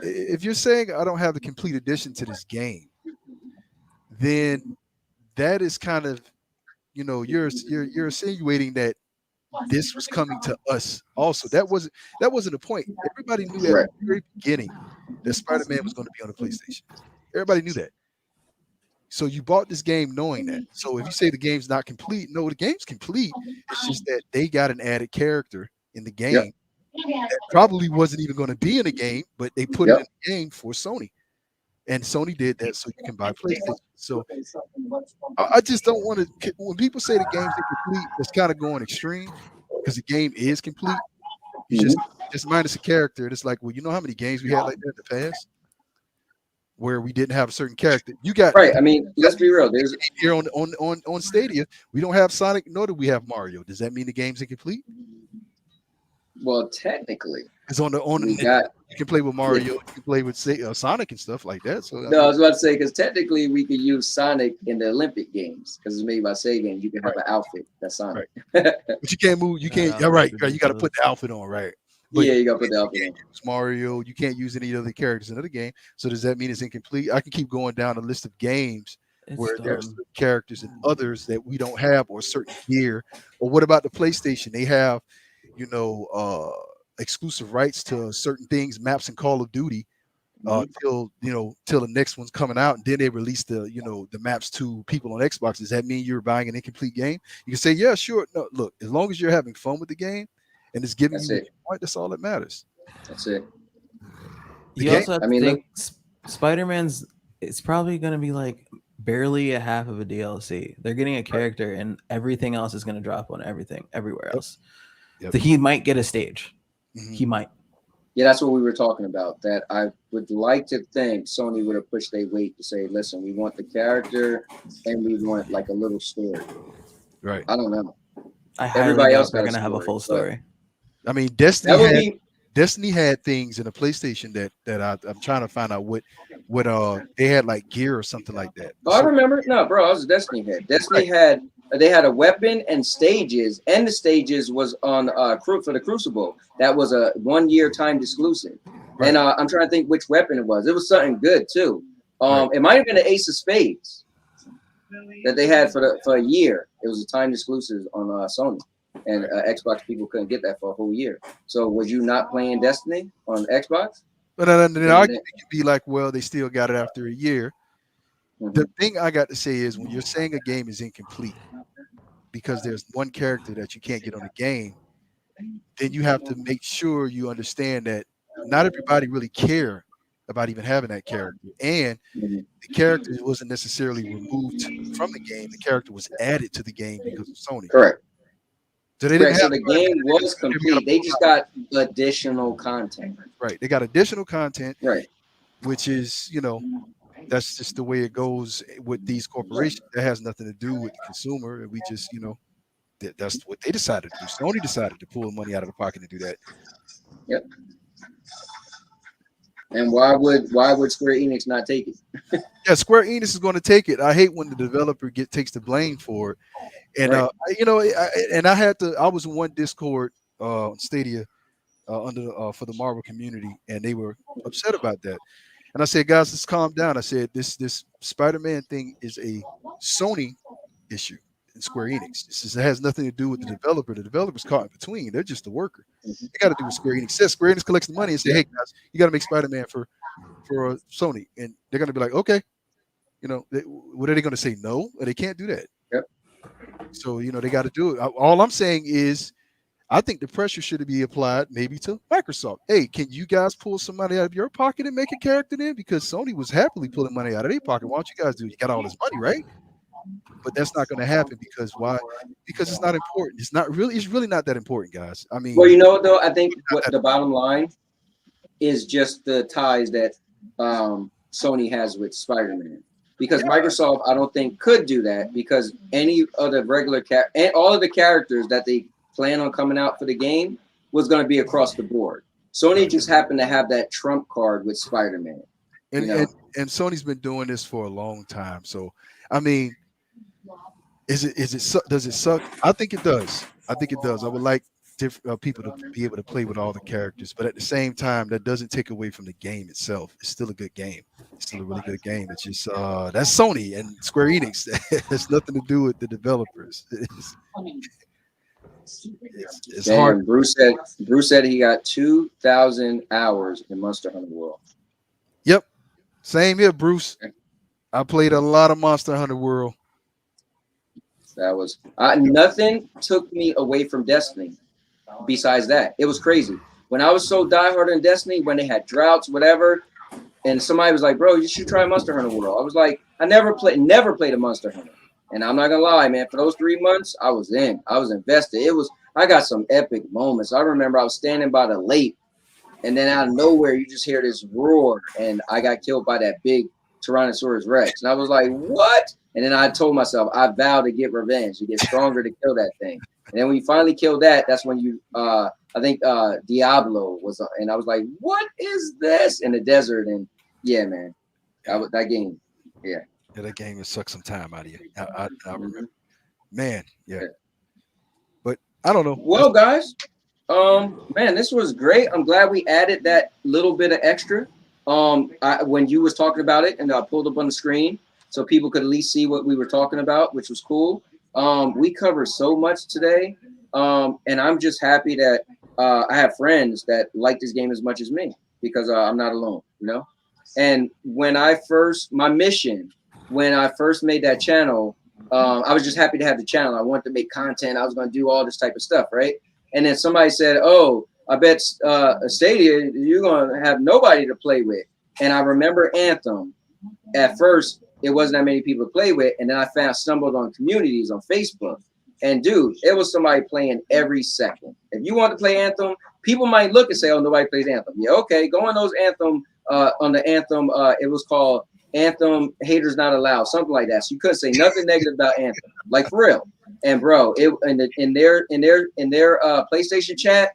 If you're saying I don't have the complete edition to this game, then that is kind of, you're insinuating that this was coming to us also. That wasn't the point. Everybody knew at the very beginning that Spider-Man was going to be on the PlayStation. Everybody knew that. So you bought this game knowing that. So if you say the game's not complete, no, the game's complete. It's just that they got an added character in the game that probably wasn't even going to be in the game, but they put it in the game for Sony. And Sony did that so you can buy PlayStation. So I just don't want to. When people say the game's incomplete, it's kind of going extreme because the game is complete. You just minus a character. And it's like, well, you know how many games we had like that in the past where we didn't have a certain character. You got right. I mean, let's be real. There's here on Stadia, we don't have Sonic, nor do we have Mario. Does that mean the game's incomplete? Well, technically, it's on the you can play with Mario, you can play with Sonic and stuff like that. So no, I was about to say because technically we could use Sonic in the Olympic Games because it's made by Sega. You can have an outfit that's Sonic, but you can't move. You can't. Right. You got to put the outfit on, right? But you got to put the outfit on. Mario, you can't use any other characters in the game. So does that mean it's incomplete? I can keep going down a list of games where there's characters and others that we don't have, or certain gear. Or what about the PlayStation? They have, exclusive rights to certain things, maps in Call of Duty, till the next one's coming out, and then they release the maps to people on Xbox. Does that mean you're buying an incomplete game? You can say, yeah, sure. No, look, as long as you're having fun with the game and it's giving you what you want, that's all that matters. That's it. You also have to think Spider-Man's, it's probably going to be like barely a half of a DLC. They're getting a character and everything else is going to drop on everywhere else. So he might get a stage. He might. Yeah, that's what we were talking about. That I would like to think Sony would have pushed their weight to say, listen, we want the character and we want like a little story. Right. I don't know. Everybody else are going to have a full story. I mean, Destiny had things in a PlayStation that I'm trying to find out what they had, like gear or something like that. Oh, I remember. No, bro, I was a Destiny head. Destiny had a weapon and stages, and the stages was on for the Crucible. That was a 1-year timed exclusive. Right. And I'm trying to think which weapon it was. It was something good too. It might have been an Ace of Spades that they had for a year. It was a timed exclusive on Sony. And Xbox people couldn't get that for a whole year. So was you not playing Destiny on Xbox? But the argument could be like, well, they still got it after a year. The thing I got to say is when you're saying a game is incomplete because there's one character that you can't get on the game, then you have to make sure you understand that not everybody really care about even having that character. And the character wasn't necessarily removed from the game. The character was added to the game because of Sony. Correct. So they didn't so the game was complete. They just got additional content. Right. They got additional content. Right. Which is, that's just the way it goes with these corporations. That has nothing to do with the consumer. We just, that's what they decided to do. Sony decided to pull money out of the pocket and do that. Yep. And why would Square Enix not take it? Yeah, Square Enix is going to take it. I hate when the developer takes the blame for it. And I was in one Discord on Stadia for the Marvel community, and they were upset about that. And I said, guys, let's calm down. I said, this Spider-Man thing is a Sony issue in Square Enix. It has nothing to do with the developer. The developer's caught in between. They're just a worker. They got to do what Square Enix says. Square Enix collects the money and say, hey guys, you got to make Spider-Man for Sony, and they're going to be like, okay, what are they going to say? No, they can't do that. Yep. So they got to do it. All I'm saying is, I think the pressure should be applied maybe to Microsoft. Hey, can you guys pull some money out of your pocket and make a character then? Because Sony was happily pulling money out of their pocket. Why don't you guys do it? You got all this money, right? But that's not going to happen because why? Because it's not important. It's really not that important, guys. I mean, well, though, I think what the bottom line is just the ties that Sony has with Spider-Man. Because Microsoft, I don't think could do that because any of the regular and all of the characters that they plan on coming out for the game was going to be across the board. Sony just happened to have that trump card with Spider-Man. And Sony's been doing this for a long time. So, I mean, does it suck? I think it does. I would like people to be able to play with all the characters, but at the same time, that doesn't take away from the game itself. It's still a good game. It's still a really good game. It's just that's Sony and Square Enix. It has nothing to do with the developers. It's hard. Bruce said he got 2,000 hours in Monster Hunter World. Yep, same here, Bruce. I played a lot of Monster Hunter World. That was nothing took me away from Destiny. Besides that, it was crazy. When I was so diehard in Destiny, when they had droughts, whatever, and somebody was like, "Bro, you should try Monster Hunter World." I was like, "I never played a Monster Hunter," and I'm not gonna lie, man. For those 3 months, I was invested. I got some epic moments. I remember I was standing by the lake, and then out of nowhere, you just hear this roar, and I got killed by that big Tyrannosaurus Rex, and I was like, "What?" And then I told myself, I vowed to get revenge, to get stronger to kill that thing. And then when you finally killed that, that's when you, I think Diablo was, and I was like, what is this in the desert? And yeah, man, that game, yeah. Yeah, that game has sucked some time out of you. I remember, man, yeah. But I don't know. Well, guys, man, this was great. I'm glad we added that little bit of extra. When you was talking about it, and I pulled up on the screen, so people could at least see what we were talking about, which was cool. We covered so much today, and I'm just happy that I have friends that like this game as much as me because I'm not alone, And when I first when I first made that channel, I was just happy to have the channel. I wanted to make content. I was going to do all this type of stuff, right? And then somebody said, "Oh, I bet Stadia, you're going to have nobody to play with." And I remember Anthem. At first, it wasn't that many people to play with, and then I stumbled on communities on Facebook. And dude, it was somebody playing every second. If you want to play Anthem, people might look and say, "Oh, nobody plays Anthem." Yeah, okay, go on those Anthem on the Anthem. It was called Anthem Haters Not Allowed, something like that. So you couldn't say nothing negative about Anthem, like for real. And bro, in their PlayStation chat,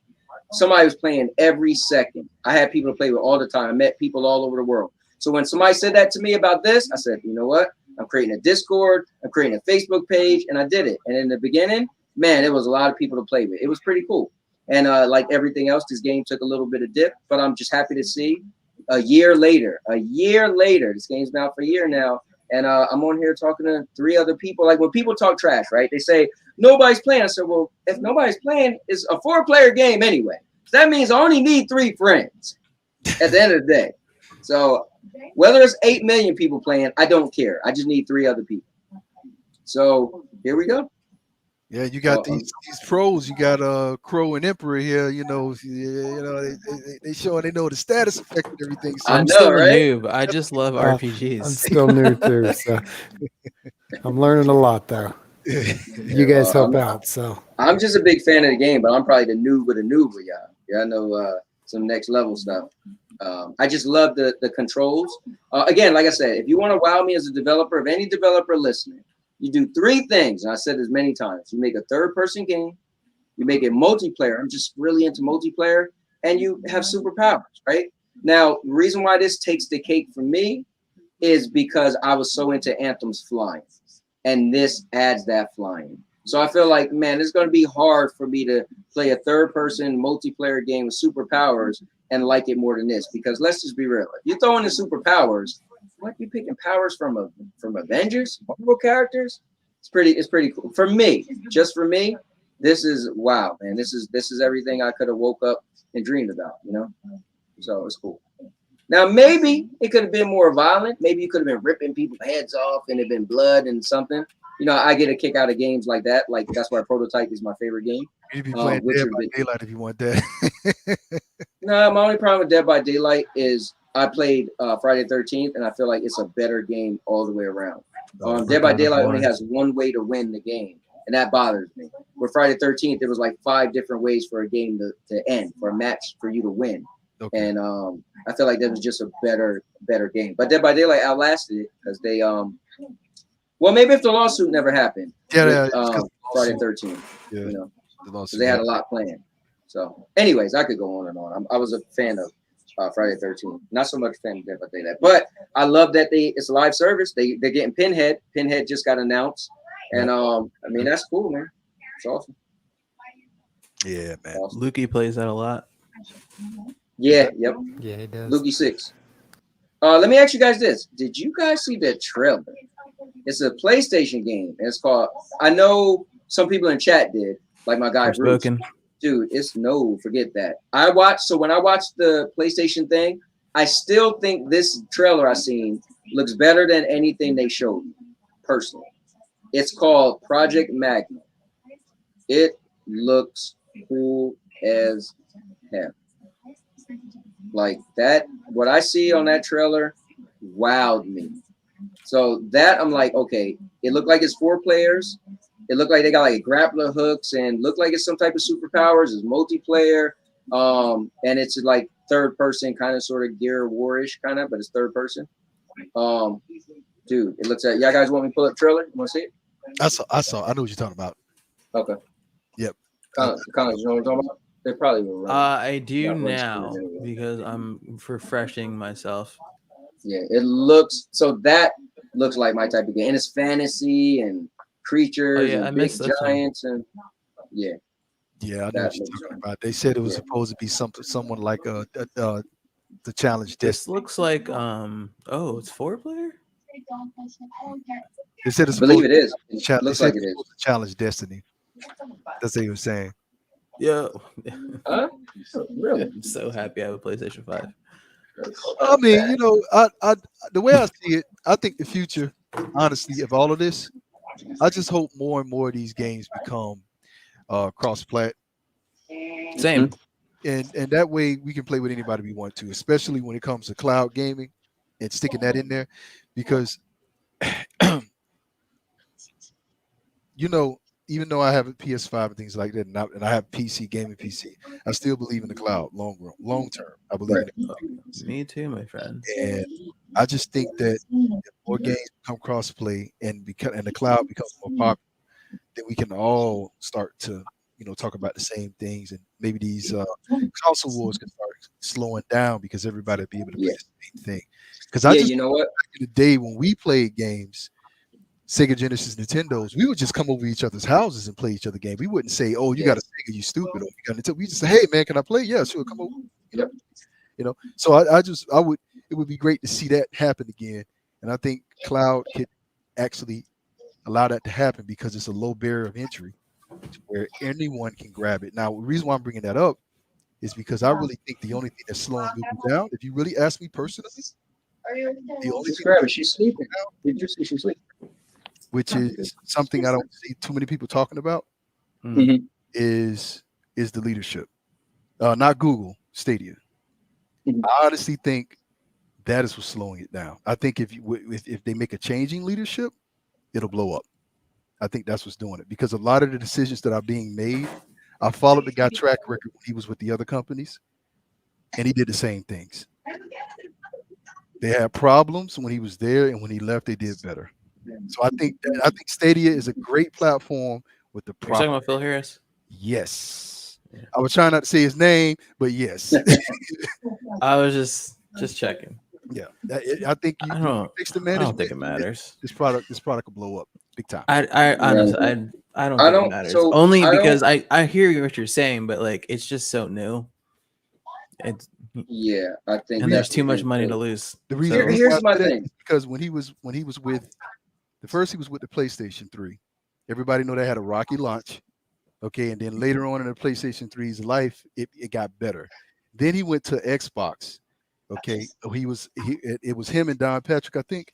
somebody was playing every second. I had people to play with all the time. I met people all over the world. So when somebody said that to me about this, I said, you know what? I'm creating a Discord, I'm creating a Facebook page, and I did it. And in the beginning, man, it was a lot of people to play with. It was pretty cool. And like everything else, this game took a little bit of dip, but I'm just happy to see a year later, this game's been out for a year now, and I'm on here talking to 3 other people. Like when people talk trash, right? They say, nobody's playing. I said, well, if nobody's playing, it's a 4-player game anyway. So that means I only need 3 friends at the end of the day. So whether it's 8 million people playing, I don't care. I just need 3 other people. So here we go. Yeah, you got these pros. You got Crow and Emperor here. You know, they showing they know the status effect and everything. So I'm still a noob. I just love RPGs. I'm still new too, so I'm learning a lot though. You guys help out. So I'm just a big fan of the game, but I'm probably the noob with a noob with y'all. Yeah, I know some next level stuff. I just love the controls. Again, like I said, if you want to wow me as a developer, if any developer listening, you do 3 things, and I said this many times. You make a 3rd-person game, you make it multiplayer. I'm just really into multiplayer, and you have superpowers, right? Now, the reason why this takes the cake for me is because I was so into Anthem's flying, and this adds that flying. So I feel like, man, it's going to be hard for me to play a 3rd-person multiplayer game with superpowers and like it more than this, because let's just be real. If you're throwing in superpowers, what you picking powers from Avengers, Marvel characters? It's pretty cool. For me, just for me, this is wow, man. This is everything I could have woke up and dreamed about, you know? So it's cool. Now maybe it could have been more violent. Maybe you could have been ripping people's heads off and it been blood and something. You know, I get a kick out of games like that. Like that's why Prototype is my favorite game. You'd be playing Dead by Daylight if you want that. No, my only problem with Dead by Daylight is I played Friday the 13th, and I feel like it's a better game all the way around. Dead by Daylight only has one way to win the game, and that bothers me. With Friday the 13th, there was like 5 different ways for a game to end, for a match for you to win. Okay. And I feel like that was just a better game. But Dead by Daylight outlasted it because they well, maybe if the lawsuit never happened. Yeah, Friday the 13th. Yeah, you know, because they had a lot planned. So, anyways, I could go on and on. I was a fan of Friday the 13th. Not so much a fan of Dead by Daylight, but I love that it's a live service. They're getting Pinhead. Pinhead just got announced, and I mean that's cool, man. It's awesome. Yeah, man. Awesome. Lukey plays that a lot. Yeah, yep. Yeah, he does. Lukey 6. Let me ask you guys this: did you guys see the trailer? It's a PlayStation game, and it's called. I know some people in chat did, like my guy Bruce. Dude, forget that. When I watched the PlayStation thing, I still think this trailer I seen looks better than anything they showed me, personally. It's called Project Magma. It looks cool as hell. Like that, what I see on that trailer wowed me. So that I'm like, okay, it looked like it's 4 players. It looked like they got like grappler hooks and looked like it's some type of superpowers. It's multiplayer. And it's like 3rd person, kind of sort of Gear War-ish kind of, but it's 3rd person. Dude, it looks like, y'all guys want me to pull up the trailer? You want to see it? I saw. I know what you're talking about. Okay. Yep. You know what I'm talking about? They probably will run. I do now because I'm refreshing myself. Yeah, it looks like my type of game. And it's fantasy and creatures and big giants and yeah. Yeah, I know what you're talking about. They said it was supposed to be someone like the challenge. This looks like it's 4-player. They said it's I believe it is. It looks like it is. Challenge Destiny. That's what he was saying. Yo, really? I'm so happy I have a PlayStation 5. I mean, you know, the way I see it, I think the future, honestly, of all of this, I just hope more and more of these games become cross-plat. Same. And that way we can play with anybody we want to, especially when it comes to cloud gaming and sticking that in there, because you know, even though I have a PS5 and things like that, and I have PC gaming PC, I still believe in the cloud long term. I believe in it. Me too, my friend. And I just think that if more games become crossplay and the cloud becomes more popular, then we can all start to, you know, talk about the same things, and maybe these console wars can start slowing down because everybody will be able to play the same thing. Because you know what? Back in the day when we played games, Sega Genesis, Nintendos, we would just come over each other's houses and play each other game. We wouldn't say, "Oh, you got a Sega, you stupid," or "You got a Nintendo." We just say, "Hey, man, can I play?" Yeah, sure, come over. Yep. You know, so I would. It would be great to see that happen again, and I think cloud could actually allow that to happen because it's a low barrier of entry to where anyone can grab it. Now, the reason why I'm bringing that up is because I really think the only thing that's slowing people down, if you really ask me personally, the only thing grab it. She's sleeping. Did you see she's sleeping? Which is something I don't see too many people talking about, is the leadership. Not Google, Stadia. I honestly think that is what's slowing it down. I think if they make a changing leadership, it'll blow up. I think that's what's doing it, because a lot of the decisions that are being made, I followed the guy track record when he was with the other companies, and he did the same things. They had problems when he was there, and when he left, they did better. So I think Stadia is a great platform with the You're talking about Phil Harris? Yes. Yeah. I was trying not to say his name, but yes. I was just checking. Yeah, I think I don't think it matters. This product will blow up big time. I honestly I don't think it matters. So only because I hear what you're saying, but like it's just so new. It's I think, and there's too much money to lose. The reason here's my thing, is because when he was with the PlayStation 3, everybody know they had a rocky launch, okay, and then later on in the PlayStation 3's life, it got better. Then he went to Xbox, okay. It was him and Don Patrick, I think,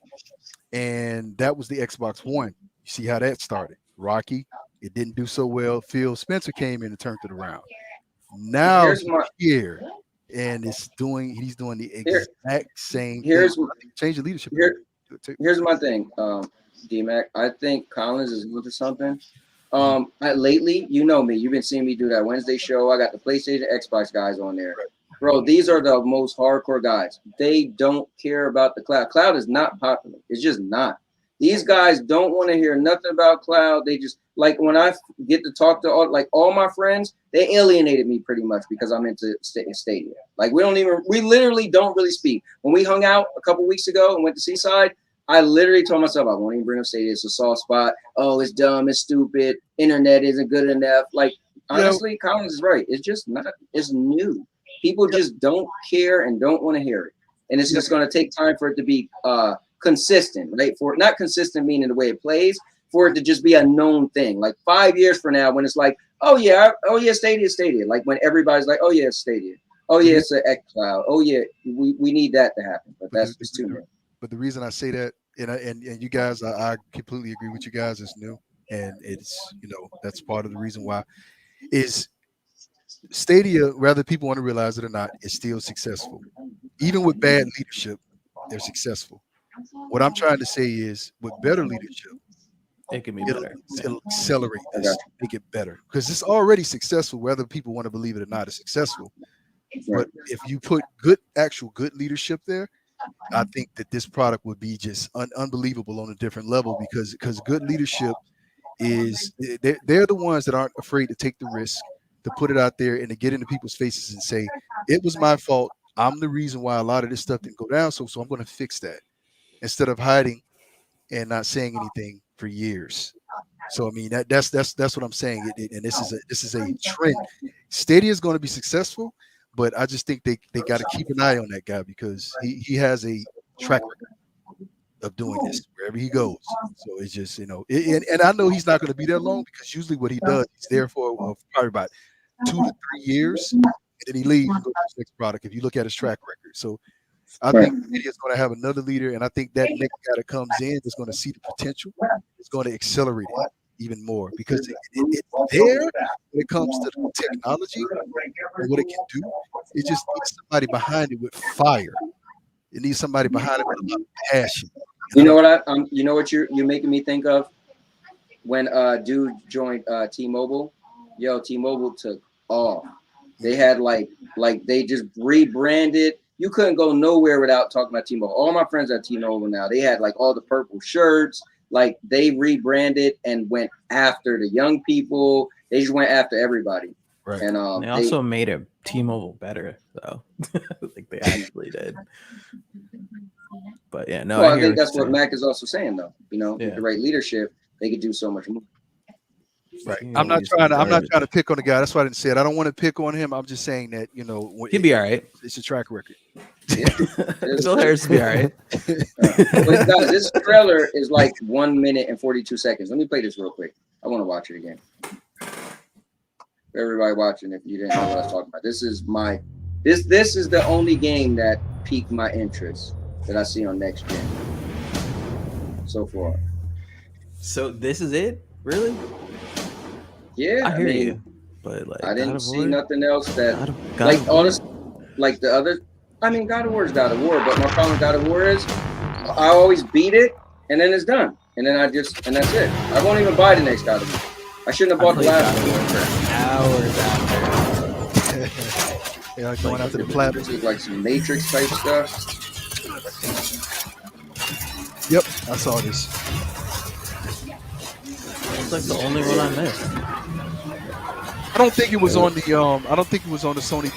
and that was the Xbox One. You see how that started? Rocky, it didn't do so well. Phil Spencer came in and turned it around. Now he's here. And he's doing the exact same thing. Change the leadership. Here's my thing, D-Mac. I think Collins is looking something. Lately, you know me. You've been seeing me do that Wednesday show. I got the PlayStation, Xbox guys on there. Bro, these are the most hardcore guys. They don't care about the cloud. Cloud is not popular. It's just not. These guys don't want to hear nothing about cloud. They just, like, when I get to talk to all my friends, they alienated me pretty much because I'm into Stadia. Like, we literally don't really speak. When we hung out a couple weeks ago and went to Seaside, I literally told myself I won't even bring up Stadia. It's a soft spot. Oh, it's dumb. It's stupid. Internet isn't good enough. Like, honestly, Collins is right. It's just not. It's new. People just don't care and don't want to hear it. And it's just going to take time for it to be consistent, right? For not consistent meaning the way it plays, for it to just be a known thing. Like 5 years from now, when it's like, oh yeah, Stadia. Like when everybody's like, oh yeah, it's Stadia. Oh yeah, it's an X Cloud. Oh yeah, we need that to happen. But that's just too much. But the reason I say that, and you guys, I completely agree with you guys. It's new, and it's, you know, that's part of the reason why is Stadia, whether people want to realize it or not, is still successful. Even with bad leadership, they're successful. What I'm trying to say is, with better leadership, it can be better. It'll accelerate this, make it better, because it's already successful. Whether people want to believe it or not, it's successful. But if you put actual good leadership there, I think that this product would be just unbelievable on a different level, because good leadership is they're the ones that aren't afraid to take the risk, to put it out there and to get into people's faces and say, it was my fault. I'm the reason why a lot of this stuff didn't go down. So I'm going to fix that, instead of hiding and not saying anything for years. So I mean, that's what I'm saying. And this is a trend. Stadia is going to be successful, but I just think they got to keep an eye on that guy, because he has a track record of doing this wherever he goes. So it's just, you know, and I know he's not going to be there long, because usually what he does, he's there for probably about 2 to 3 years, and then he leaves and goes to the next product, if you look at his track record. So I think Stadia is going to have another leader, and I think that next guy that comes in is going to see the potential. It's going to accelerate it even more because it's there when it comes to the technology and what it can do. It just needs somebody behind it with fire. It needs somebody behind it with a lot of passion. You know what you know what you're making me think of? When dude joined T-Mobile, T-Mobile took off. They had like they just rebranded. You couldn't go nowhere without talking about T-Mobile. All my friends are T-Mobile now. They had like all the purple shirts. Like they rebranded and went after the young people. They just went after everybody. Right. And they also made it T-Mobile better though. Like they actually did. But yeah, no. Well, I think that's what Mac is also saying though. With the right leadership, they could do so much more. Right. I'm not trying to pick on the guy. That's why I didn't say it. I don't want to pick on him. I'm just saying that, he'd be all right. It's a track record. Phil Harris would be all right. But guys, this trailer is like 1 minute and 42 seconds. Let me play this real quick. I want to watch it again. For everybody watching, if you didn't know what I was talking about, this is the only game that piqued my interest that I see on next gen so far. So this is it? Really? Yeah, I hear you, but like I didn't see nothing else that like honest, like the other. I mean, God of War is God of War, but my problem with God of War is I always beat it and then it's done, and then and that's it. I won't even buy the next God of War. I shouldn't have bought the last one for hours after. Yeah, going after the platinum. Like some Matrix type stuff. Yep, I saw this. It's like the only one I missed. I don't think it was on the Sony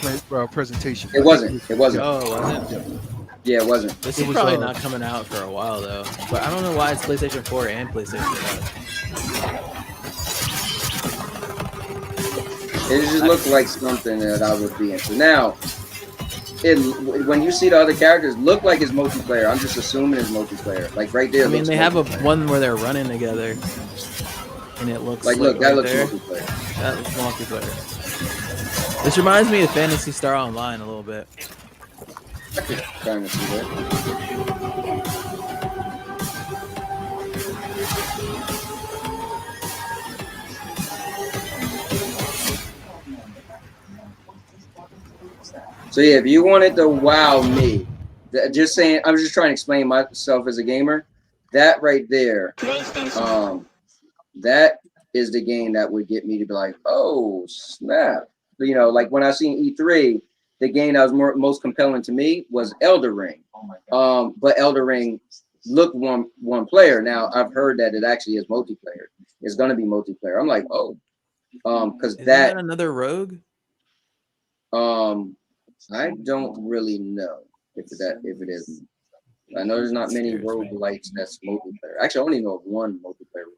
presentation. It wasn't. Oh, it wasn't. Yeah, it wasn't. This is probably not coming out for a while though. But I don't know why it's PlayStation 4 and PlayStation 5. It just looked like something that I would be into. Now, when you see the other characters, look like it's multiplayer. I'm just assuming it's multiplayer. Like right there. I mean, they have one where they're running together, and it looks like look, that right looks there. multiplayer. That looks multiplayer. This reminds me of Phantasy Star Online a little bit. I could kind of see that. So yeah, if you wanted to wow me, just saying, I was just trying to explain myself as a gamer. That right there, that is the game that would get me to be like, oh snap! Like when I seen E3, the game that was most compelling to me was Elden Ring. But Elden Ring looked one player. Now I've heard that it actually is multiplayer. It's gonna be multiplayer. I'm like, oh, because that another Rogue. I don't really know if it is. I know there's not many roguelites that's multiplayer. Actually, I only know of one multiplayer.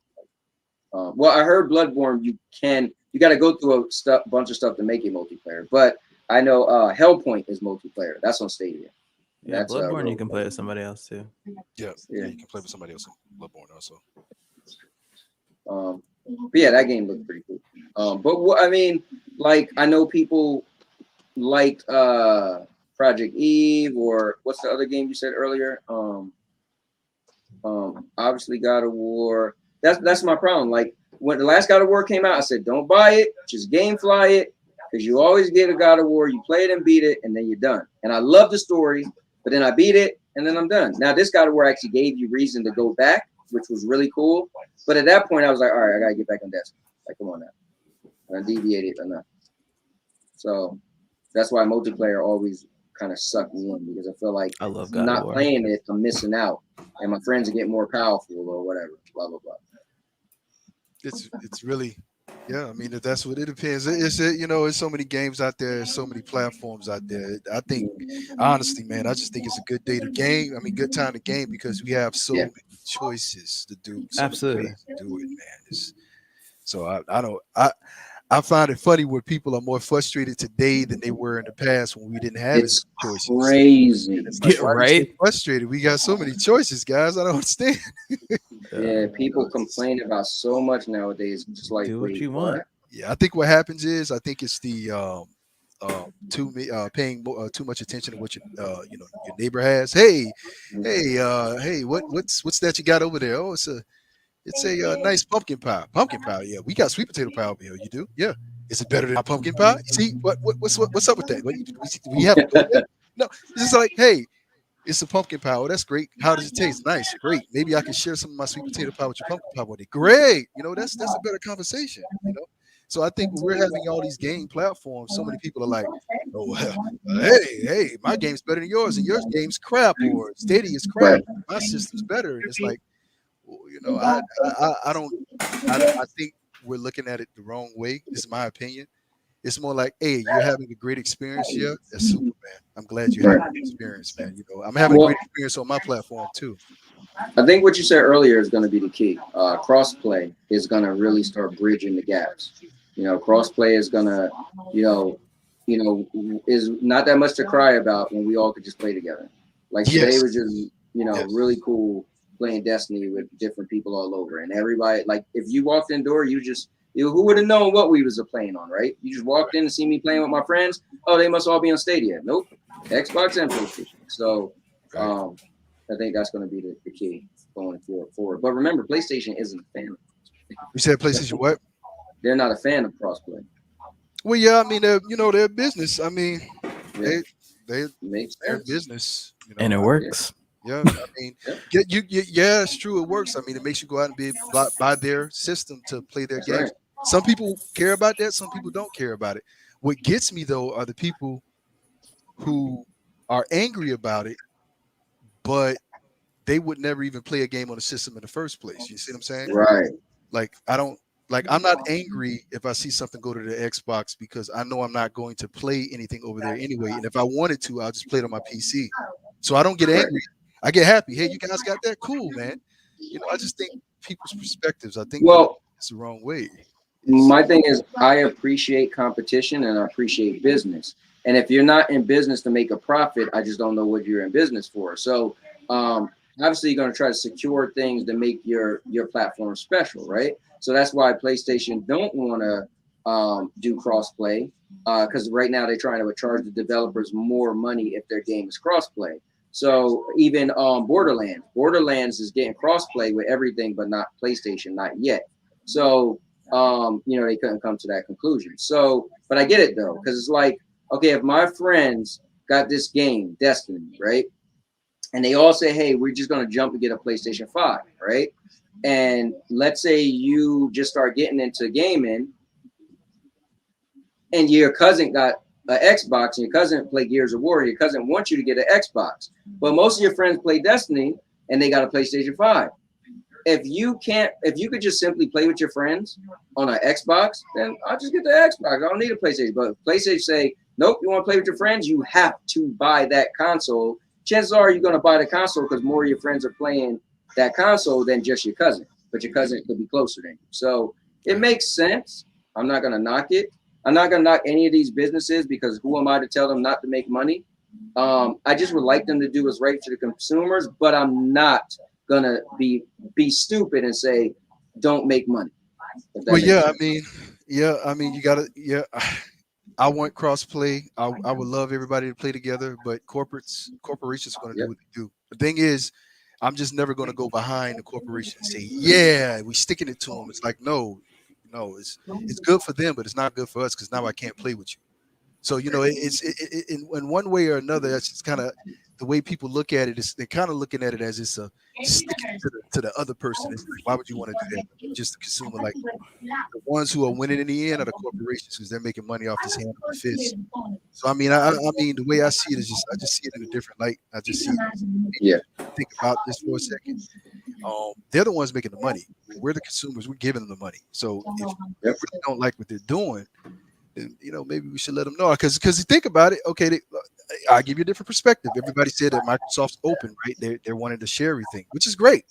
Well, I heard Bloodborne. You got to go through a bunch of stuff to make it multiplayer. But I know Hellpoint is multiplayer. That's on Stadia. Yeah, that's Bloodborne. You can play with somebody else too. Yeah, you can play with somebody else in Bloodborne also. But yeah, that game looked pretty cool. But I mean, like I know people liked Project Eve, or what's the other game you said earlier? Obviously God of War. That's my problem. Like when the last God of War came out, I said, don't buy it, just GameFly it, because you always get a God of War, you play it and beat it, and then you're done. And I love the story, but then I beat it, and then I'm done. Now this God of War actually gave you reason to go back, which was really cool. But at that point, I was like, all right, I gotta get back on Destiny. Like, come on now. I deviated enough. So that's why multiplayer always kind of sucked me in, because I feel like I love God not of War. playing it, I'm missing out, and my friends are getting more powerful or whatever. Blah blah blah. It's really, yeah. I mean, that's what it depends. It's it's so many games out there, so many platforms out there. I think, honestly, man, I just think it's a good day to game. I mean, good time to game because we have so many choices to do. Absolutely, to do it, man. So I find it funny where people are more frustrated today than they were in the past when we didn't have choices. Crazy. It's like, right? Frustrated. We got so many choices, guys. I don't understand. Yeah, people complain about so much nowadays. Just like do what you want. Yeah, I think what happens is it's the paying too much attention to what your neighbor has. Hey, what's that you got over there? Oh, it's a nice pumpkin pie. Pumpkin pie, yeah. We got sweet potato pie over here. You do, yeah. Is it better than our pumpkin pie? See what's up with that? We have to go there? No, it's just like, hey, it's a pumpkin pie. Oh, that's great. How does it taste? Nice, great. Maybe I can share some of my sweet potato pie with your pumpkin pie one day. Great. That's a better conversation. So I think when we're having all these game platforms, so many people are like, oh, hey, my game's better than yours, and your game's crap, or Stadia is crap. My system's better. And it's like, I think we're looking at it the wrong way. This is my opinion. It's more like, hey, you're having a great experience here. That's super, man. I'm glad you had a great experience, man. I'm having a great experience on my platform too. I think what you said earlier is going to be the key. Crossplay is going to really start bridging the gaps. Crossplay is going to, is not that much to cry about when we all could just play together. Like today was just, really cool playing Destiny with different people all over, and everybody. Like if you walked in the door, who would have known what we was playing on, right? You just walked in and see me playing with my friends. Oh, they must all be on Stadia. Nope, Xbox and PlayStation. So I think that's going to be the key going forward. But remember, PlayStation isn't a fan. You said PlayStation what? They're not a fan of crossplay. Well, yeah, I mean, their business. I mean, they makes their business, and it works. Yeah, I mean, yeah, it's true. It works. I mean, it makes you go out and buy their system to play their games. Right. Some people care about that. Some people don't care about it. What gets me though are the people who are angry about it, but they would never even play a game on the system in the first place. You see what I'm saying? Right. I'm not angry if I see something go to the Xbox because I know I'm not going to play anything over there anyway. And if I wanted to, I'll just play it on my PC. So I don't get angry. I get happy. Hey, you guys got that? Cool, man. I just think people's perspectives. I think it's the wrong way. My thing is I appreciate competition and I appreciate business. And if you're not in business to make a profit, I just don't know what you're in business for. So obviously you're going to try to secure things to make your platform special, right? So that's why PlayStation don't want to do crossplay because right now they're trying to charge the developers more money if their game is crossplay. So even Borderlands is getting crossplay with everything, but not PlayStation, not yet. So they couldn't come to that conclusion. So, but I get it though, because it's like, okay, if my friends got this game, Destiny, right? And they all say, hey, we're just going to jump and get a PlayStation 5, right? And let's say you just start getting into gaming and your cousin got an Xbox and your cousin played Gears of War, and your cousin wants you to get an Xbox. But most of your friends play Destiny and they got a PlayStation 5. If you could just simply play with your friends on an Xbox, then I'll just get the Xbox. I don't need a PlayStation. But if PlayStation say, nope, you want to play with your friends, you have to buy that console. Chances are you're going to buy the console because more of your friends are playing that console than just your cousin. But your cousin could be closer than you. So it makes sense. I'm not going to knock it. I'm not going to knock any of these businesses because who am I to tell them not to make money? I just would like them to do what's right to the consumers, but I'm not going to be stupid and say, don't make money. Well, yeah, I mean, you got to, yeah. I want cross-play. I would love everybody to play together, but corporations are going to do what they do. The thing is, I'm just never going to go behind the corporation and say, yeah, we're sticking it to them. It's like, no, it's good for them, but it's not good for us because now I can't play with you. So, it's in one way or another, that's just kind of the way people look at it. They're kind of looking at it as it's a sticking to the other person. It's like, why would you want to do that? Just the consumer, like the ones who are winning in the end are the corporations because they're making money off this hand of the fist. So I mean, the way I see it is I just see it in a different light. I just see it. Think about this for a second. They're the ones making the money. We're the consumers. We're giving them the money. So if they really don't like what they're doing, then maybe we should let them know. Because you think about it, okay. I'll give you a different perspective. Everybody said that Microsoft's open, right? They're wanting to share everything, which is great.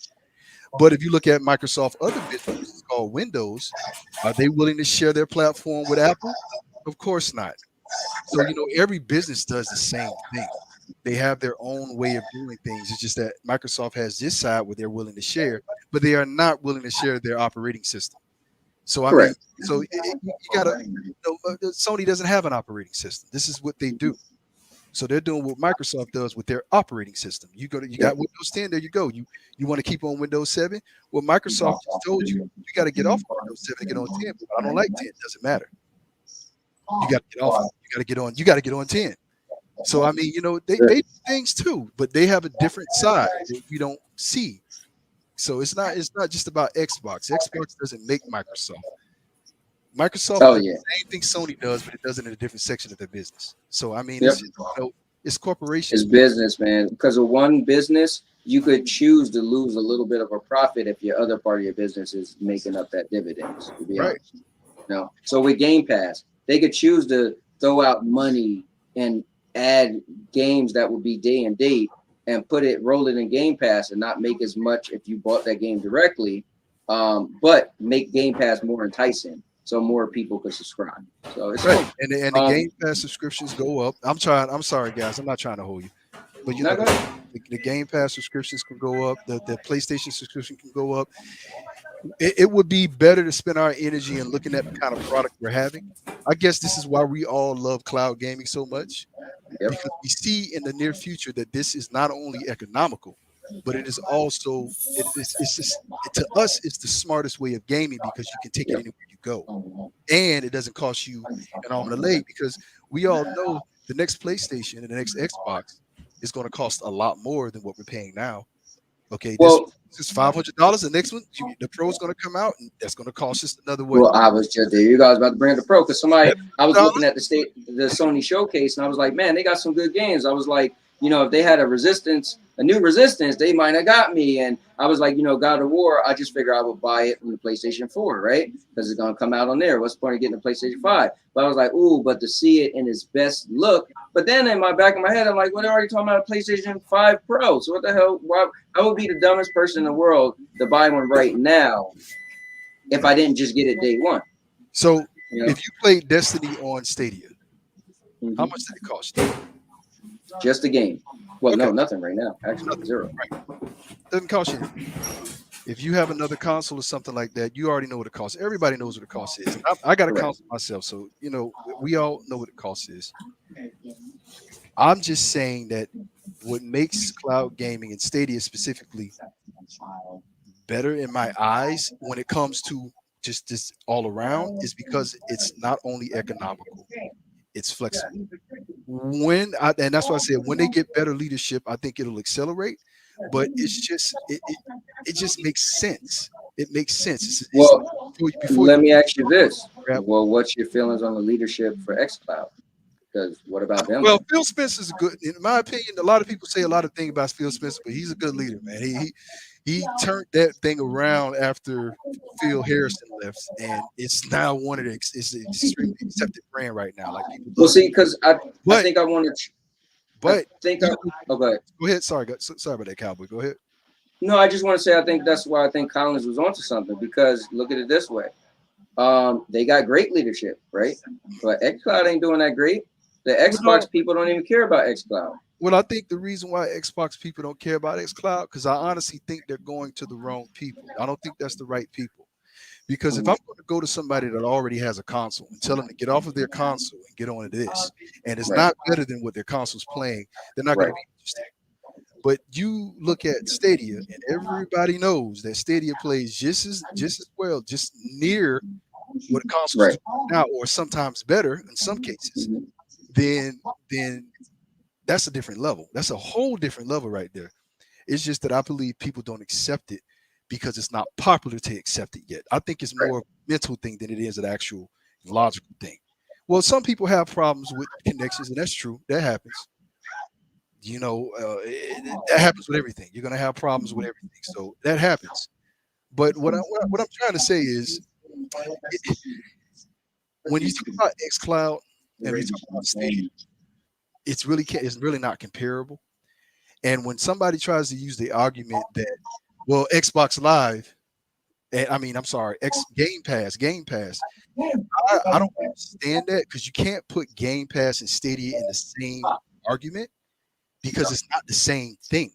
But if you look at Microsoft other businesses called Windows, are they willing to share their platform with Apple? Of course not. So every business does the same thing. They have their own way of doing things. It's just that Microsoft has this side where they're willing to share, but they are not willing to share their operating system. So I mean, so you gotta, Sony doesn't have an operating system. This is what they do. So they're doing what Microsoft does with their operating system. You got Windows 10. There you go. You want to keep on Windows 7? Well, Microsoft just told you got to get off of Windows 7 to get on 10. But I don't like 10. It doesn't matter. You got to get off. You got to get on. You got to get on 10. So I mean, they do things too, but they have a different side that we don't see. So it's not just about Xbox. Xbox doesn't make Microsoft. Microsoft does the same thing Sony does, but it does it in a different section of their business. So I mean, it's corporations. It's business, man. Because of one business, you could choose to lose a little bit of a profit if your other part of your business is making up that dividends. To be honest, So with Game Pass, they could choose to throw out money and add games that would be day and date and roll it in Game Pass and not make as much if you bought that game directly, but make Game Pass more enticing. So more people could subscribe. So it's right. And the Game Pass subscriptions go up. I'm sorry, guys. I'm not trying to hold you. But the Game Pass subscriptions can go up. The PlayStation subscription can go up. It would be better to spend our energy in looking at the kind of product we're having. I guess this is why we all love cloud gaming so much. Because we see in the near future that this is not only economical, but it is also to us it's the smartest way of gaming because you can take it anywhere you go, and it doesn't cost you an arm and a leg because we all know the next PlayStation and the next Xbox is going to cost a lot more than what we're paying now. Okay, this is $500. The next one, the Pro is going to come out, and that's going to cost us another way. Well, I was just there. You guys about to bring the Pro because I was looking at the Sony showcase, and I was like, man, they got some good games. I was like, if they had a new Resistance, they might have got me. And I was like, God of War, I just figured I would buy it from the PlayStation 4, right? Because it's going to come out on there. What's the point of getting the PlayStation 5? But I was like, ooh, but to see it in its best look. But then in my back of my head, I'm like, well, they're already talking about a PlayStation 5 Pro. So what the hell? I would be the dumbest person in the world to buy one right now if I didn't just get it day one. So if you played Destiny on Stadia, how much did it cost you? Just a game. Well, no, nothing right now. Actually, zero. Right. Doesn't cost you anything. If you have another console or something like that, you already know what it costs. Everybody knows what the cost is. I got a console myself, so we all know what the cost is. I'm just saying that what makes cloud gaming and Stadia specifically better in my eyes when it comes to just this all around is because it's not only economical, it's flexible. And that's why I said when they get better leadership, I think it'll accelerate. But it's just it just makes sense. It makes sense. Let me ask you this. Well, what's your feelings on the leadership for xCloud? Because what about them? Well, Phil Spencer's good. In my opinion, a lot of people say a lot of things about Phil Spencer, but he's a good leader, man. He turned that thing around after Phil Harrison left, and it's now one of the it's an extremely accepted brand right now. Like people. Well, see, because I think I want to. But go ahead. Go ahead. Sorry about that, Cowboy. Go ahead. No, I just want to say I think that's why I think Collins was onto something because look at it this way. They got great leadership, right? But xCloud ain't doing that great. The Xbox people don't even care about xCloud. Well, I think the reason why Xbox people don't care about xCloud, because I honestly think they're going to the wrong people. I don't think that's the right people. Because if I'm going to go to somebody that already has a console and tell them to get off of their console and get on to this, and it's not better than what their console's playing, they're not going to be interested. But you look at Stadia, and everybody knows that Stadia plays just as well, just near what a console is doing now, or sometimes better in some cases. Then that's a different level. That's a whole different level right there. It's just that I believe people don't accept it because it's not popular to accept it yet. I think it's more a mental thing than it is an actual logical thing. Well, some people have problems with connections, and that's true. That happens. That happens with everything. You're going to have problems with everything. So that happens. But what I'm trying to say is when you talk about xCloud and when you talk about Stadia, it's really not comparable. And when somebody tries to use the argument that, well, Xbox Live, Game Pass, I don't understand that because you can't put Game Pass and Stadia in the same argument because it's not the same thing.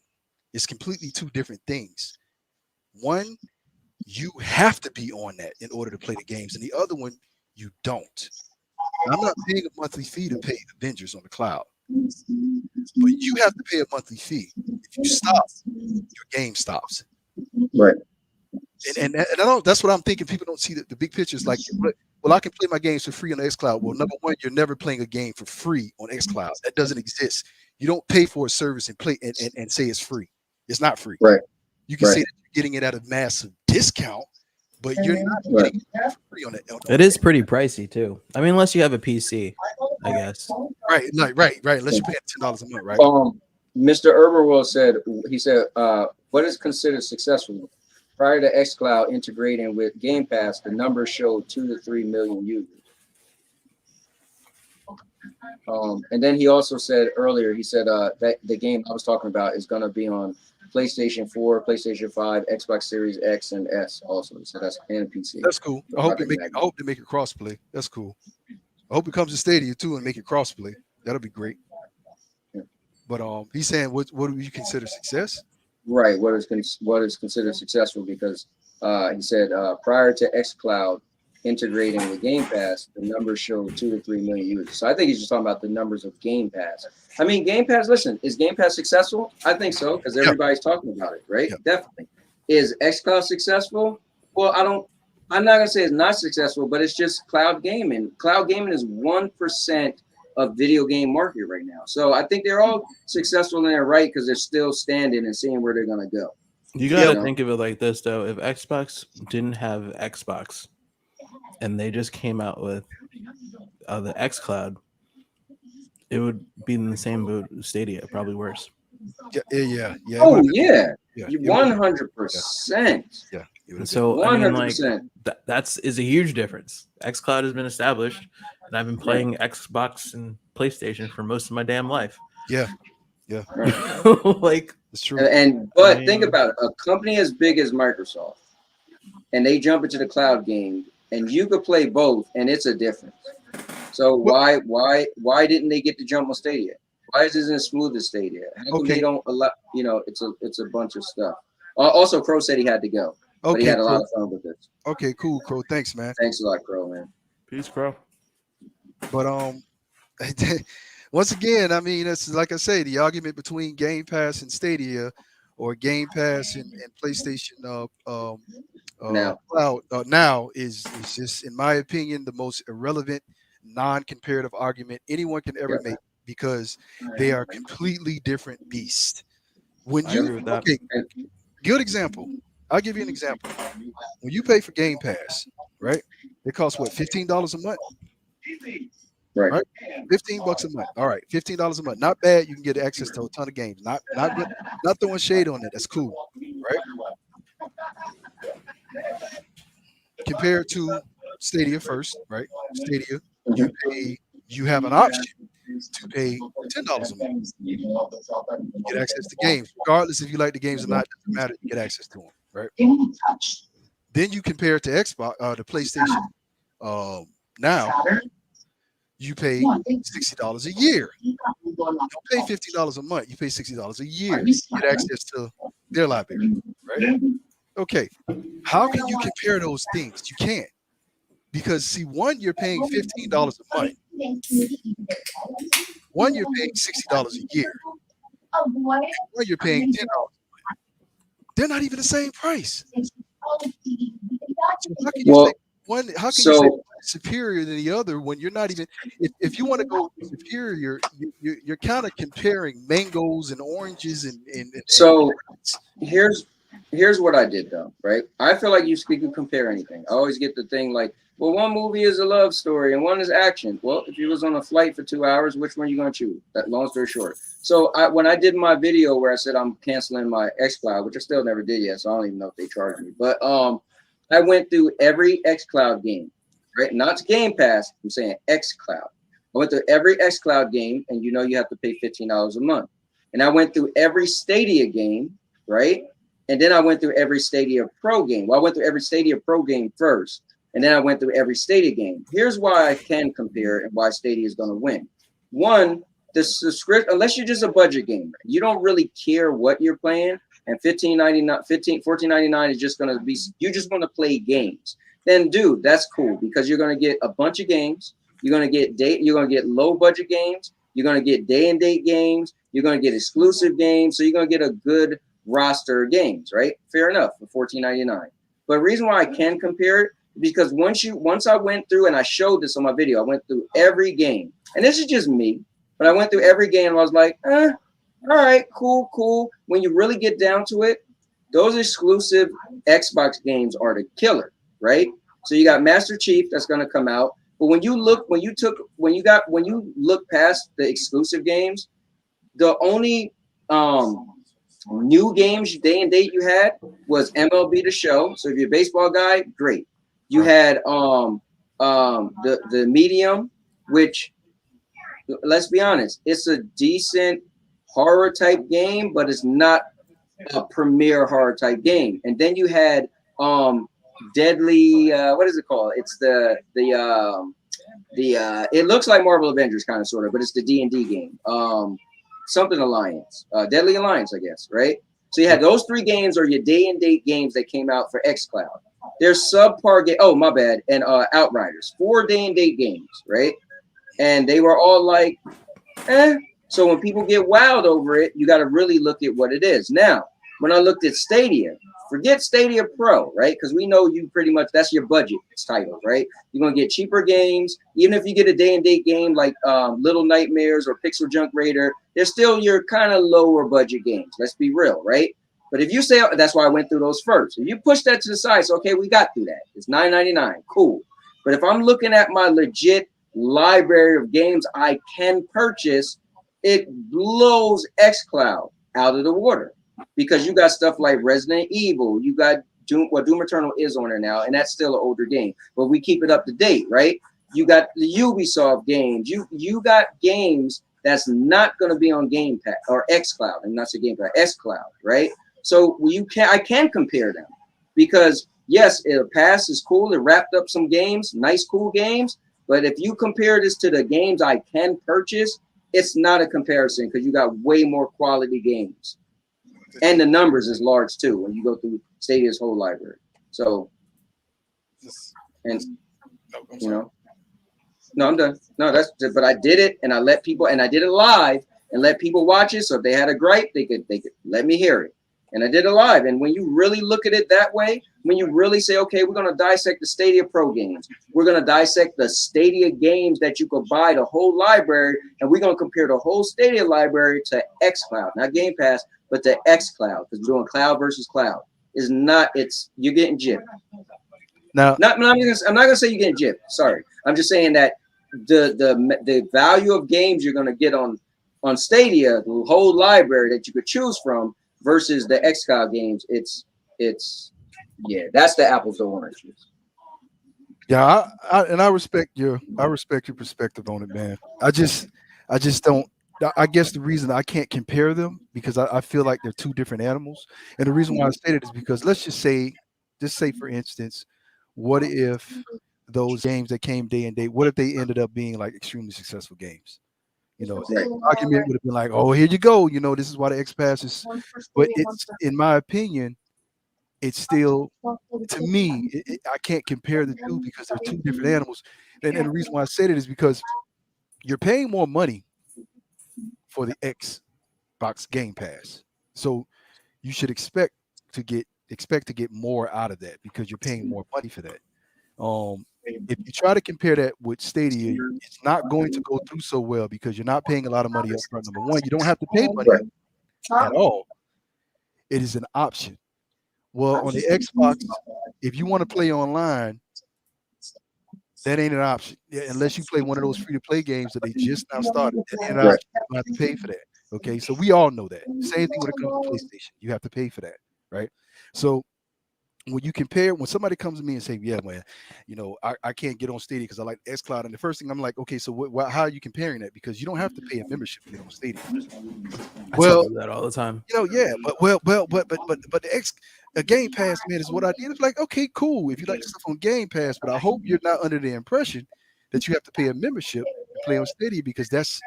It's completely two different things. One you have to be on that in order to play the games, and the other one you don't. I'm not paying a monthly fee to play Avengers on the cloud, but you have to pay a monthly fee. If you stop, your game stops. Right. And I don't. That's what I'm thinking. People don't see the big pictures. Like, well, I can play my games for free on xCloud. Well, number one, you're never playing a game for free on xCloud. That doesn't exist. You don't pay for a service and play and say it's free. It's not free. Right. You can say that you're getting it at a massive discount, but you're not getting it for free on it. It is pretty pricey too. I mean, unless you have a PC, I guess. Right. Unless you pay $10 a month, right? Mr. Herberwell said, what is considered successful? Prior to xCloud integrating with Game Pass, the numbers showed 2 to 3 million users. And then he also said earlier, he said that the game I was talking about is going to be on PlayStation 4, PlayStation 5, Xbox Series X and S also. So that's and PC. That's cool. I hope they make it crossplay. That's cool. I hope it comes to Stadia too and make it crossplay. That'll be great. Yeah. But he's saying, what do you consider success? Right. What is considered successful? Because he said prior to xCloud integrating with Game Pass, the numbers showed 2 to 3 million users. So I think he's just talking about the numbers of Game Pass. I mean, Game Pass. Listen, is Game Pass successful? I think so because everybody's talking about it, right? Yeah. Definitely. Is xCloud successful? Well, I'm not gonna say it's not successful, but it's just cloud gaming. Cloud gaming is 1% of video game market right now. So I think they're all successful in their right because they're still standing and seeing where they're gonna go. You gotta think of it like this though. If Xbox didn't have Xbox and they just came out with the xCloud, it would be in the same boat as Stadia, probably worse. Yeah. Oh yeah, 100%. Yeah. So 100%. I mean, like that's a huge difference. xCloud has been established, and I've been playing Xbox and PlayStation for most of my damn life. Yeah. Like it's true. But think about it: a company as big as Microsoft, and they jump into the cloud game, and you could play both, and it's a difference. So why didn't they get to jump on Stadia? Why isn't it smooth as Stadia? How come they don't allow? It's a bunch of stuff. Also, Crow said he had to go. But he had a lot of fun with this. Okay, cool, Crow. Thanks, man. Thanks a lot, Crow, man. Peace, Crow. But once again, I mean, it's like I say, the argument between Game Pass and Stadia, or Game Pass and PlayStation Cloud now is just, in my opinion, the most irrelevant, non-comparative argument anyone can ever make, because they are completely different beasts. When good example. I'll give you an example. When you pay for Game Pass, right? It costs what, $15 a month? Right. $15 a month. All right, $15 a month. Not bad. You can get access to a ton of games. Not throwing shade on it. That's cool, right? Compared to Stadia first, right? Stadia, you have an option to pay $10 a month. You get access to games, regardless if you like the games or not. Doesn't matter. You get access to them. Right. Then you compare it to Xbox, the PlayStation. Now you pay $60 a year. You don't pay $50 a month. You pay $60 a year. You get access to their library. Right. Okay. How can you compare those things? You can't, because see, one, you're paying $15 a month. One, you're paying $60 a year. One, you're paying $10. They're not even the same price. So how can you say one? How can you say superior than the other when you're not even? If you want to go superior, you're kind of comparing mangoes and oranges and so here's what I did though, right? I feel like you can compare anything. I always get the thing like, well, one movie is a love story and one is action. Well, if you was on a flight for 2 hours, which one are you going to choose? That long story short. So when I did my video where I said I'm canceling my xCloud, which I still never did yet, so I don't even know if they charged me. But I went through every xCloud game, right? Not Game Pass. I'm saying xCloud. I went through every xCloud game, and you have to pay $15 a month. And I went through every Stadia game, right? And then I went through every Stadia Pro game. Well, I went through every Stadia Pro game first. And then I went through every Stadia game. Here's why I can compare and why Stadia is going to win. One, the subscription, unless you're just a budget gamer, you don't really care what you're playing, and $14.99 is just going to be, you just want to play games, then dude, that's cool, because you're going to get a bunch of games. You're going to get low budget games. You're going to get day and date games. You're going to get exclusive games. So you're going to get a good roster of games, right? Fair enough for $14.99. But the reason why I can compare it, because once I went through, and I showed this on my video, I went through every game, and this is just me, but I went through every game and I was like, all right, cool. When you really get down to it, those exclusive Xbox games are the killer, right? So you got Master Chief that's going to come out, but when you look past the exclusive games, the only new games day and date you had was MLB The Show. So if you're a baseball guy, great. You had the Medium, which, let's be honest, it's a decent horror type game, but it's not a premier horror type game. And then you had Deadly, what is it called? It's it looks like Marvel Avengers kind of sort of, but it's the D&D game. Something Alliance, Deadly Alliance, I guess, right? So you had those 3 games are your day and date games that came out for xCloud. There's subpar game. Oh, my bad. And Outriders, 4 day and date games, right? And they were all like, So when people get wild over it, you got to really look at what it is. Now, when I looked at Stadia, forget Stadia Pro, right? Because we know you pretty much, that's your budget title, right? You're going to get cheaper games. Even if you get a day and date game like Little Nightmares or Pixel Junk Raider, they're still your kind of lower budget games. Let's be real, right? But if you say, that's why I went through those first. If you push that to the side, so okay, we got through that. It's $9.99, cool. But if I'm looking at my legit library of games I can purchase, it blows xCloud out of the water, because you got stuff like Resident Evil, you got Doom. Well, Doom Eternal is on there now, and that's still an older game, but we keep it up to date, right? You got the Ubisoft games. You got games that's not going to be on Game Pass or xCloud, and that's a Game Pass, xCloud, right? So I can compare them, because yes, Pass is cool. It wrapped up some games, nice, cool games. But if you compare this to the games I can purchase, it's not a comparison, because you got way more quality games. And the numbers is large too when you go through Stadia's whole library. So, and you know, no, I'm done. No, but I did it, and I let people, and I did it live and let people watch it. So if they had a gripe, they could let me hear it. And I did it live. And when you really look at it that way, when you really say, okay, we're going to dissect the Stadia Pro games, we're going to dissect the Stadia games that you could buy, the whole library, and we're going to compare the whole Stadia library to xCloud, not Game Pass, but to xCloud, because we're doing cloud versus cloud. You're getting gypped. Now, I'm not gonna say you're getting gypped. Sorry, I'm just saying that the value of games you're gonna get on Stadia, the whole library that you could choose from, versus the xCloud games, it's that's the apples to oranges. Yeah, I respect your perspective on it, man. I just don't. I guess the reason I can't compare them, because I feel like they're 2 different animals. And the reason why I say that is because let's just say for instance, what if those games that came day and date, what if they ended up being like extremely successful games? You know, the argument would have been like, oh, here you go. You know, this is why the X Pass is. But it's, in my opinion, it's still, to me, I can't compare the 2 because they're 2 different animals. And the reason why I say that is because you're paying more money for the Xbox Game Pass, so you should expect to get more out of that, because you're paying more money for that. If you try to compare that with Stadia, it's not going to go through so well, because you're not paying a lot of money up front. Number one, you don't have to pay money at all. It is an option. Well, on the Xbox, if you want to play online, that ain't an option, unless you play one of those free-to-play games that they just now started. That ain't an option. You have to pay for that. Okay, so we all know that. Same thing when it comes to PlayStation. You have to pay for that, right? So when you compare, when somebody comes to me and say, yeah, man, you know, I can't get on Stadia because I like xCloud, and the first thing I'm like, okay, so how are you comparing that? Because you don't have to pay a membership to get on Stadia. Well, I do that all the time. You know, yeah, but the Game Pass, man, is what I did. It's like, okay, cool, if you like stuff on Game Pass, but I hope you're not under the impression that you have to pay a membership to play on Stadia, because that's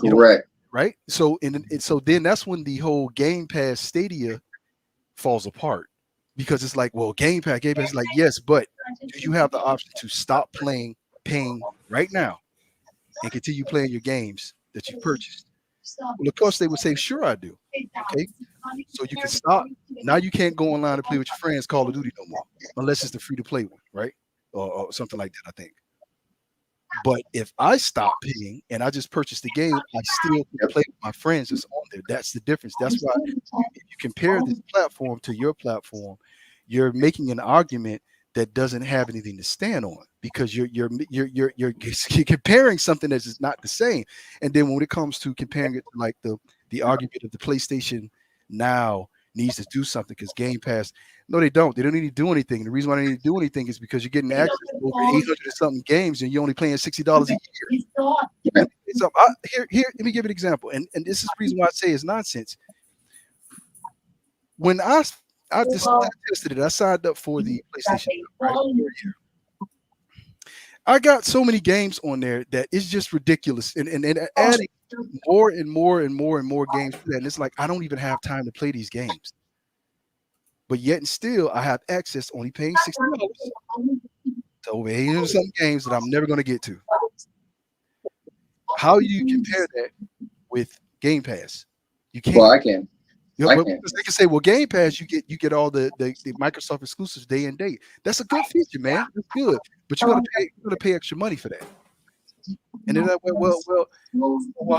correct. right? So so then that's when the whole Game Pass Stadia falls apart, because it's like, well, Game Pass is like, yes, but do you have the option to stop paying right now and continue playing your games that you purchased? Well, of course they would say, sure, I do. Okay, so you can stop. Now you can't go online and play with your friends Call of Duty no more, unless it's the free to play one, right? Or something like that, I think. But if I stop paying and I just purchase the game, I still can play with my friends that's on there. That's the difference. That's why if you compare this platform to your platform, you're making an argument that doesn't have anything to stand on, because you're comparing something that is not the same. And then when it comes to comparing it to like the argument of the PlayStation Now needs to do something because Game Pass, no, they don't. They don't need to do anything. The reason why they need to do anything is because you're getting access to over 800 and something games, and you're only paying $60 a year. So here, let me give an example, and this is the reason why I say it's nonsense. When I tested it, I signed up for the PlayStation, right? I got so many games on there that it's just ridiculous, and adding more and more and more and more games to that, and it's like I don't even have time to play these games. But yet and still, I have access, only paying $60 to over 800 something games that I'm never going to get to. How do you compare that with Game Pass? You can't. Well, I can. They can say, well, Game Pass, you get all the Microsoft exclusives day and date. That's a good feature, man. That's good. But you're gonna pay extra money for that. And then well,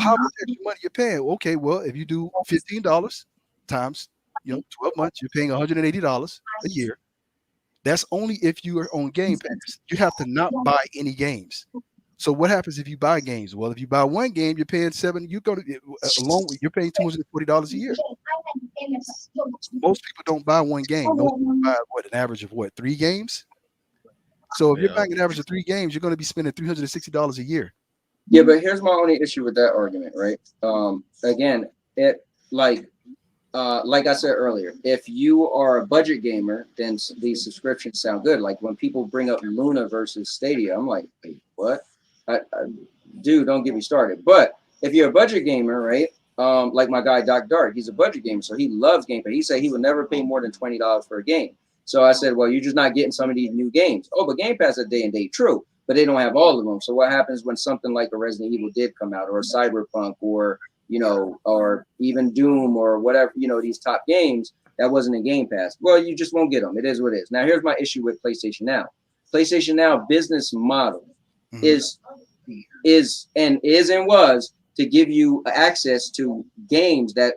how much extra money you're paying? Okay, well, if you do $15 times 12 months, you're paying $180 a year. That's only if you are on Game Pass. You have to not buy any games. So what happens if you buy games? Well, if you buy one game, you're paying you're paying $240 a year. Most people don't buy one game. Most people buy an average of 3 games. So if you're buying an average of 3 games, you're going to be spending $360 a year. Yeah, but here's my only issue with that argument, right? Again, it like I said earlier, if you are a budget gamer, then these subscriptions sound good. Like when people bring up Luna versus Stadia, I'm like, wait, what? Dude, don't get me started. But if you're a budget gamer, right? Like my guy Doc Dark, he's a budget gamer, so he loves Game Pass. He said he would never pay more than $20 for a game. So I said, well, you're just not getting some of these new games. Oh, but Game Pass is day and date, true, but they don't have all of them. So what happens when something like a Resident Evil did come out, or a Cyberpunk, or or even Doom, or whatever, these top games that wasn't in Game Pass? Well, you just won't get them. It is what it is. Now, here's my issue with PlayStation Now. PlayStation Now business model is and was to give you access to games that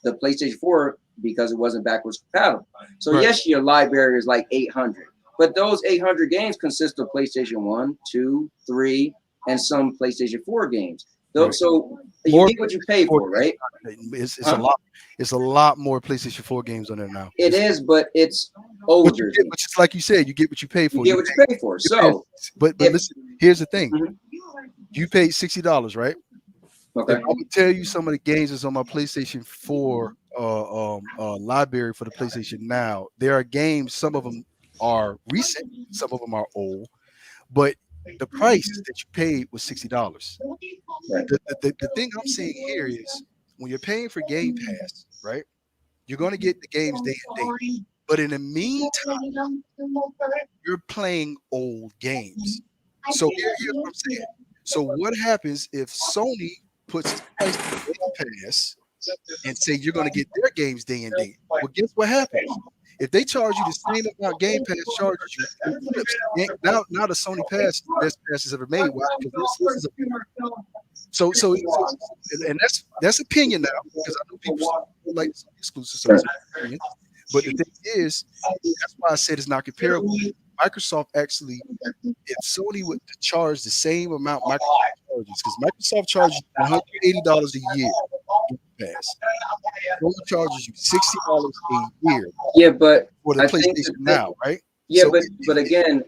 the PlayStation 4, because it wasn't backwards compatible. So yes, your library is like 800, but those 800 games consist of PlayStation 1, 2, 3, and some PlayStation 4 games. So you get what you pay for, right? It's a lot. It's a lot more PlayStation 4 games on there now. It is, but it's older. But just like you said, you get what you pay for. You get what you pay for. So, but listen, here's the thing: you paid $60, right? Okay. If I'm gonna tell you some of the games that's on my PlayStation 4 library for the PlayStation Now. There are games. Some of them are recent. Some of them are old. But the price that you paid was $60. Right. The thing I'm seeing here is when you're paying for Game Pass, right? You're going to get the games day and date. But in the meantime, you're playing old games. So here's what I'm saying. So what happens if Sony puts its price on Game Pass and say you're going to get their games day and date? Well, guess what happens? If they charge you the same amount Game Pass charges you, now the Sony Pass, the best passes ever made. Why? Because so that's opinion now, because I know people like exclusive. But the thing is, that's why I said it's not comparable. Microsoft actually, if Sony would charge the same amount Microsoft charges, because Microsoft charges $180 a year. Pass. Sony charges you $60 a year. Yeah, but for the PlayStation Now, right? Yeah, so but again,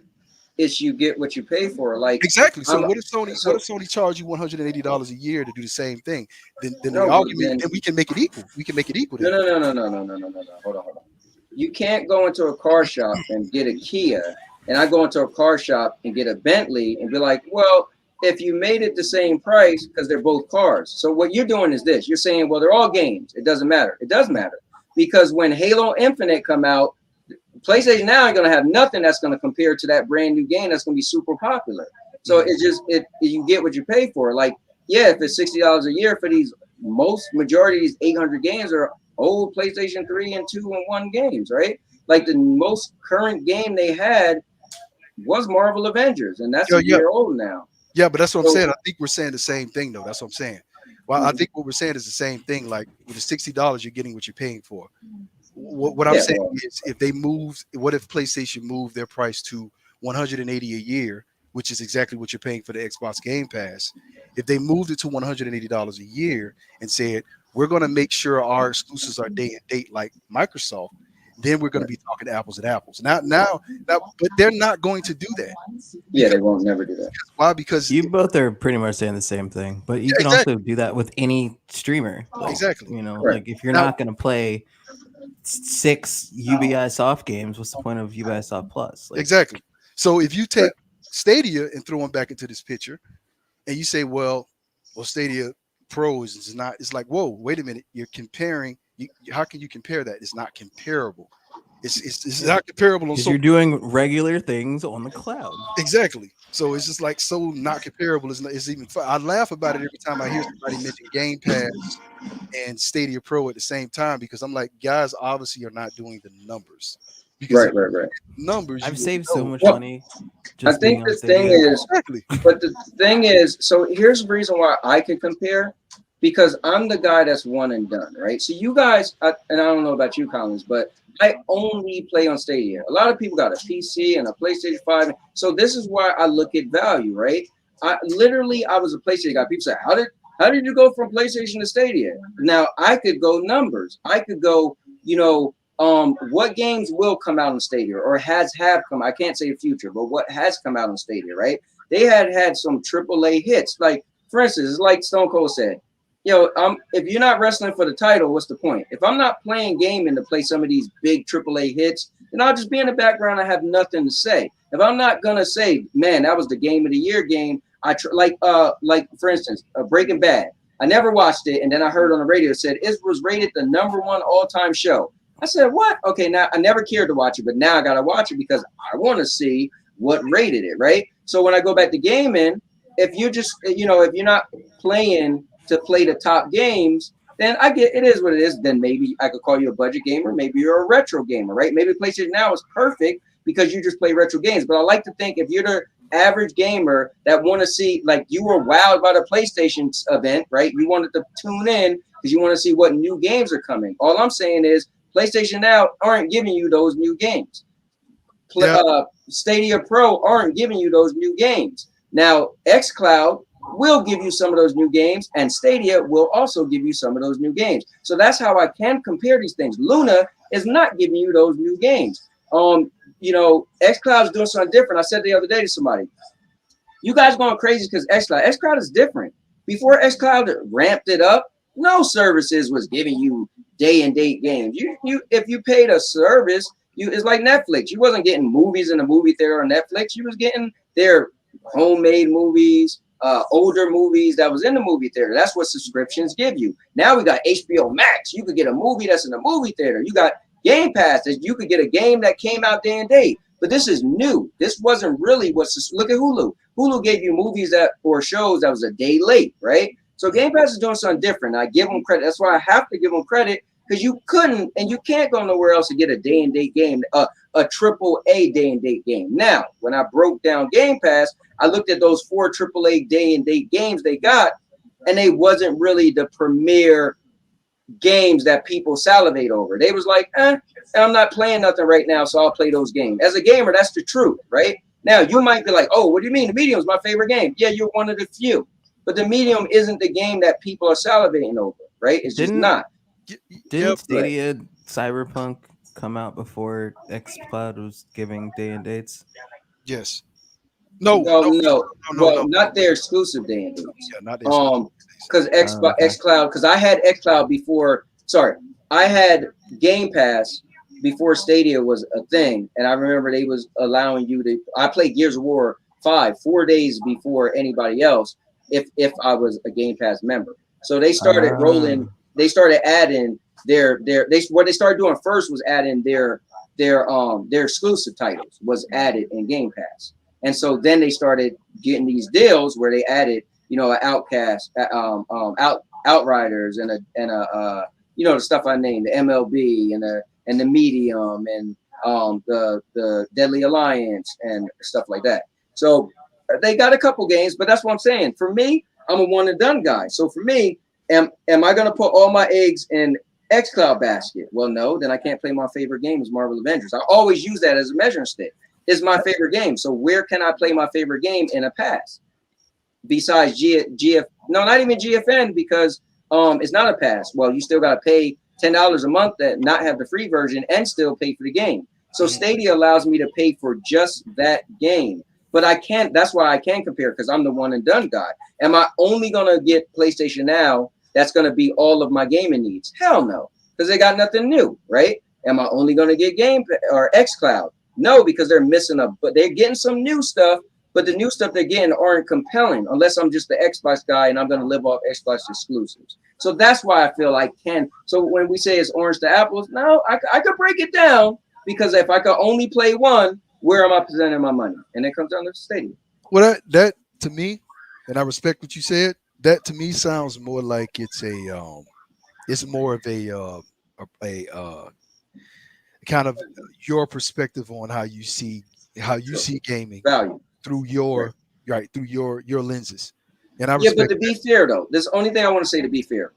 it's you get what you pay for. Like exactly. So what if Sony charge you $180 a year to do the same thing? Then the argument, then we can make it equal. We can make it equal. No. Hold on. You can't go into a car shop and get a Kia, and I go into a car shop and get a Bentley and be like, well, if you made it the same price, because they're both cars. So what you're doing is this. You're saying, well, they're all games. It doesn't matter. It does matter. Because when Halo Infinite come out, PlayStation now ain't going to have nothing that's going to compare to that brand new game that's going to be super popular. So it's just, you get what you pay for. Like, yeah, if it's $60 a year for these, majority of these 800 games are old PlayStation 3 and 2 and 1 games, right? Like the most current game they had was Marvel Avengers, and that's a year old now. Yeah, but that's what I'm saying. I think we're saying the same thing, though. That's what I'm saying. Well, I think what we're saying is the same thing. Like with the $60, you're getting what you're paying for. What I'm saying is, if they moved, what if PlayStation moved their price to $180 a year, which is exactly what you're paying for the Xbox Game Pass? If they moved it to $180 a year and said, we're going to make sure our exclusives are day and date like Microsoft, then we're going to be talking apples and apples. Now, but they're not going to do that. Yeah, they won't never do that. Why? Because you both are pretty much saying the same thing, but you can also do that with any streamer. Like, exactly. You know, like if you're not going to play 6 Ubisoft games, what's the point of Ubisoft Plus? Like, exactly. So if you take Stadia and throw them back into this picture, and you say, well, Stadia Pro is not. It's like, whoa, wait a minute. You're comparing. How can you compare that? It's not comparable. It's not comparable. Because you're doing regular things on the cloud. Exactly. So it's just like so not comparable. It's even fun. I laugh about it every time I hear somebody mention Game Pass and Stadia Pro at the same time, because I'm like, guys obviously are not doing the numbers. Because right. Numbers. I've saved so much money. I think the thing is, but the thing is, so here's the reason why I can compare, because I'm the guy that's one and done, right? So you guys, and I don't know about you, Collins, but I only play on Stadia. A lot of people got a PC and a PlayStation 5. So this is why I look at value, right? I was a PlayStation guy. People say, how did you go from PlayStation to Stadia? Now I could go numbers. I could go, what games will come out on Stadia or have come. I can't say future, but what has come out on Stadia, right? They had some AAA hits. Like, for instance, it's like Stone Cold said, if you're not wrestling for the title, what's the point? If I'm not playing gaming to play some of these big AAA hits, then I'll just be in the background. I have nothing to say. If I'm not gonna say, man, that was the game of the year game, like for instance, Breaking Bad. I never watched it, and then I heard on the radio it said it was rated the #1 all-time show. I said, what? Okay, now I never cared to watch it, but now I gotta watch it because I want to see what rated it, right? So when I go back to gaming, if you're just, if you're not playing to play the top games, then I get it is what it is. Then maybe I could call you a budget gamer. Maybe you're a retro gamer, right? Maybe PlayStation Now is perfect because you just play retro games. But I like to think if you're the average gamer that want to see, like you were wowed by the PlayStation event, right? You wanted to tune in because you want to see what new games are coming. All I'm saying is PlayStation Now aren't giving you those new games. Stadia Pro aren't giving you those new games. Now, xCloud will give you some of those new games, and Stadia will also give you some of those new games. So that's how I can compare these things. Luna is not giving you those new games. xCloud is doing something different. I said the other day to somebody, you guys going crazy because xCloud is different. Before xCloud ramped it up, no services was giving you day and date games. If you paid a service, it's like Netflix. You wasn't getting movies in the movie theater on Netflix. You was getting their homemade movies, older movies that was in the movie theater. That's what subscriptions give you. Now we got HBO Max. You could get a movie that's in the movie theater. You got Game Pass that you could get a game that came out day and date. But this is new. This wasn't really look at Hulu. Hulu gave you movies or shows that was a day late, right? So Game Pass is doing something different. I give them credit. That's why I have to give them credit, because you couldn't and you can't go nowhere else to get a day and date game, a AAA day and date game. Now, when I broke down Game Pass, I looked at those 4 AAA day and date games they got, and they wasn't really the premier games that people salivate over. They was like, I'm not playing nothing right now, so I'll play those games. As a gamer, that's the truth, right? Now, you might be like, oh, what do you mean? The Medium is my favorite game. Yeah, you're one of the few. But the Medium isn't the game that people are salivating over, right? It's just not. Didn't Stadia Cyberpunk come out before xCloud was giving day and dates? Yes. No. Not their exclusive day and dates. Yeah, not their because xCloud, because I had xCloud before. Sorry, I had Game Pass before Stadia was a thing, and I remember they was allowing you to. I played Gears of War 4 days before anybody else if I was a Game Pass member. So they started rolling. They started adding what they started doing first was adding their exclusive titles was added in Game Pass. And so then they started getting these deals where they added, you know, an Outcast, Outriders, and a you know, the stuff I named, the MLB and the Medium and the Deadly Alliance and stuff like that. So they got a couple games, but that's what I'm saying. For me, I'm a one and done guy. So for me, am I gonna put all my eggs in xCloud basket? Well, no, then I can't play my favorite game as Marvel Avengers. I always use that as a measuring stick. It's my favorite game. So where can I play my favorite game in a pass? Besides GF, no, not even GFN, because it's not a pass. Well, you still gotta pay $10 a month that not have the free version and still pay for the game. So Stadia allows me to pay for just that game. But I can't, that's why I can't compare, because I'm the one and done guy. Am I only gonna get PlayStation Now? That's gonna be all of my gaming needs? Hell no, because they got nothing new, right? Am I only gonna get Game or xCloud? No, because they're missing but they're getting some new stuff, but the new stuff they're getting aren't compelling unless I'm just the Xbox guy and I'm gonna live off Xbox exclusives. So that's why I feel I can. So when we say it's orange to apples, no, I could break it down, because if I could only play one, where am I presenting my money? And it comes down to the Stadia. Well, that to me, and I respect what you said. That to me sounds more like it's more of a kind of your perspective on how you see gaming value through your through your lenses. And I but to be fair though, this only thing I want to say, to be fair,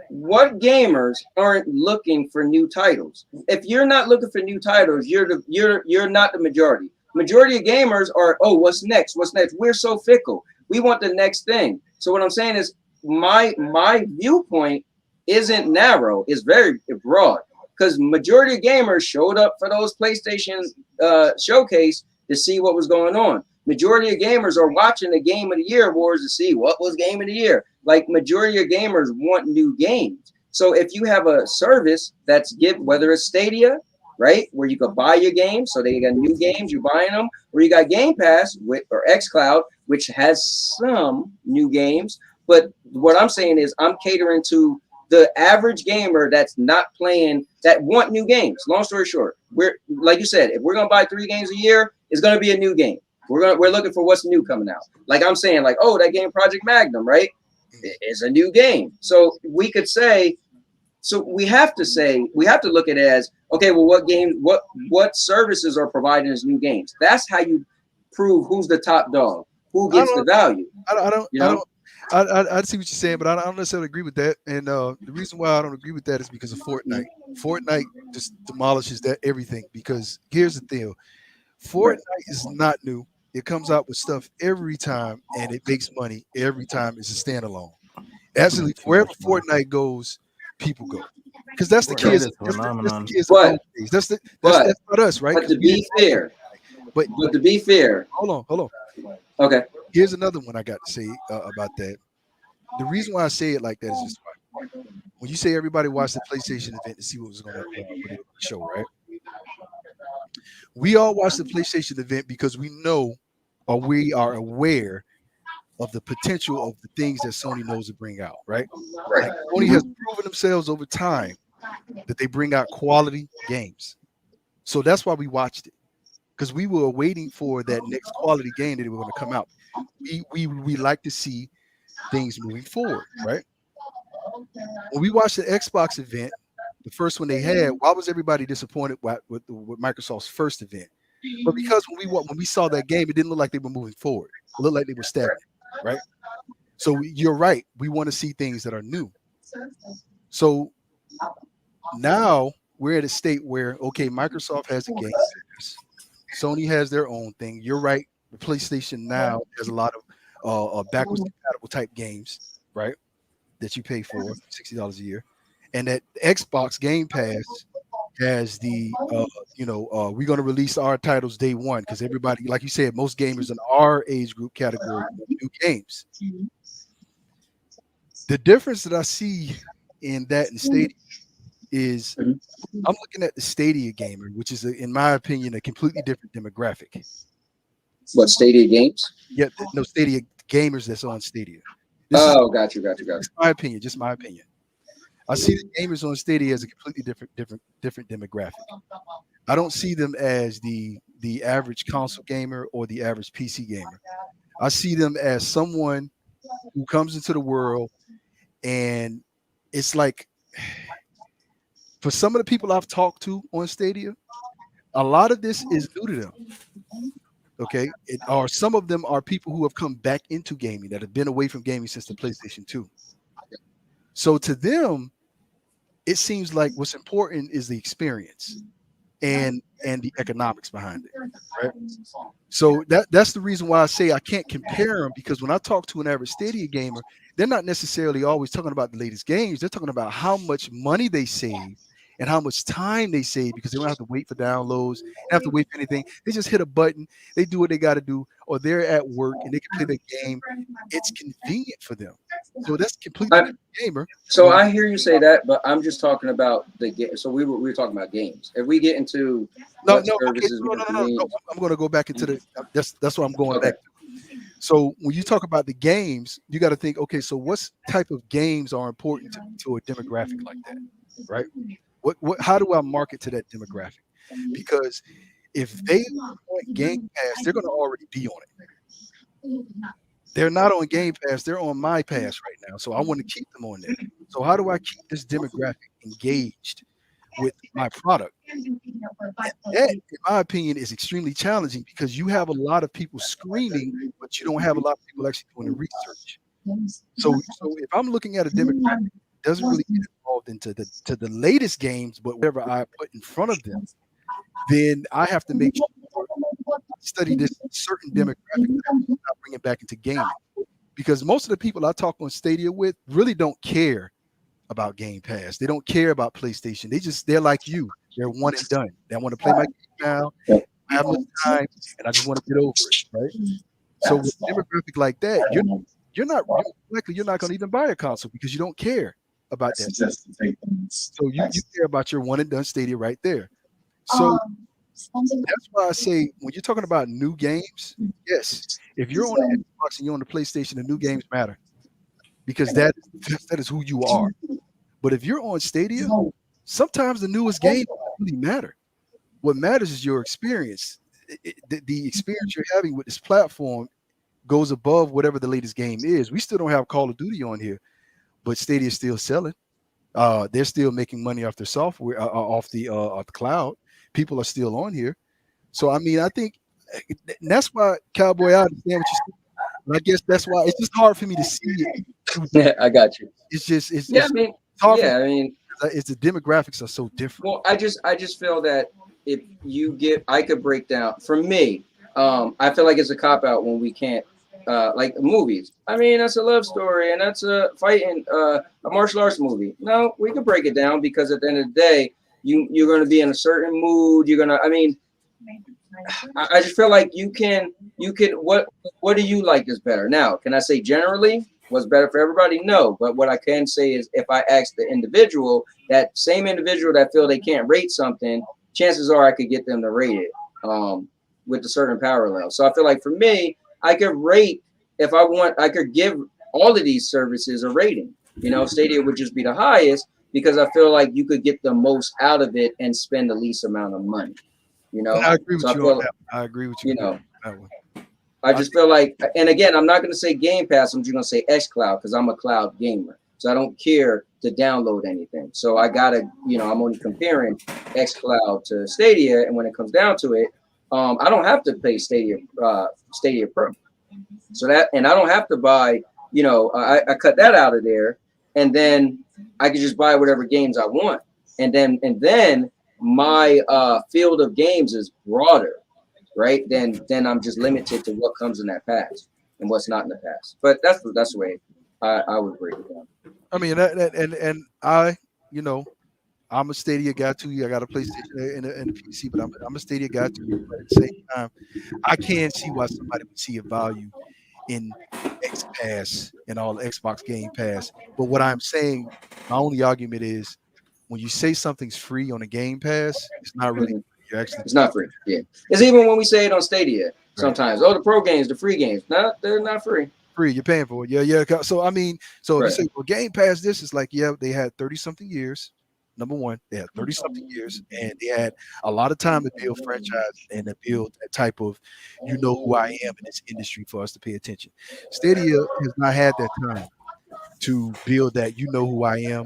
what gamers aren't looking for new titles? If you're not looking for new titles, you're not the majority. Majority of gamers are, oh, what's next? What's next? We're so fickle. We want the next thing. So what I'm saying is my viewpoint isn't narrow, it's very broad, because majority of gamers showed up for those PlayStation showcase to see what was going on. Majority of gamers are watching the Game of the Year awards to see what was Game of the Year. Like, majority of gamers want new games. So if you have a service that's whether it's Stadia, right, where you could buy your games, so they got new games, you're buying them, or you got Game Pass or xCloud, which has some new games. But what I'm saying is I'm catering to the average gamer that's not playing, that want new games. Long story short, we're, like you said, if we're gonna buy 3 games a year, it's gonna be a new game. We're looking for what's new coming out. Like I'm saying, like, oh, that game Project Magnum, right? It's a new game. So we could say, so we have to look at it as, okay, well, what services are providing as new games? That's how you prove who's the top dog, who gets the value. I see what you're saying, but I don't necessarily agree with that. And the reason why I don't agree with that is because of Fortnite. Fortnite just demolishes that everything, because here's the deal. Fortnite is not new. It comes out with stuff every time, and it makes money every time. It's a standalone. Actually, wherever Fortnite goes, people go, because that's the kids. That's the kids. That's not us, right? But to be fair, but to be fair, hold on. Okay. Here's another one I got to say about that. The reason why I say it like that is this: when you say everybody watched the PlayStation event to see what was going to show, right? We all watch the PlayStation event because we know, or we are aware of the potential of the things that Sony knows to bring out, right? Like Sony has proven themselves over time that they bring out quality games. So that's why we watched it, because we were waiting for that next quality game that they were going to come out. We like to see things moving forward, right? When we watched the Xbox event, the first one they had, why was everybody disappointed with Microsoft's first event? But because when we saw that game, it didn't look like they were moving forward. It looked like they were stagnant, right? So you're right. We want to see things that are new. So now we're at a state where, okay, Microsoft has a game, Sony has their own thing. You're right. The PlayStation Now has a lot of backwards compatible type games, right, that you pay for $60 a year. And that Xbox Game Pass has the, we're going to release our titles day one, because everybody, like you said, most gamers in our age group category new games. The difference that I see in that and Stadia is I'm looking at the Stadia gamer, which is, in my opinion, a completely different demographic. What, Stadia games? Yeah, no, Stadia gamers that's on Stadia. Got you. Just my opinion. I see the gamers on Stadia as a completely different demographic. I don't see them as the average console gamer or the average PC gamer. I see them as someone who comes into the world, and it's like, for some of the people I've talked to on Stadia, a lot of this is new to them. Okay, or some of them are people who have come back into gaming, that have been away from gaming since the PlayStation 2. So to them, it seems like what's important is the experience and the economics behind it, right? So that's the reason why I say I can't compare them, because when I talk to an average Stadia gamer, they're not necessarily always talking about the latest games. They're talking about how much money they save and how much time they save, because they don't have to wait for downloads, they don't have to wait for anything. They just hit a button, they do what they got to do, or they're at work and they can play the game. It's convenient for them. So that's completely gamer. So I hear you say that, but I'm just talking about the game. So we were talking about games. If we get into no, I'm going to go back into the. That's what I'm going back to. So when you talk about the games, you got to think, okay, so what type of games are important to a demographic like that, right? What how do I market to that demographic? Because if they want Game Pass, they're going to already be on it. They're not on Game Pass, they're on my pass right now. So I want to keep them on there. So how do I keep this demographic engaged with my product? And that, in my opinion, is extremely challenging, because you have a lot of people screaming, but you don't have a lot of people actually doing the research. So if I'm looking at a demographic that doesn't really get involved into the latest games, but whatever I put in front of them, then I have to make sure I study this certain demographic that I'm not bringing back into gaming. Because most of the people I talk on Stadia with really don't care about Game Pass. They don't care about PlayStation. They're like you. They're one and done. They want to play my game now. I have no time, and I just want to get over it, right? So with a demographic like that, you're not going to even buy a console, because you don't care about that. So you care about your one and done Stadia right there. So that's why I say, when you're talking about new games, yes, if you're on the Xbox and you're on the PlayStation, the new games matter, because that is who you are. But if you're on Stadia, sometimes the newest game doesn't really matter. What matters is your experience. The experience you're having with this platform goes above whatever the latest game is. We still don't have Call of Duty on here, but Stadia is still selling. They're still making money off their software, off the cloud. People are still on here. So, I mean, I think that's why, Cowboy, I understand what you're saying. And I guess that's why it's just hard for me to see it. Yeah, I got you. It's just, it's hard. Yeah, I mean, it's the demographics are so different. Well, I just feel that if you I could break down, for me, I feel like it's a cop out when we can't, like movies. I mean, that's a love story and that's a fighting, a martial arts movie. No, we could break it down, because at the end of the day, you're going to be in a certain mood. I just feel like you can, what do you like is better? Now, can I say generally what's better for everybody? No, but what I can say is, if I ask the individual, that same individual that feel they can't rate something, chances are I could get them to rate it with a certain parallel. So I feel like for me, I could rate, if I want, I could give all of these services a rating. Stadia would just be the highest, because I feel like you could get the most out of it and spend the least amount of money. I agree with you on that. I agree with you. That one. I just feel like, and again, I'm not going to say Game Pass. I'm just going to say xCloud, because I'm a cloud gamer. So I don't care to download anything. So I got to, I'm only comparing xCloud to Stadia. And when it comes down to it, I don't have to pay Stadia Pro. So and I don't have to buy, I cut that out of there. And then I can just buy whatever games I want. And then my field of games is broader, right? Then I'm just limited to what comes in that pass and what's not in the pass. But that's the way I would break it down. I mean, and I, I'm a Stadia guy too. I got a PlayStation and a PC, but I'm a Stadia guy too. But at the same time, I can see why somebody would see a value in X Pass and all the Xbox Game Pass. But what I'm saying, my only argument is, when you say something's free on a Game Pass, it's not really. It's not free. Yeah, it's even when we say it on Stadia. sometimes. Oh, the pro games, the free games. No, they're not free. Free, you're paying for it. Yeah. So I mean, so if you say, well, Game Pass, this is like, yeah, they had 30-something years. Number one, they had 30-something years, and they had a lot of time to build franchise and to build that type of, you know who I am in this industry for us to pay attention. Stadia has not had that time to build that, you know who I am.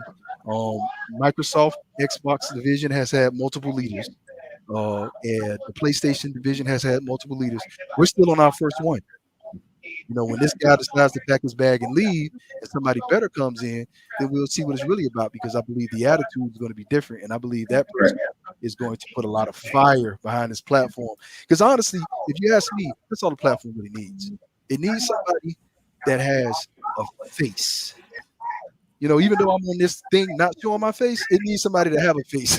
Microsoft Xbox division has had multiple leaders. And the PlayStation division has had multiple leaders. We're still on our first one. You know, when this guy decides to pack his bag and leave and somebody better comes in, then we'll see what it's really about, because I believe the attitude is going to be different. And I believe that person is going to put a lot of fire behind this platform. Because honestly, if you ask me, that's all the platform really needs. It needs somebody that has a face. You know, even though I'm on this thing not showing my face, it needs somebody to have a face.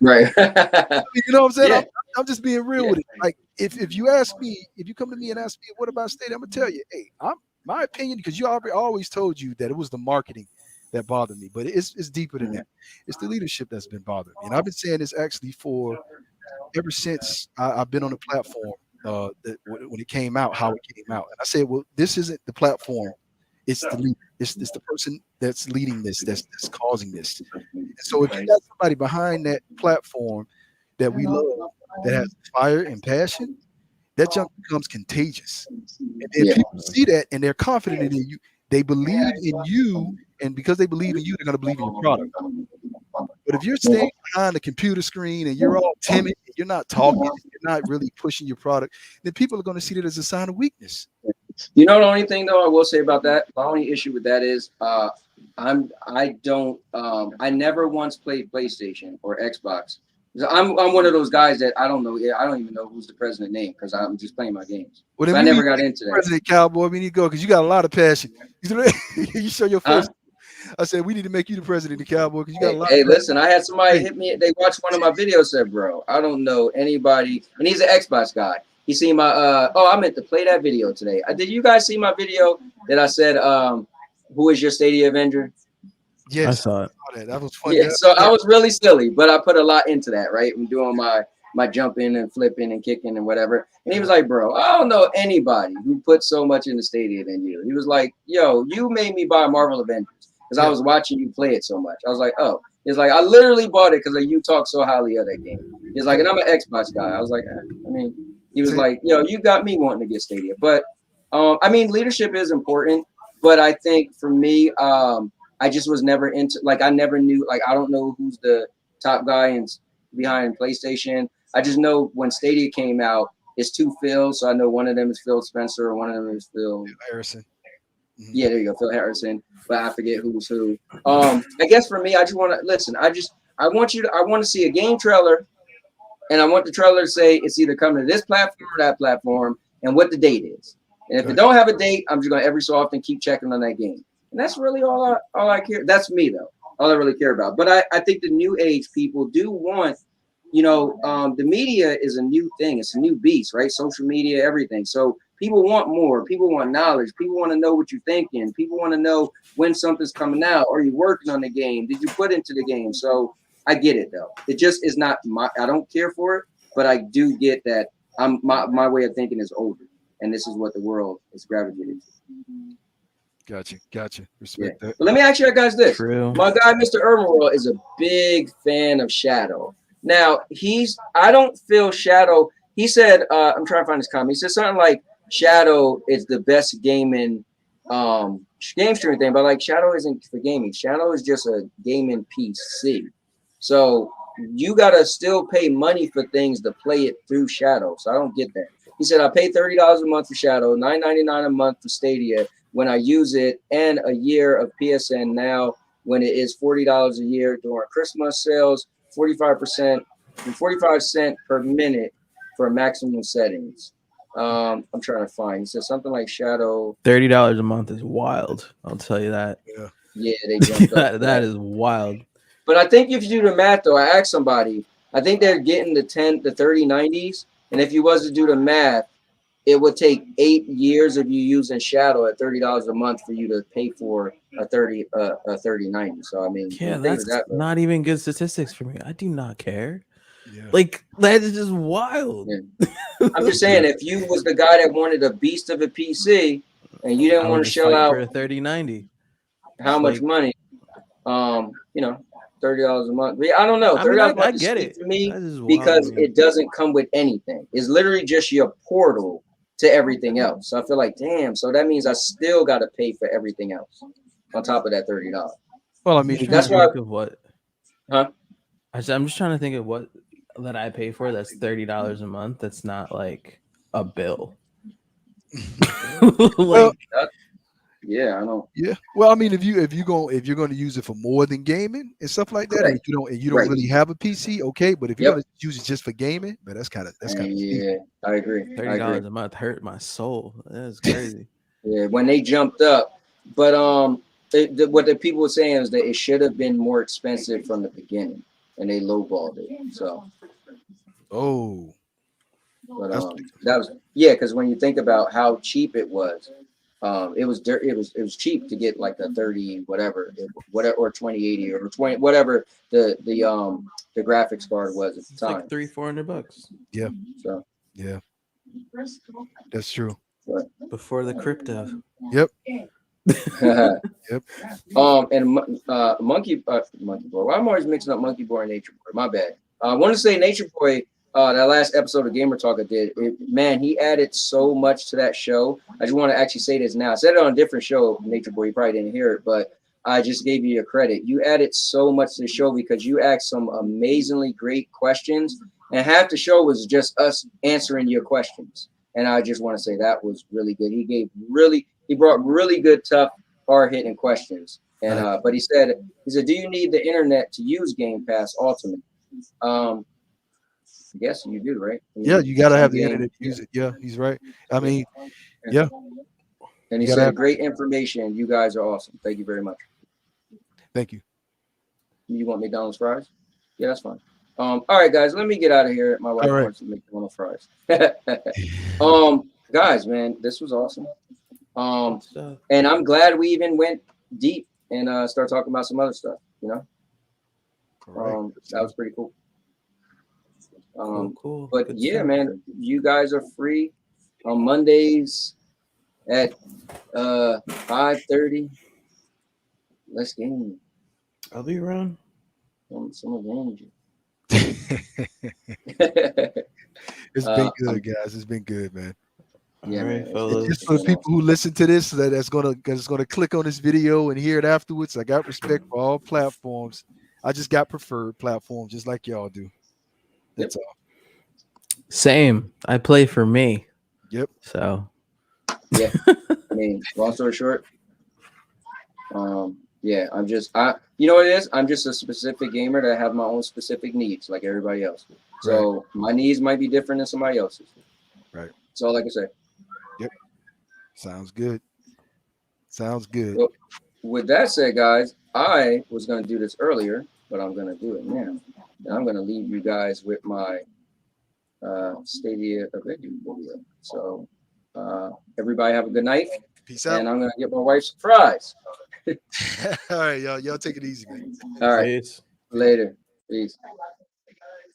Right. You know what I'm saying? Yeah. I'm just being real with it. Like, if you ask me, if you come to me and ask me, what about Stadia? I'm gonna tell you, hey, my opinion, because you always told you that it was the marketing that bothered me, but it's deeper than that. It's the leadership that's been bothering me, and I've been saying this actually for ever since I've been on the platform. That when it came out, how it came out, and I said, well, this isn't the platform. It's the leader. It's the person that's leading this, that's causing this. And so if you got somebody behind that platform that we love, that has fire and passion, that junk becomes contagious. And then people see that and they're confident in you. They believe in you, and because they believe in you, they're going to believe in your product. But if you're staying behind the computer screen and you're all timid, and you're not talking, you're not really pushing your product, then people are going to see that as a sign of weakness. You know, the only thing though I will say about that, the only issue with that is I never once played PlayStation or Xbox. I'm one of those guys that I don't know. I don't even know who's the president name, because I'm just playing my games. Well, so I never got into that. President Cowboy, we need to go, because you got a lot of passion. You show your face. I said we need to make you the president of Cowboy, because you got a lot. Hey, listen, I had somebody hit me. They watched one of my videos. Said, "Bro, I don't know anybody," and he's an Xbox guy. He seen my I meant to play that video today. Did you guys see my video that I said, who is your Stadia Avenger? Yes, I saw it. That was funny. Yeah, so I was really silly, but I put a lot into that, right? I'm doing my jumping and flipping and kicking and whatever. And he was like, bro, I don't know anybody who put so much in the Stadia than you. He was like, yo, you made me buy Marvel Avengers because I was watching you play it so much. I was like, oh. He's like, I literally bought it because you talk so highly of that game. He's like, and I'm an Xbox guy. I was like, I mean, he was like, yo, you got me wanting to get Stadia. But, I mean, leadership is important. But I think for me, I just was never into, like, I never knew, like, I don't know who's the top guy behind PlayStation. I just know when Stadia came out, it's two Phils. So I know one of them is Phil Spencer and one of them is Phil Harrison. Mm-hmm. Yeah, there you go, Phil Harrison. But I forget who's who. I guess for me, I just want to listen. I want to see a game trailer, and I want the trailer to say it's either coming to this platform or that platform, and what the date is. And if it don't have a date, I'm just gonna every so often keep checking on that game. And that's really all I care. That's me though. All I really care about. But I think the new age people do want, the media is a new thing. It's a new beast, right? Social media, everything. So people want more. People want knowledge. People want to know what you're thinking. People want to know when something's coming out. Are you working on the game? Did you put into the game? So I get it though. It just is not I don't care for it, but I do get that my way of thinking is older, and this is what the world is gravitated to. Gotcha. Respect that. But let me ask you guys this. True. My guy, Mr. Urban World, is a big fan of Shadow. Now, I don't feel Shadow. He said, I'm trying to find his comment. He said something like Shadow is the best gaming game streaming thing, but like Shadow isn't for gaming. Shadow is just a gaming PC. So you gotta still pay money for things to play it through Shadow. So I don't get that. He said I pay $30 a month for Shadow, $9.99 a month for Stadia when I use it, and a year of PSN now when it is $40 a year during Christmas sales, 45% and 45 cents per minute for maximum settings. I'm trying to find. He said something like Shadow. $30 a month is wild. I'll tell you that. Yeah, they jumped up. That is wild. But I think if you do the math, though, I asked somebody. I think they're getting the 3090s, and if you was to do the math, it would take 8 years of you using Shadow at $30 a month for you to pay for a 3090. So I mean, yeah, that's not even good statistics for me. I do not care. Like that is just wild. Yeah. I'm just saying, if you was the guy that wanted a beast of a PC and you didn't want to shell out for a 3090, how much money, you know, $30 a month. I don't know. $30 a month is steep to me because it doesn't come with anything. It's literally just your portal to everything else. So I feel like, damn. So that means I still got to pay for everything else on top of that $30. Well, I mean, that's why. I'm just trying to think of what that I pay for. That's $30 a month. That's not like a bill. Like, yeah, I know. Yeah. Well, I mean, if you're going to use it for more than gaming and stuff like that, Correct. and you don't really have a PC, okay. But if you're going to use it just for gaming, but that's kind of yeah. I agree. $30 a month hurt my soul. That's crazy. Yeah, when they jumped up, but what the people were saying is that it should have been more expensive from the beginning, and they lowballed it. So. But that was because when you think about how cheap it was it was cheap to get like the 30 whatever or 2080 or 20 whatever the graphics card was at the time. Like $300-400. Yeah. So yeah, that's true. But before the crypto. Yep. Yep. And Monkey Boy. Well, I'm always mixing up Monkey Boy and Nature Boy. My bad. I want to say Nature Boy. That last episode of Gamer Talk I did, man, he added so much to that show. I just want to actually say this now. I said it on a different show, Nature Boy. You probably didn't hear it, but I just gave you your credit. You added so much to the show because you asked some amazingly great questions, and half the show was just us answering your questions. And I just want to say that was really good. He brought really good, tough, hard-hitting questions. And but he said, do you need the internet to use Game Pass Ultimate? I guess you do, right? You got to have the internet to use it. Yeah, he's right. I mean, yeah. And he said, great information. You guys are awesome. Thank you very much. Thank you. You want McDonald's fries? Yeah, that's fine. All right, guys, let me get out of here. My wife wants to make McDonald's fries. Guys, man, this was awesome. And I'm glad we even went deep and started talking about some other stuff, you know? That was pretty cool. Cool. But good yeah, stuff. man, you guys are free on Mondays at 5:30. Let's game. I'll be around. Some advantage. It's been good, guys. It's been good, man. Yeah, right, fellas. Just for the people who listen to this, that's gonna click on this video and hear it afterwards. I got respect for all platforms. I just got preferred platforms, just like y'all do. That's all. Same. I play for me. Yep. So. Yeah. I mean, long story short. Yeah, you know what it is? I'm just a specific gamer that have my own specific needs, like everybody else. So my needs might be different than somebody else's. Right. That's all I can say. Yep. Sounds good. Sounds good. Well, with that said, guys, I was going to do this earlier, but I'm going to do it now. And I'm going to leave you guys with my Stadia Avengers video. So everybody have a good night. Peace out. And I'm going to get my wife some fries. All right, y'all take it easy, man. All right. Peace. Later. Peace.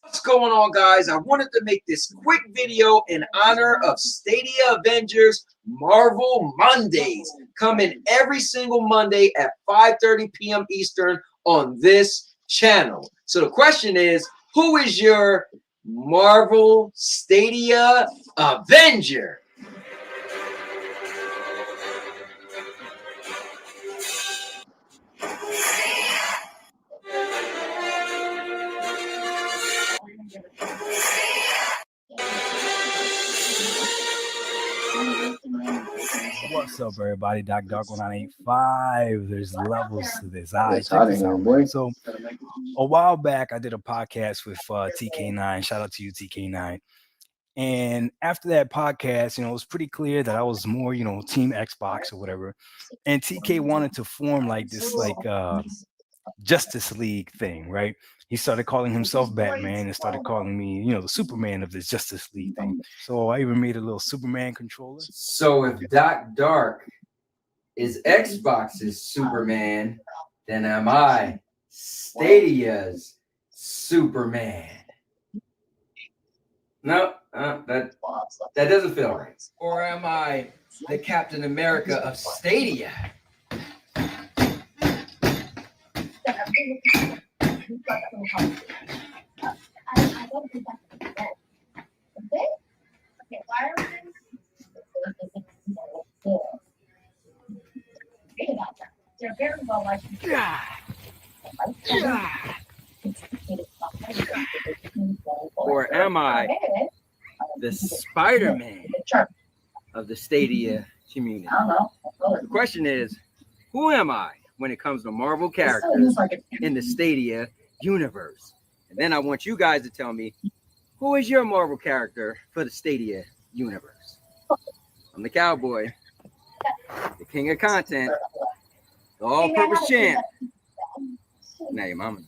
What's going on, guys? I wanted to make this quick video in honor of Stadia Avengers Marvel Mondays, coming every single Monday at 5:30 p.m. Eastern on this channel. So the question is, who is your Marvel Stadia Avenger? What's up, everybody? Doc Dark 1985. There's levels to this. All right, It's check hot this in here, out, boy. man. So a while back, I did a podcast with TK9. Shout out to you, TK9. And after that podcast, it was pretty clear that I was more, Team Xbox or whatever. And TK wanted to form like this, Justice League thing, right? He started calling himself Batman and started calling me, the Superman of this Justice League thing. So I even made a little Superman controller. So if Doc Dark is Xbox's Superman, then am I Stadia's Superman? No, that doesn't feel right. Or am I the Captain America of Stadia? Or am I the Spider-Man of the Stadia community? The question is, who am I when it comes to Marvel characters in the Stadia universe? And then I want you guys to tell me, who is your Marvel character for the Stadia universe? I'm the cowboy, the king of content, the all-purpose champ. Now your mama.